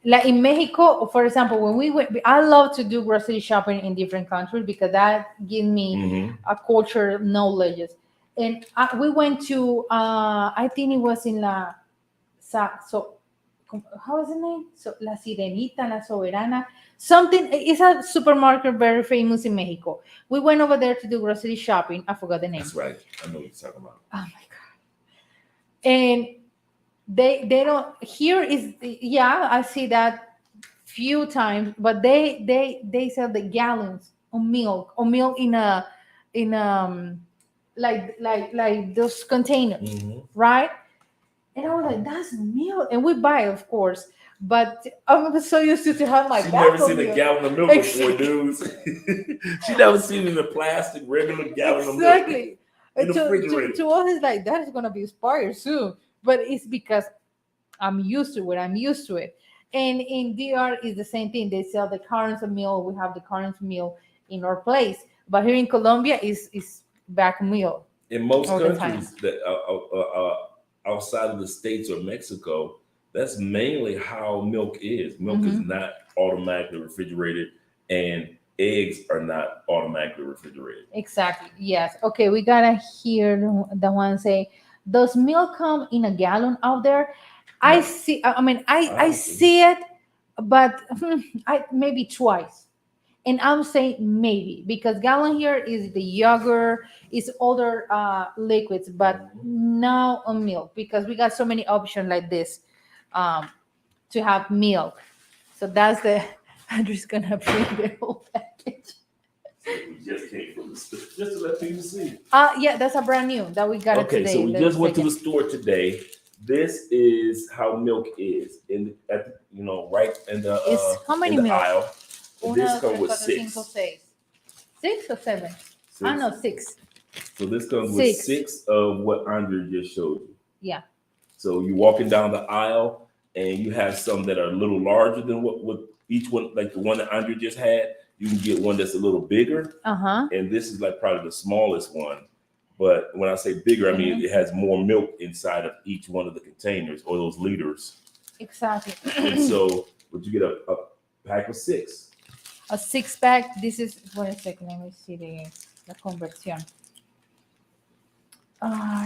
Like in Mexico, for example, when we went, I love to do grocery shopping in different countries because that gives me mhm. a culture knowledge. And we went to, I think it was in so how was the name? So La Sirenita, La Soberana, something. It's a supermarket very famous in Mexico. We went over there to do grocery shopping. I forgot the name. That's right. I know what you're talking about. Oh my god! And they don't. Here is yeah, I see that few times, but they sell the gallons of milk in like those containers, Mhm. right? And I was like, that's milk, and we buy it, of course. But I was so used to have my She back never of seen a milk. gallon of milk before, dudes. She never seen in a plastic regular gallon of milk Exactly. in the refrigerator. To us, it's like that is gonna be expired soon, but it's because I'm used to it. I'm used to it. And in DR is the same thing. They sell the current meal. We have the current meal in our place, but here in Colombia is back meal In most all the time. countries that outside of the states or Mexico, that's mainly how milk is. Milk is Hmm. not automatically refrigerated, and eggs are not automatically refrigerated. Exactly. Yes. Okay. We gotta hear the one say, "Does milk come in a gallon out there?" I No, see. I mean, I I see. see it, but I maybe twice. And I'm saying maybe because gallon here is the yogurt, is other liquids, but Mhm. now on milk because we got so many options like this um, to have milk. So that's the. I'm just gonna bring the whole package. So we just came from the store, just to let people see. Yeah, that's a brand new that we got it Okay, so today. we Let me just went to second. the store today. This is how milk is right It's how in many the milk? aisle. And Uno, this dos, comes tres, with cuatro, cinco, six. seis. Six or seven? Ah, Six. no, six. So this comes with Six. six of what Andre just showed you. Yeah. So you're walking down the aisle and you have some that are a little larger than what each one, like the one that Andre just had. You can get one that's a little bigger, Uh huh. and this is like probably the smallest one. But when I say bigger, I mean Okay. it has more milk inside of each one of the containers or those liters. Exactly. And so, would you get a pack of six? A six pack. This is. Wait a second. Let me see the conversion.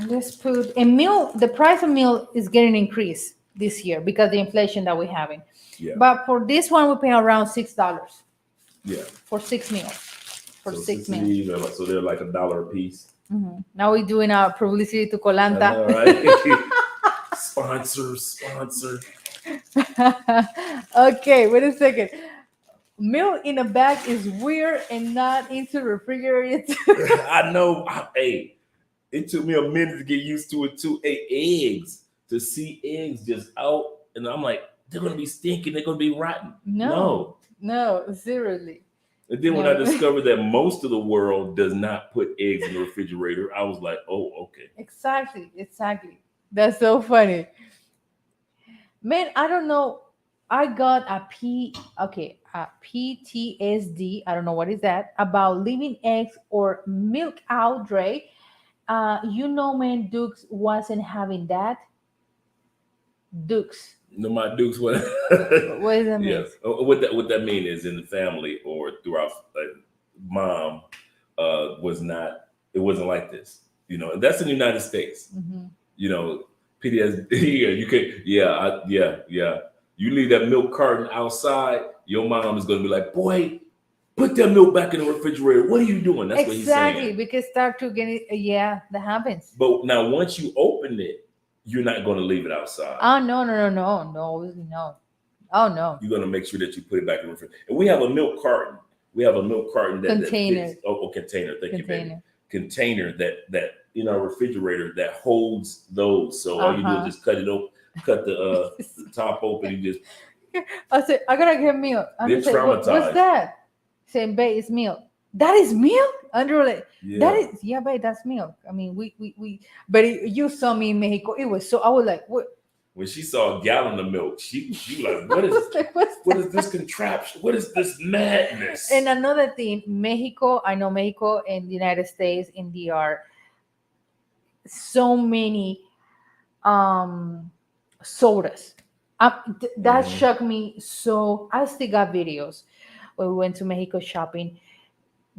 Let's put a meal. The price of meal is getting increased this year because the inflation that we're having. Yeah, But for this one, we pay around $6 yeah. for 6 meals. For So six six of meals. these, so they're like $1 a piece. Now we're doing our publicity to I Colanta. know, right? Sponsor. Okay, wait a second. Milk in a bag is weird and not into refrigerated. I know. Hey, it took me a minute to get used to it too. Hey, eggs, to see eggs just out, and I'm like, they're gonna be stinking. They're gonna be rotten. No, No. no, seriously. And then when I No. discovered that most of the world does not put eggs in the refrigerator, I was like, oh, okay. Exactly, exactly. That's so funny. Man, I don't know. I got a PTSD. I don't know what is that about leaving eggs or milk out, Dre. Man, Dukes wasn't having that. Dukes. No, my dukes. What? What does that mean? Yes. What that mean is in the family or throughout mom was not. It wasn't like this. And that's in the United States. Hmm. You know, PTSD. Yeah, you can. Yeah, yeah. You leave that milk carton outside, your mom is gonna be like, "Boy, put that milk back in the refrigerator. What are you doing?" That's what he's Exactly, saying. because start to get it. Yeah, that happens. But now, once you open it, you're not going to leave it outside. Oh no, no, no, no, no, no. Oh no. You're going to make sure that you put it back in the refrigerator. And we have a milk carton. We have a milk carton that Container. fits. Oh, container. Thank you, baby. Container. Container that in our refrigerator that holds those. So all you do is Uh-huh. just cut it open, cut the top open, and just I said, I gotta get milk. they're Andrew said, what's traumatized. that? Saying, babe, it's milk. That is milk? Andrew like, that Yeah. is, yeah, babe, that's milk. I mean, but you saw me in Mexico. It was so, I was like, what? When she saw a gallon of milk, she was like, "What I is was like, what's what that? is this contraption? What is this madness?" And another thing, Mexico, I know Mexico and the United States in DR, so many sodas. That Mhm. shocked me. So I still got videos when we went to Mexico shopping.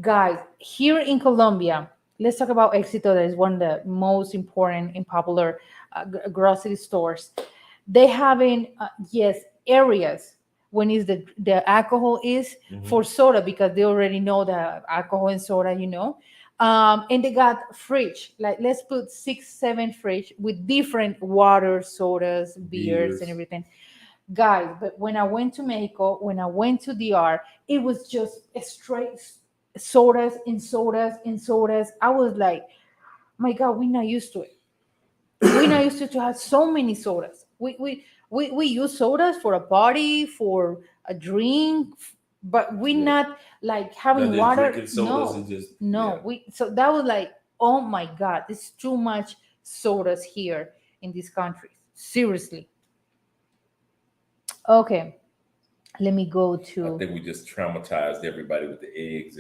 Guys, here in Colombia, let's talk about Éxito. That is one of the most important and popular grocery stores. They having yes areas when is the alcohol is Mhm. for soda because they already know the alcohol and soda, and they got fridge, like let's put 6 7 fridge with different water, sodas, beers, and Beers. everything. Guys, but when I went to Mexico, when I went to DR, it was just a straight sodas and sodas and sodas. I was like, my God, we're not used to it. We're not used to have so many sodas. We use sodas for a party, for a drink, but we're Yeah. not like Not having just water. drinking sodas and No, just yeah. no. We so that was like, oh my God, it's too much sodas here in this country. Seriously. Okay. Let me go I to think we just traumatized everybody with the eggs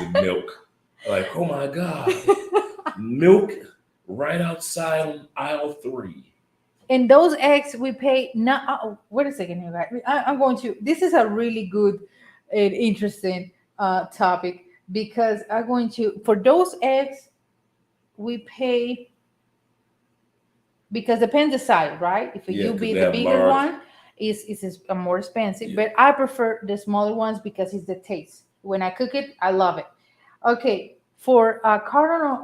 and milk. Like, oh my God, milk right outside on aisle 3. and those eggs we pay not wait a second here, guys. I'm going to, this is a really good and interesting topic, because I'm going to, for those eggs we pay, because depends the size, right? If Yeah, you because be they the have bigger large. one is more expensive, Yeah. but I prefer the smaller ones because it's the taste. When I cook it, I love it. Okay, for a carton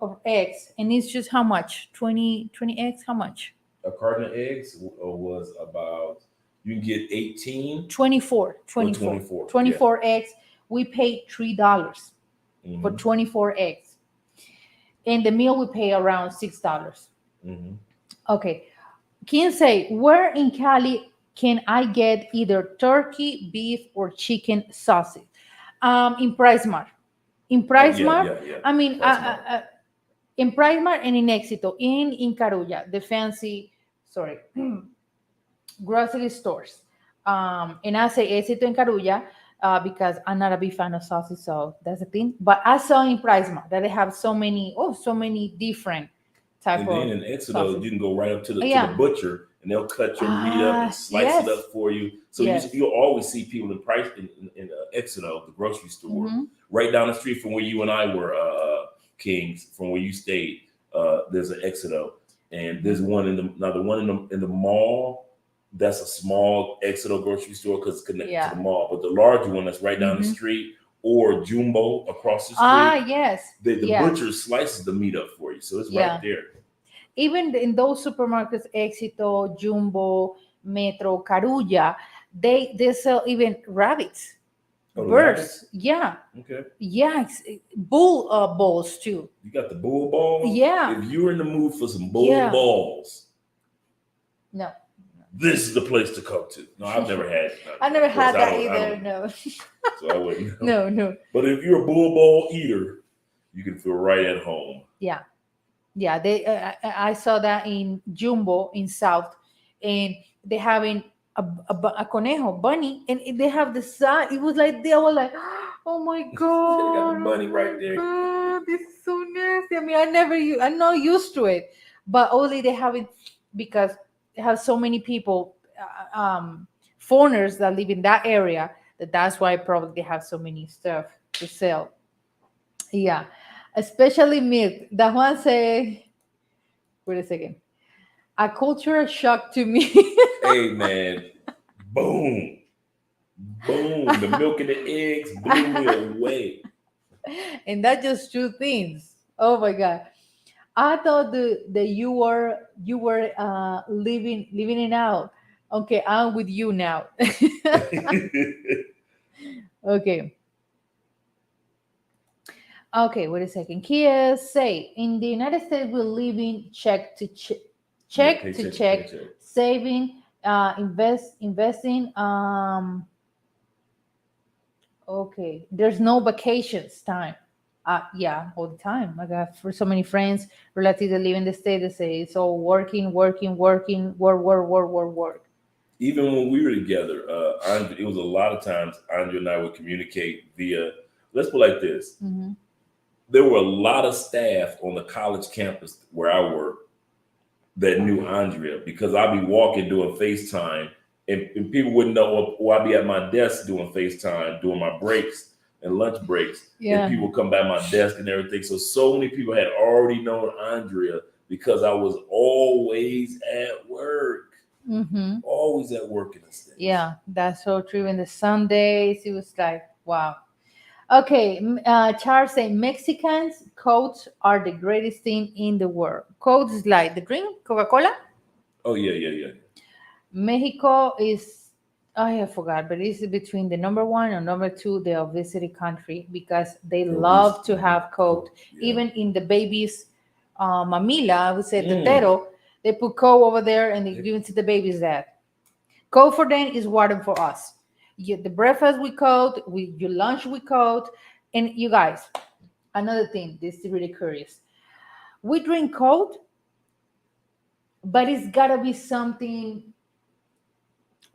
of eggs, and it's just how much? 20 eggs, how much? A carton of eggs was about, you can get 18 24, or 24, 24. Yeah. 24 eggs. We pay $3 for Hmm. 24 eggs, and the meal we pay around $6. Hmm. Okay, can say, where in Cali can I get either turkey, beef, or chicken sausage? In Price Mart. In Oh Price yeah, Mart, yeah, yeah. I mean, Price Mart. in Price Mart and in Éxito, in Carulla, the fancy, sorry, grocery stores. And I say Éxito in Carulla because I'm not a big fan of sausage, so that's the thing. But I saw in Price Mart that they have so many different type And then of in Exeter, sausage. you can go right up to the Yeah. butcher, and they'll cut your meat up and slice it Yes. up for you. So Yes. you'll always see people in Exeter, the grocery store, Mm-hmm. right down the street from where you and I were, Kings, from where you stayed. There's an Exeter, and there's one the one in the mall. That's a small Exeter grocery store because it's connected to Yeah. the mall. But the larger one that's right down the Mm-hmm. street, or Jumbo across the street, Yes. the Yeah. butcher slices the meat up for you, so it's right Yeah. there. Even in those supermarkets, Éxito, Jumbo, Metro, Carulla, they sell even rabbits, Oh, the rabbits. birds. Yeah. Okay. Yeah. Bull balls too. You got the bull balls. Yeah. If you're in the mood for some bull Yeah. balls, No. this is the place to come to. No, I've never had it. I never Of course, had that I either. don't, No. so I wouldn't know. No. No. But if you're a bull ball eater, you can feel right at home. Yeah. Yeah, they. I saw that in Jumbo in South, and they having a conejo bunny, and they have the size. It was like they were like, oh my They got god, the oh bunny right my there. god, this is so nasty. I mean, I'm not used to it, but only they have it because they have so many people, foreigners that live in that area. That's why probably they have so many stuff to sell. Yeah, especially milk. That one say, wait a second. A cultural shock to me. Hey man, boom, boom. The milk and the eggs blew me away. And that's just two things. Oh my god. I thought that you were living it out. Okay, I'm with you now. Okay. Okay, wait a second. Kia say in the United States we're living Yeah, check to paycheck to check, paycheck. saving, investing. Okay, there's no vacations time. Yeah, all the time. I got for so many friends, relatives that live in the state, they say it's all working, working, working, work, work, work, work, work. Even when we were together, it was a lot of times Andrea and I would communicate via. Let's put it like this: Mm-hmm. there were a lot of staff on the college campus where I worked that knew Andrea because I'd be walking doing FaceTime, and people wouldn't know, or I'd be at my desk doing FaceTime, doing my breaks and lunch breaks, and Yeah. people come by my desk and everything. So many people had already known Andrea because I was always at work, Mm-hmm. always at work in the States. Yeah, that's so true. In the Sundays, it was like, wow. Okay, Charles say Mexicans coats are the greatest thing in the world. Coats is like the drink, Coca-Cola. Oh yeah, yeah, yeah. Mexico is, I forgot, but it's between the number one and number two, the obesity country because they love to have coat. Yeah. Even in the baby's mamila, I would say Mm. tetero, they put coat over there and they give it to the babies that. Coat for them is water for us. The breakfast we coat, your lunch we coat. And you guys, another thing, this is really curious. We drink coat, but it's gotta be something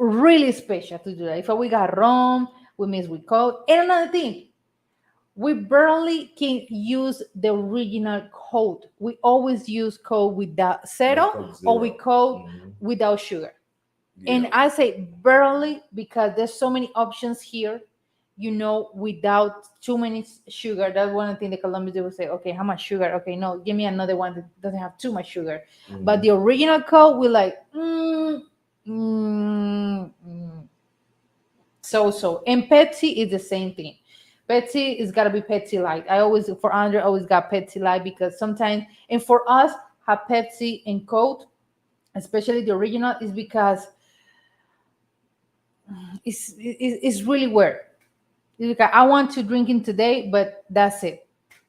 really special to do that. If we got rum, we mix with Coke. And another thing, we barely can use the original code. We always use code without No zero Coke or with Zero. code Hmm. without sugar. Yeah. And I say barely because there's so many options here, without too many sugar. That's one thing the Colombians they will say, okay, how much sugar? Okay, no, give me another one that doesn't have too much sugar. But Hmm. the original Coke, we like, mm, mm. So. And Pepsi is the same thing. Pepsi is gotta be Pepsi Light. I always for Andre always got Pepsi Light because sometimes and for us have Pepsi and Coke, especially the original, is because it's really weird. It's like, I want to drink it today, but that's it.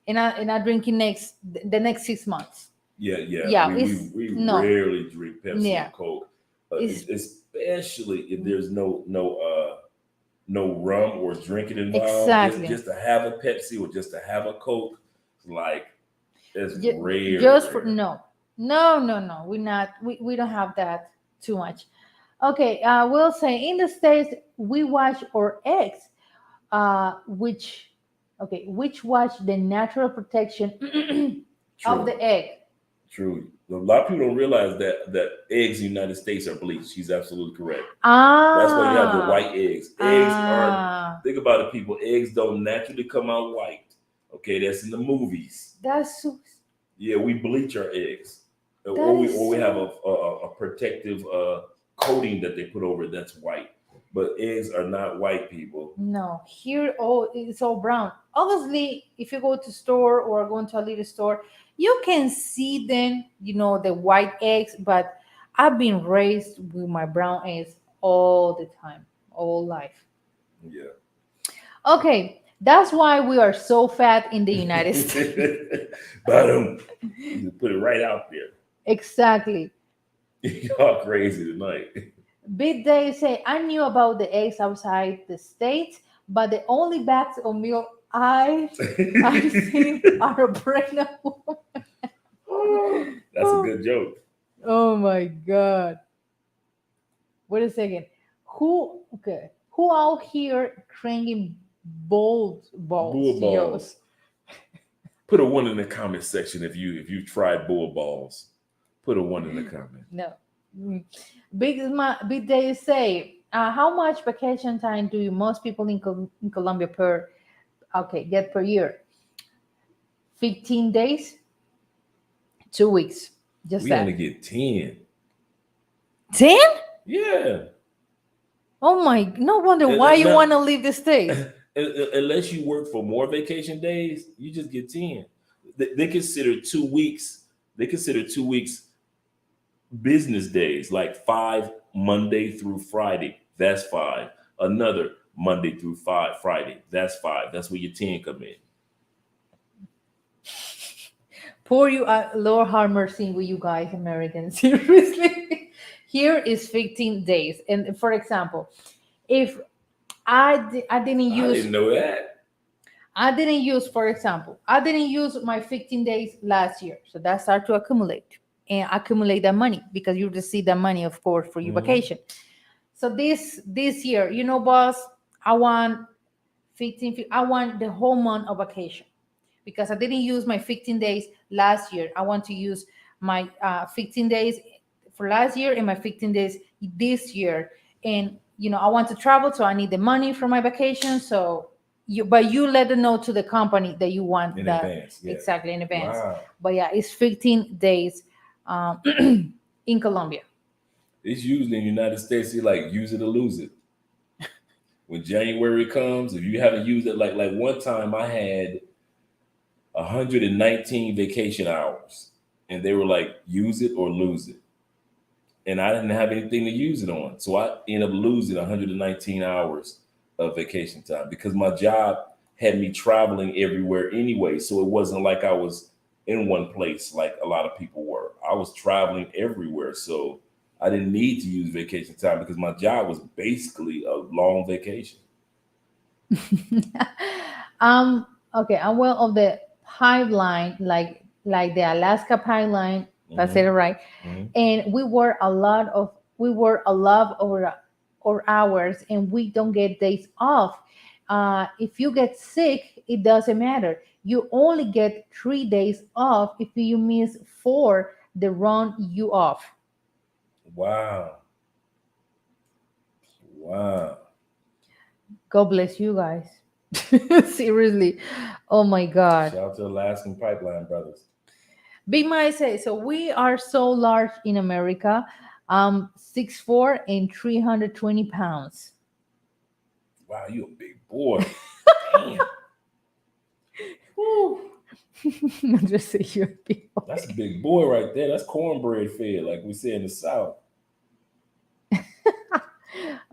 And I drink it the next 6 months. Yeah, yeah. Yeah, We no, rarely drink Pepsi yeah, and Coke, it's especially if there's no rum or drinking involved. exactly Just to have a Pepsi or just to have a Coke, like it's just for rare. no. We don't have that too much. Okay, we'll say in the States we wash our eggs, which which wash the natural protection of True, the egg. true. A lot of people don't realize that eggs in the United States are bleached. She's absolutely correct. That's why you have the Ah, white eggs. Eggs are ah, think about it, people. Eggs don't naturally come out white. Okay, that's in the movies. that's so, Yeah, we bleach our eggs, that or is we have so. a protective coating that they put over it that's white. But eggs are not white, people. No, here it's all brown. Obviously, if you go to store or go into a little store, you can see then, the white eggs, but I've been raised with my brown eggs all the time, all life. Yeah. Okay, that's why we are so fat in the United States. Bottom. You put it right out there. Exactly. Y'all crazy tonight. Big Day say, I knew about the eggs outside the States, but the only bags of milk I've seen are a pregnant woman. That's a Oh, good joke. oh my God. Wait a second. Who out here drinking balls? Bull Yes. balls. Put a one in the comment section if you tried bull balls. Put a one in the comment. No. Mm. Big Day say, how much vacation time do you most people in Colombia get per year? 15 days, 2 weeks, just We only that. get 10. 10? Yeah. Oh my, no wonder why And you now, want to leave the state. unless you work for more vacation days, you just get 10. They consider 2 weeks. They consider 2 weeks business days, like 5 Monday through Friday. That's five. Another Monday through Friday. That's five. That's where your 10 come in. Poor you, Lord have mercy with you guys, Americans. Seriously. Here is 15 days. And for example, if I didn't I use didn't know that. for example, I didn't use my 15 days last year. So that start to accumulate and accumulate that money because you receive that money, of course, for your Hmm. vacation. So this year, boss, I want 15, I want the whole month of vacation because I didn't use my 15 days last year. I want to use my 15 days for last year and my 15 days this year. And I want to travel, so I need the money for my vacation. So you let them know to the company that you want In that advance. Yeah. exactly in advance. Wow. But yeah, it's 15 days um, in Colombia. It's usually in the United States, you like use it or lose it. When January comes, if you haven't used it, like one time I had 119 vacation hours, and they were like, use it or lose it. And I didn't have anything to use it on. So I ended up losing 119 hours of vacation time because my job had me traveling everywhere anyway. So it wasn't like I was in one place like a lot of people were. I was traveling everywhere. So I didn't need to use vacation time because my job was basically a long vacation. um. Okay. I'm well of the pipeline, like the Alaska pipeline. If I said Hmm. it right. Hmm. And we were a lot over. or hours, and we don't get days off. If you get sick, it doesn't matter. You only get 3 days off. If you miss four, they run you off. Wow. Wow. God bless you guys. Seriously. Oh my God. Shout out to Alaskan Pipeline Brothers. Big Mike says, so we are so large in America. 6'4" and 320 pounds. Wow, you a big boy. Damn. Woo. Just say you're a big boy. That's a big boy right there. That's cornbread fed, like we say in the South.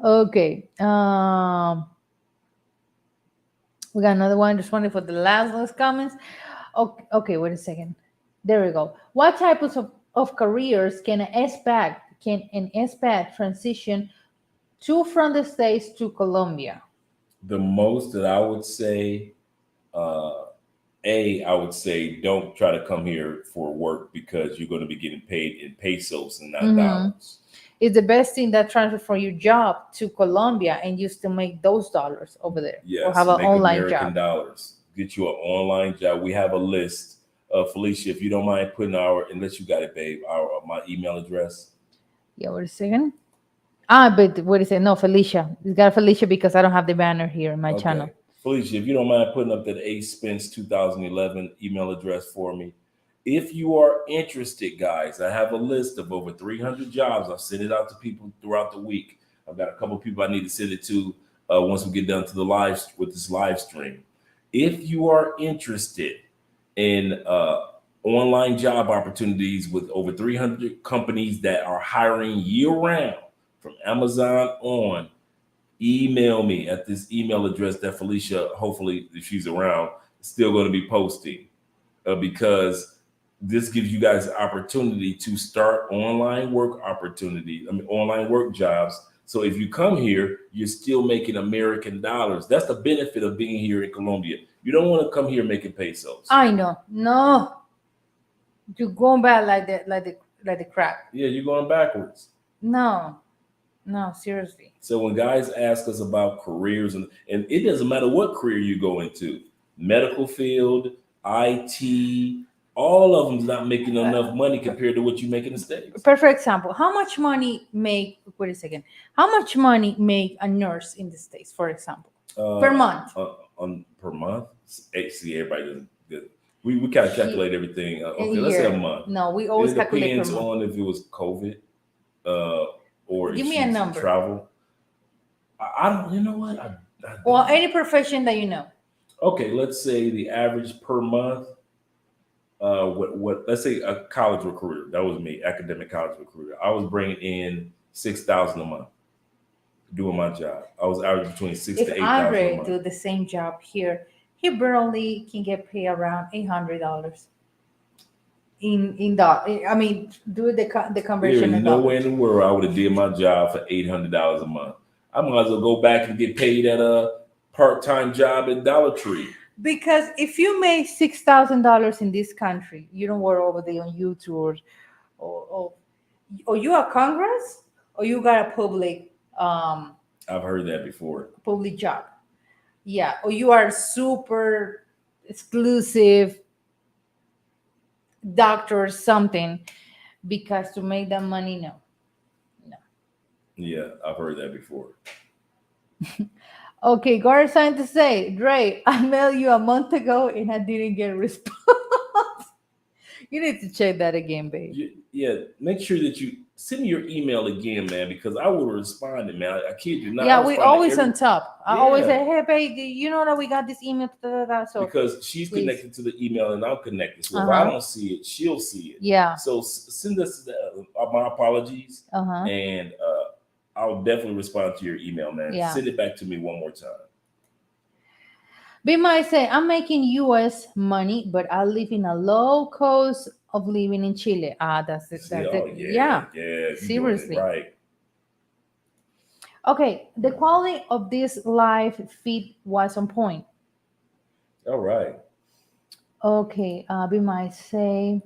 Okay. We got another one. Just wondering for the last comments. Okay, wait a second. There we go. What types of careers can an expat transition to from the States to Colombia? The most that I would say, uh, I would say don't try to come here for work because you're going to be getting paid in pesos and not Mhm. dollars. It's the best thing that transfer from your job to Colombia and you still make those dollars over there or Yes, have an make online American job. dollars. Get you an online job. We have a list. Felicia, if you don't mind putting unless you got it, babe, my email address. Yeah, wait a second. But what is it? No, Felicia. It's got Felicia because I don't have the banner here in my channel. Okay. Felicia, if you don't mind putting up that A Spence 2011 email address for me. If you are interested, guys, I have a list of over 300 jobs. I've sent it out to people throughout the week. I've got a couple of people I need to send it to once we get done to the this live stream. If you are interested in online job opportunities with over 300 companies that are hiring year round from Amazon on, email me at this email address that Felicia, hopefully, if she's around, is still going to be posting because this gives you guys the opportunity to start online work opportunities, online work jobs. So if you come here, you're still making American dollars. That's the benefit of being here in Colombia. You don't want to come here making pesos. I know. No. You're going back like the crap. Yeah, you're going backwards. No. No, seriously. So when guys ask us about careers, and it doesn't matter what career you go into, medical field, IT, all of them's not making enough money compared to what you make in the States. Perfect example. How much money make wait a second. How much money make a nurse in the States, for example? Per month. Per month? See, everybody doesn't good. We kind of calculate everything. Okay, let's say a month. No, we always It calculate per depends month. on if it was COVID, or Give if me a she's number. travel. I don't. You know what? I Well, don't. any profession that you know. Okay, let's say the average per month. What? Let's say a college recruiter. That was me, academic college recruiter. I was bringing in 6,000 a month doing my job. I was averaging between six If to 8,000 a Andre month. do the same job here, he barely can get paid around $800 in that. I mean, do the conversion There is in no way dollars. in the world I would have did my job for $800 a month. I might as well go back and get paid at a part-time job at Dollar Tree. Because if you make $6,000 in this country, you don't work over there on YouTube or you are Congress or you got a I've heard that before. public job. Yeah, or you are super exclusive doctor or something because to make that money, no. Yeah, I've heard that before. Okay, Gar signed to say, Dre, I mailed you a month ago and I didn't get a response. You need to check that again, babe. Yeah, make sure that you send me your email again, man, because I will respond, man. I kid you not. Yeah, we always on top. I always Yeah. say, hey, babe, you know that we got this email. So Because she's please. connected to the email and I'm connected. So if Uh-huh. I don't see it, she'll see it. Yeah. So send us my apologies, Uh-huh. and I'll definitely respond to your email, man. Yeah. Send it back to me one more time. They might say, I'm making US money, but I live in a low cost of living in Chile. That's it. That's it. Yeah. Yeah. You're doing it Seriously. right. Okay. The quality of this live feed was on point. All right. Okay. We might say,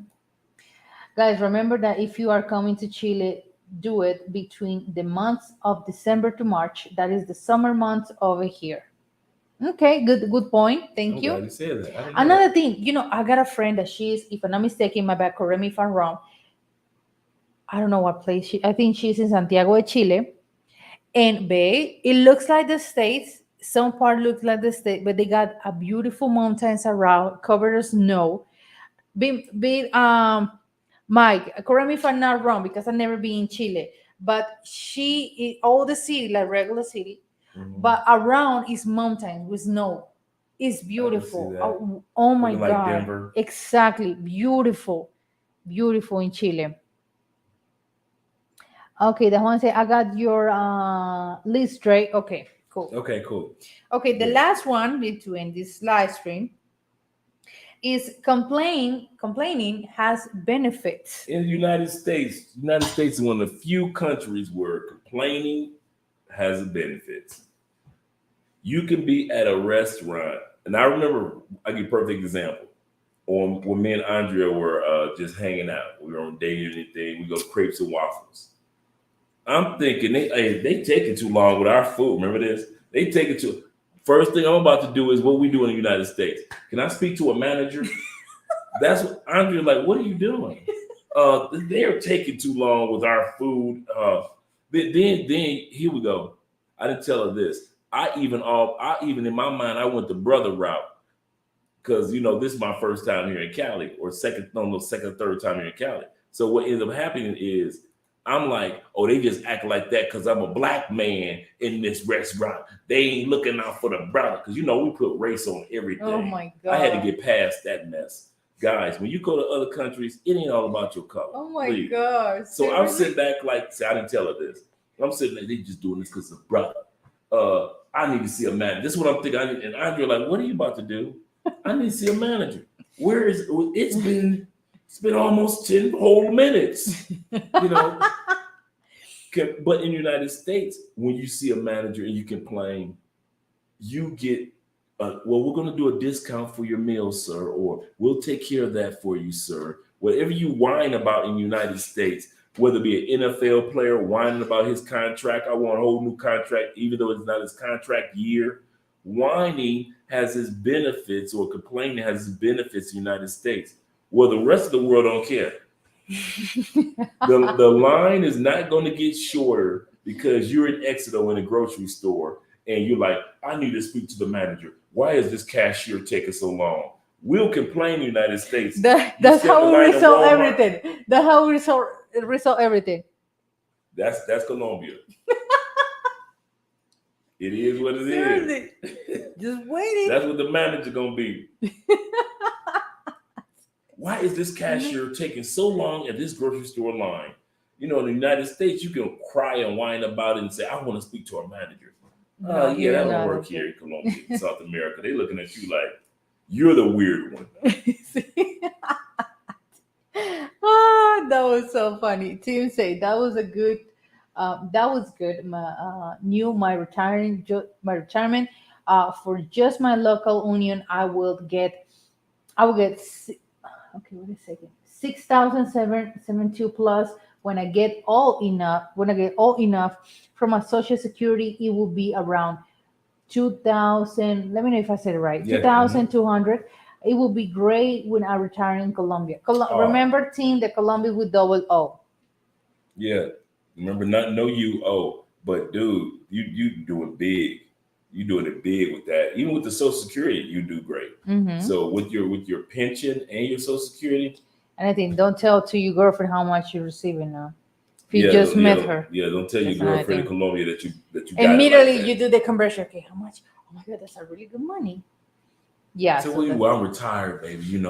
guys, remember that if you are coming to Chile, do it between the months of December to March. That is the summer months over here. Okay, good point. Thank I'm you. glad you said that. I didn't know Another that. thing, I got a friend that she's, if I'm not mistaken, my bad, correct me if I'm wrong. I don't know what place I think she's in Santiago de Chile. And babe, it looks like the States. Some part looks like the state, but they got a beautiful mountains around, covered in snow. Mike, correct me if I'm not wrong because I've never been in Chile. But all the city, like regular city, Mhm. but around is mountains with snow. It's I can see beautiful. that. Oh my Looking like God. Denver. Exactly. Beautiful. Beautiful in Chile. Okay, the one say I got your list straight. Okay, cool. Okay, cool. Okay, the Good. last one to end this live stream is complaining has benefits. In the United States is one of the few countries where complaining has benefits. You can be at a restaurant, and I remember, I give a perfect example. On when me and Andrea were just hanging out, we were on dating or anything. We go to Crepes and Waffles. I'm thinking they taking too long with our food. Remember this? They take it to. First thing I'm about to do is what we do in the United States. Can I speak to a manager? That's what Andrea like. What are you doing? They're taking too long with our food. Then here we go. I didn't tell her this. I even in my mind I went the brother route because this is my first time here in Cali or second no second third time here in Cali. So what ends up happening is I'm like, oh, they just act like that because I'm a black man in this restaurant. They ain't looking out for the brother because we put race on everything. Oh my I had to God. get past that mess. Guys, when you go to other countries, it ain't all about your color. Oh my Please. God. So I'm Seriously? sitting back like, see, I didn't tell her this. I'm sitting there, they just doing this because of brother. I need to see a manager. This is what I'm thinking. And Andrea like, what are you about to do? I need to see a manager. Where is it's been almost 10 whole minutes. You know. But in the United States, when you see a manager and you complain, you get well, we're going to do a discount for your meal, sir, or we'll take care of that for you, sir. Whatever you whine about in the United States, whether it be an NFL player whining about his contract, I want a whole new contract, even though it's not his contract year. Whining has its benefits, or complaining has its benefits in the United States. Well, the rest of the world don't care. The line is not going to get shorter because you're in Exeter in a grocery store and you're like, I need to speak to the manager. Why is this cashier taking so long? We'll complain in the United States. That's how we resolve everything. That's how we resolve everything. That's Colombia. It is what it Seriously. is. Just waiting. That's what the manager gonna be. Why is this cashier taking so long at this grocery store line? In the United States, you can cry and whine about it and say, I want to speak to our manager. No, Yeah, that don't work here in Colombia, South America. They looking at you like you're the weird one. That was so funny. Tim say that was a good. That was good. My retirement. For just my local union, I will get. Okay, wait a second. 6,772 plus. When I get all enough from my social security, it will be around 2,000. Let me know if I said it right. Yeah. 2,200. It will be great when I retire in Colombia. Remember, team, that Colombia with double O. Yeah. Remember, not no UO, but dude, you doing big. You doing it big with that. Even with the Social Security, you do great. Mm-hmm. So with your pension and your Social Security. And I think don't tell to your girlfriend how much you're receiving now. If you just met her. Yeah, don't tell your girlfriend in Colombia that you got immediately it like you do the conversion. Okay, how much? Oh my God, that's a really good money. Yeah. So I'm retired, baby.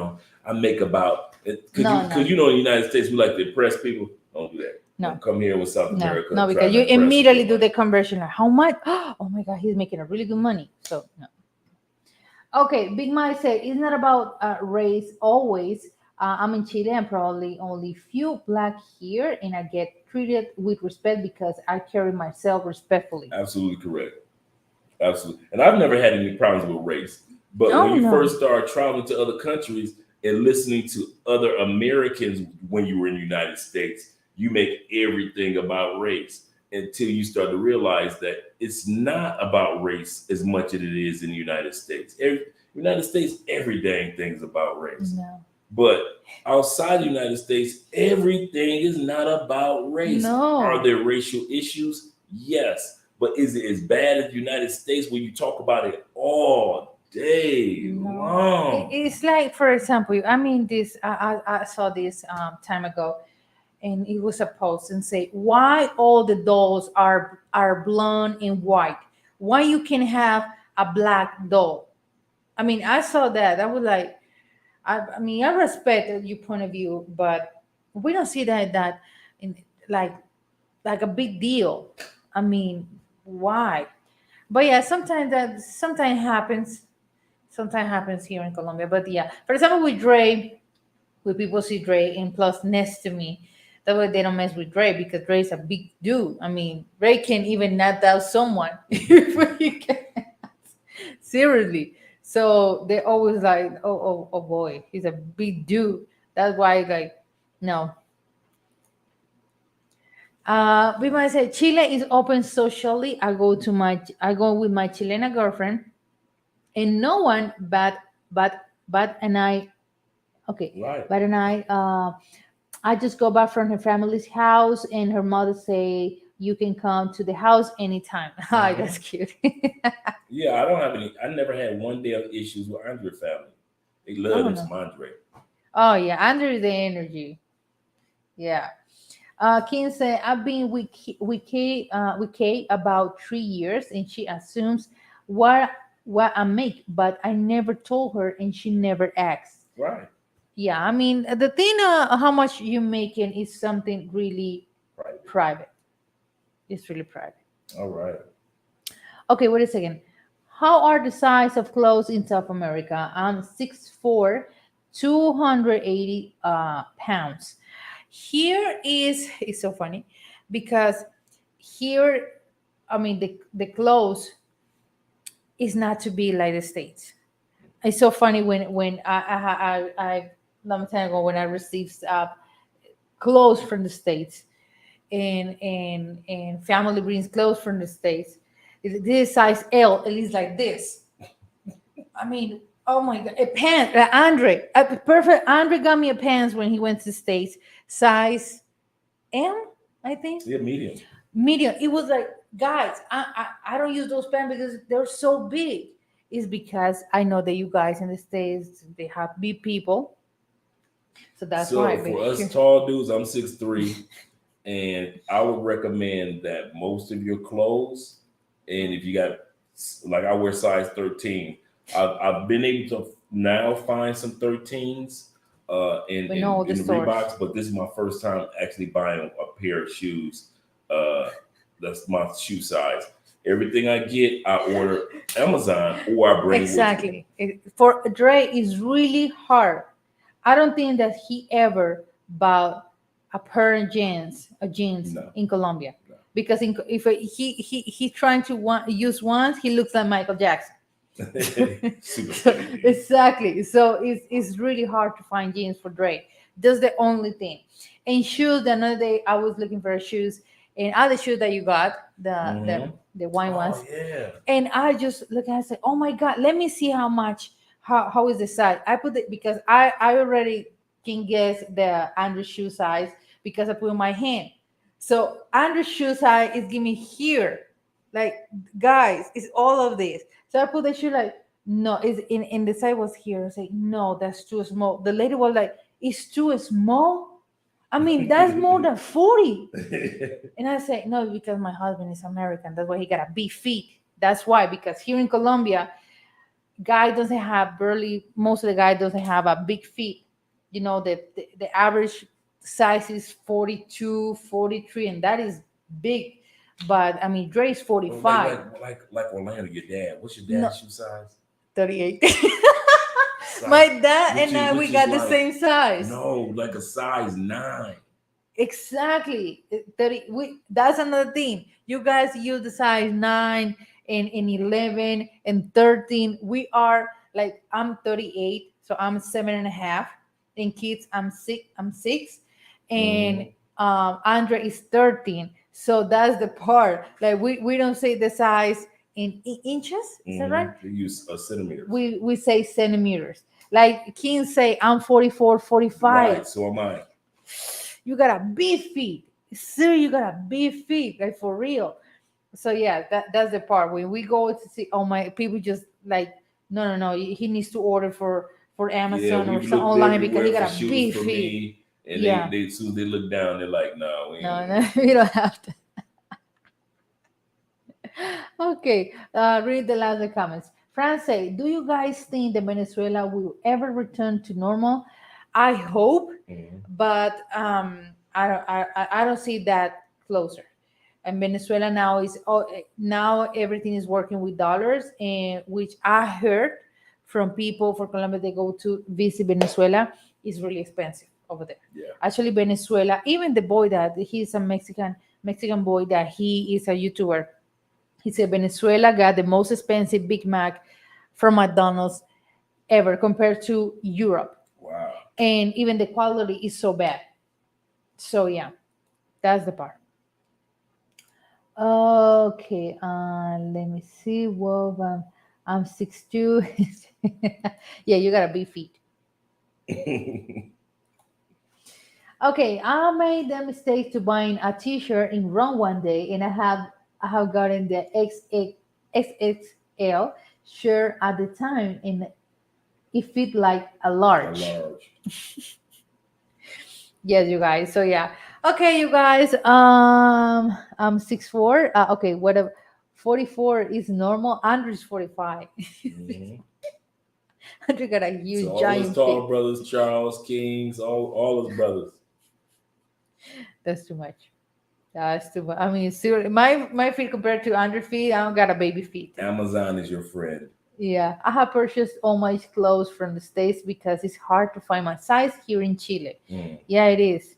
I make about because in the United States we like to impress people. Don't do that. No. Don't come here with South America. No, because you immediately do the conversion. Like, how much? Oh my God, he's making a really good money. So no. Okay, Big Mike said it's not about race always. I'm in Chile and probably only few black here, and I get treated with respect because I carry myself respectfully. Absolutely correct. Absolutely. And I've never had any problems with race. But when you first start traveling to other countries and listening to other Americans when you were in the United States, you make everything about race until you start to realize that it's not about race as much as it is in the United States. United States, every dang thing's about race. No. But outside the United States, everything is not about race. No. Are there racial issues? Yes. But is it as bad as the United States where you talk about it all day No. long? It's like, for example, I mean, this I saw this time ago, and it was a post and say, why all the dolls are blonde and white? Why you can have a black doll? I mean, I saw that. I was like, I mean, I respect your point of view, but we don't see that in like a big deal. I mean, why? But yeah, sometimes happens. Sometimes happens here in Colombia. But yeah, for example, with Dre, when people see Dre and plus next to me, that way they don't mess with Dre because Dre is a big dude. I mean, Dre can even knock out someone if he can. Seriously. So they always like, oh boy, he's a big dude. That's why like, no. We might say Chile is open socially. I go with my Chilena girlfriend, and no one but and I. Okay, Right. but and I just go back from her family's house, and her mother say you can come to the house anytime. Hi, Mhm. that's cute. Yeah, I don't have any. I never had one day of issues with Andre family. They love Oh them no. some Andre. Oh yeah, under the energy. Yeah. Kim said, I've been with Kay about 3 years, and she assumes what what I make, but I never told her, and she never asks. Right. Yeah, I mean the thing, how much you making is something really Right. private. It's really private. All right. Okay, wait a second. How are the size of clothes in South America? I'm 6'4", 280 pounds. Here is it's so funny because here, I mean the clothes is not to be like the States. It's so funny when I long time ago when I received clothes from the States, and family brings clothes from the States. This size L, at least like this. I mean, oh my god, a pants. Andre, perfect. Andre got me a pants when he went to the States, size M, I think, Yeah, medium. medium. It was like, guys, I don't use those pants because they're so big. It's because I know that you guys in the States they have big people, so that's why. So But for us here, tall dudes, I'm 6'3", and I would recommend that most of your clothes, and if you got like I wear size 13, I've been able to now find some 13s we know all the in the stores. Reeboks, but this is my first time actually buying a pair of shoes. Uh, that's my shoe size. Everything I get, I order Amazon or I bring with me. Exactly. For Dre, it's really hard. I don't think that he ever bought a pair of jeans No, in Colombia, no. because if he trying to use ones, he looks like Michael Jackson. Super So, skinny jeans. exactly. So it's really hard to find jeans for Dre. That's the only thing. And shoes. The another day I was looking for shoes, and other shoes that you got Mhm. the wine ones, Oh yeah. and I just look and I say, "Oh my God, let me see how much, how is the size?" I put it because I already can guess the Andrew's shoe size because I put in my hand. So Andrew's shoe size is giving me here, like, guys, it's all of this. So I put the shoe like, no, it's in the size was here. I say, no, that's too small. The lady was like, it's too small. I mean, that's more than 40. And I say, no, because my husband is American. That's why he got a big feet. That's why, because here in Colombia, guy doesn't have barely, most of the guy doesn't have a big feet. You know, the average size is 42, 43, and that is big. But I mean, Dre's Oh, 45. like Orlando, your dad. What's your No, dad's shoe size? 38. Size, My dad and I, we which is got the like same size. no, like a size 9. Exactly. 30, that's another thing. You guys use the size 9 and 11 and 13. We are like, I'm 38, so I'm 7.5. And kids, I'm 6. I'm 6. And Mhm. Andre is 13. So that's the part. Like we don't say the size in inches. Is that right? They use centimeters. We say centimeters. Like King say, I'm 44, 45. Right. So am I. You got a big feet. Sir, you got a big feet. Like for real. So yeah, that's the part. When we go to see, oh my, people just like, no. He needs to order for Yeah, Amazon or we've some looked online because he everywhere for got a shoes big for feet. me, and Yeah. they as soon as they look down, they're like, "No, we No, ain't." we don't have to. Okay, read the last comments. France say, do you guys think that Venezuela will ever return to normal? I hope, Mhm. but I don't see that closer. And Venezuela now is now everything is working with dollars, and which I heard from people for Colombia they go to visit Venezuela is really expensive over there. Yeah. Actually, Venezuela, even the boy that he's a Mexican boy that he is a YouTuber. He said Venezuela got the most expensive Big Mac from McDonald's ever compared to Europe, Wow. and even the quality is so bad. So yeah, that's the part. Okay, let me see. Well, I'm 6'2". Yeah, you gotta be feet. Okay, I made the mistake to buying a T-shirt in wrong one day, and I have gotten the XXL shirt at the time, and it fit like a A large. large. Yes, you guys. So yeah. Okay, you guys. I'm 6'4". Okay, whatever. 44 is normal. Andrew's 45. Mhm. Andrew got a So huge all his giant feet. tall brothers, Charles, Kings, all his brothers. That's too much. That's too much. I mean, seriously, my feet compared to Andrew's feet, I don't got a baby feet. Amazon is your friend. Yeah, I have purchased all my clothes from the States because it's hard to find my size here in Chile. Mm. Yeah, it is.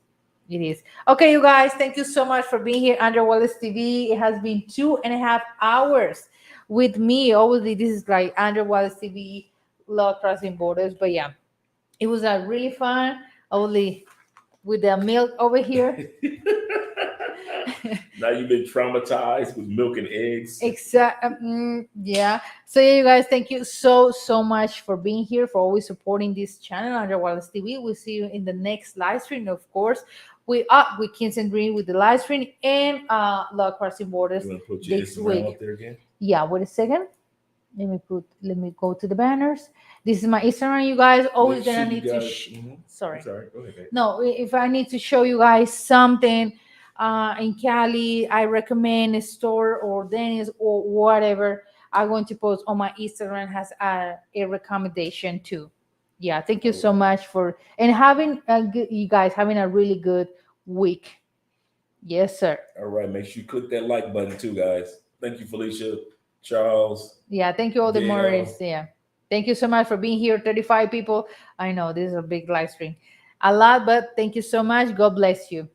It is. Okay, you guys, thank you so much for being here under Wallace TV. It has been 2.5 hours with me. Obviously, this is like under Wallace TV, Law Crossing Borders. But yeah, it was a really fun. Obviously, with the milk over here. Now you've been traumatized with milk and eggs. Exactly. Yeah. So yeah, you guys, thank you so much for being here, for always supporting this channel under Wallace TV. We'll see you in the next live stream. Of course, we are with Kings and Green with the live stream and Law Crossing Borders You want to put your this Instagram week. up there again? Yeah. Wait a second. Let me go to the banners. This is my Instagram, you guys. Always Make gonna sure you need to. guys. Mhm. Sorry. I'm sorry. Go ahead. Babe. No, if I need to show you guys something in Cali, I recommend a store or Dennis or whatever. I'm going to post on my Instagram has a recommendation too. Yeah, thank you All so right. much for and having a good, you guys having a really good week. Yes, sir. All right. Make sure you click that like button too, guys. Thank you, Felicia, Charles, Yeah, thank you all the Gail. moderators. Yeah, thank you so much for being here. 35 people. I know this is a big live stream, a lot, but thank you so much. God bless you.